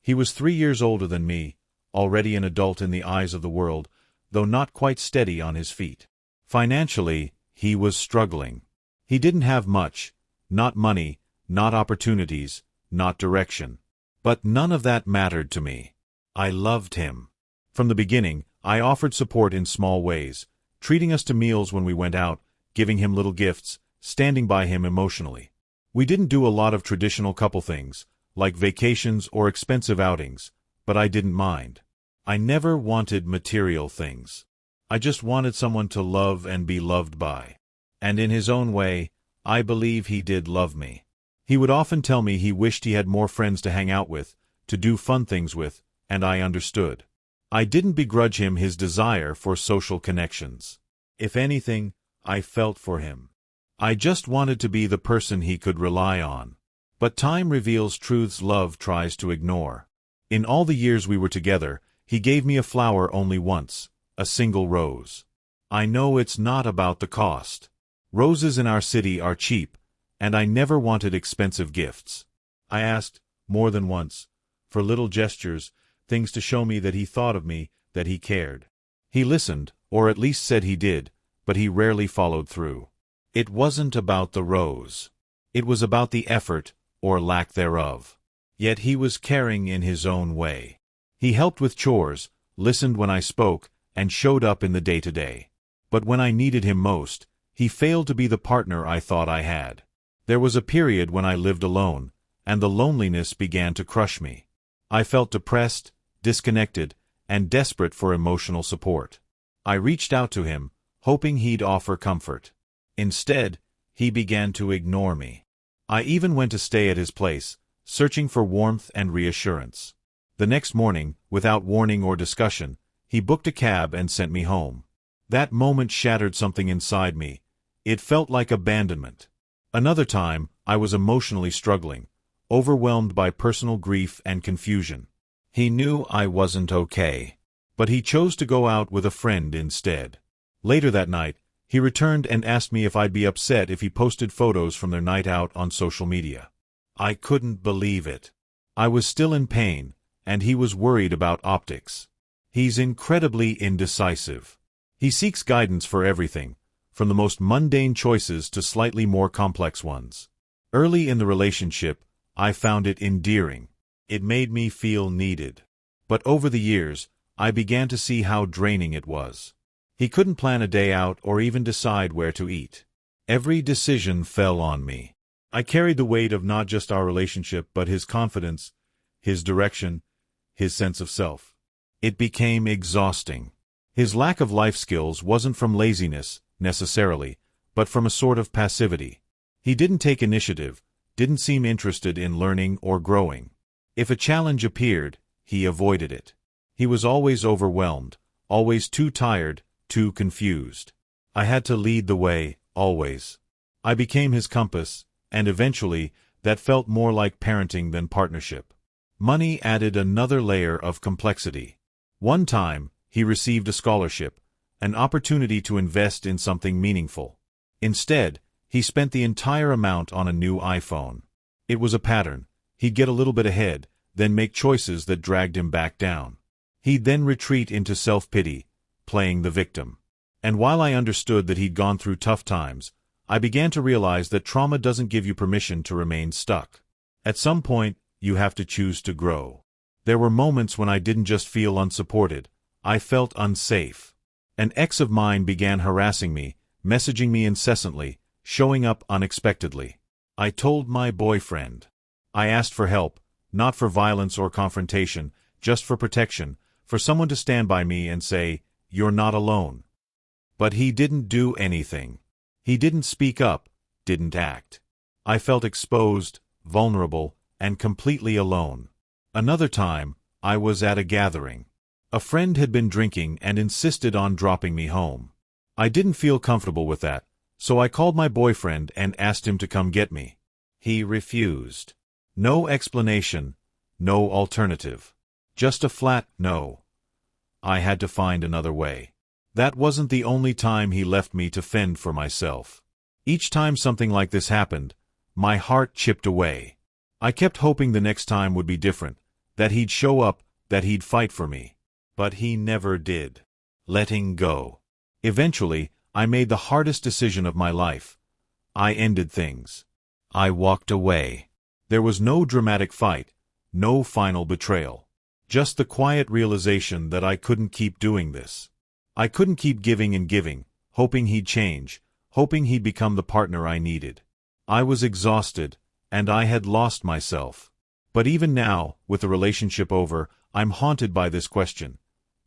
He was 3 years older than me, already an adult in the eyes of the world, though not quite steady on his feet. Financially, he was struggling. He didn't have much, not money, not opportunities, not direction. But none of that mattered to me. I loved him. From the beginning, I offered support in small ways, treating us to meals when we went out, giving him little gifts, standing by him emotionally. We didn't do a lot of traditional couple things, like vacations or expensive outings, but I didn't mind. I never wanted material things. I just wanted someone to love and be loved by. And in his own way, I believe he did love me. He would often tell me he wished he had more friends to hang out with, to do fun things with, and I understood. I didn't begrudge him his desire for social connections. If anything, I felt for him. I just wanted to be the person he could rely on. But time reveals truths love tries to ignore. In all the years we were together, he gave me a flower only once, a single rose. I know it's not about the cost. Roses in our city are cheap, and I never wanted expensive gifts. I asked, more than once, for little gestures, things to show me that he thought of me, that he cared. He listened, or at least said he did, but he rarely followed through. It wasn't about the rose. It was about the effort, or lack thereof. Yet he was caring in his own way. He helped with chores, listened when I spoke, and showed up in the day-to-day. But when I needed him most, he failed to be the partner I thought I had. There was a period when I lived alone, and the loneliness began to crush me. I felt depressed, disconnected, and desperate for emotional support. I reached out to him, hoping he'd offer comfort. Instead, he began to ignore me. I even went to stay at his place, searching for warmth and reassurance. The next morning, without warning or discussion, he booked a cab and sent me home. That moment shattered something inside me. It felt like abandonment. Another time, I was emotionally struggling, overwhelmed by personal grief and confusion. He knew I wasn't okay, but he chose to go out with a friend instead. Later that night, he returned and asked me if I'd be upset if he posted photos from their night out on social media. I couldn't believe it. I was still in pain, and he was worried about optics. He's incredibly indecisive. He seeks guidance for everything, from the most mundane choices to slightly more complex ones. Early in the relationship, I found it endearing. It made me feel needed. But over the years, I began to see how draining it was. He couldn't plan a day out or even decide where to eat. Every decision fell on me. I carried the weight of not just our relationship but his confidence, his direction, his sense of self. It became exhausting. His lack of life skills wasn't from laziness, necessarily, but from a sort of passivity. He didn't take initiative, didn't seem interested in learning or growing. If a challenge appeared, he avoided it. He was always overwhelmed, always too tired, too confused. I had to lead the way, always. I became his compass, and eventually, that felt more like parenting than partnership. Money added another layer of complexity. One time, he received a scholarship, an opportunity to invest in something meaningful. Instead, he spent the entire amount on a new iPhone. It was a pattern. He'd get a little bit ahead, then make choices that dragged him back down. He'd then retreat into self-pity, playing the victim. And while I understood that he'd gone through tough times, I began to realize that trauma doesn't give you permission to remain stuck. At some point, you have to choose to grow. There were moments when I didn't just feel unsupported, I felt unsafe. An ex of mine began harassing me, messaging me incessantly, showing up unexpectedly. I told my boyfriend. I asked for help, not for violence or confrontation, just for protection, for someone to stand by me and say, "You're not alone." But he didn't do anything. He didn't speak up, didn't act. I felt exposed, vulnerable, and completely alone. Another time, I was at a gathering. A friend had been drinking and insisted on dropping me home. I didn't feel comfortable with that, so I called my boyfriend and asked him to come get me. He refused. No explanation, no alternative. Just a flat no. I had to find another way. That wasn't the only time he left me to fend for myself. Each time something like this happened, my heart chipped away. I kept hoping the next time would be different, that he'd show up, that he'd fight for me. But he never did. Letting go. Eventually, I made the hardest decision of my life. I ended things. I walked away. There was no dramatic fight, no final betrayal. Just the quiet realization that I couldn't keep doing this. I couldn't keep giving and giving, hoping he'd change, hoping he'd become the partner I needed. I was exhausted, and I had lost myself. But even now, with the relationship over, I'm haunted by this question.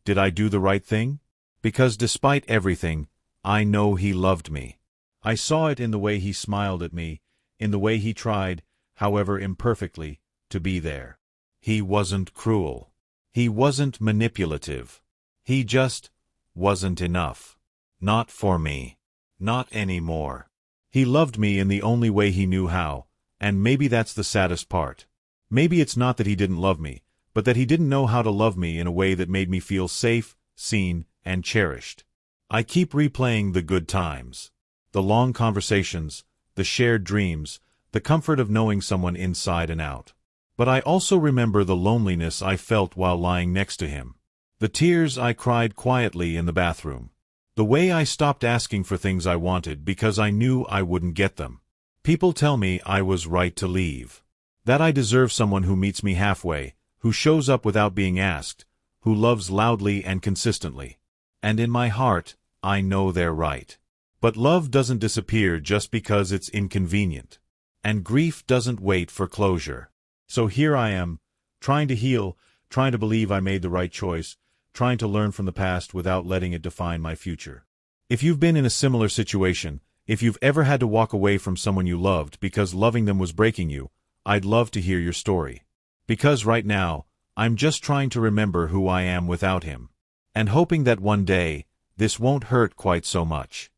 Did I do the right thing? Because despite everything, I know he loved me. I saw it in the way he smiled at me, in the way he tried, however imperfectly, to be there. He wasn't cruel. He wasn't manipulative. He just wasn't enough. Not for me. Not anymore. He loved me in the only way he knew how, and maybe that's the saddest part. Maybe it's not that he didn't love me, but that he didn't know how to love me in a way that made me feel safe, seen, and cherished. I keep replaying the good times. The long conversations, the shared dreams, the comfort of knowing someone inside and out. But I also remember the loneliness I felt while lying next to him. The tears I cried quietly in the bathroom. The way I stopped asking for things I wanted because I knew I wouldn't get them. People tell me I was right to leave. That I deserve someone who meets me halfway, who shows up without being asked, who loves loudly and consistently. And in my heart, I know they're right. But love doesn't disappear just because it's inconvenient. And grief doesn't wait for closure. So here I am, trying to heal, trying to believe I made the right choice, trying to learn from the past without letting it define my future. If you've been in a similar situation, if you've ever had to walk away from someone you loved because loving them was breaking you, I'd love to hear your story. Because right now, I'm just trying to remember who I am without him. And hoping that one day, this won't hurt quite so much.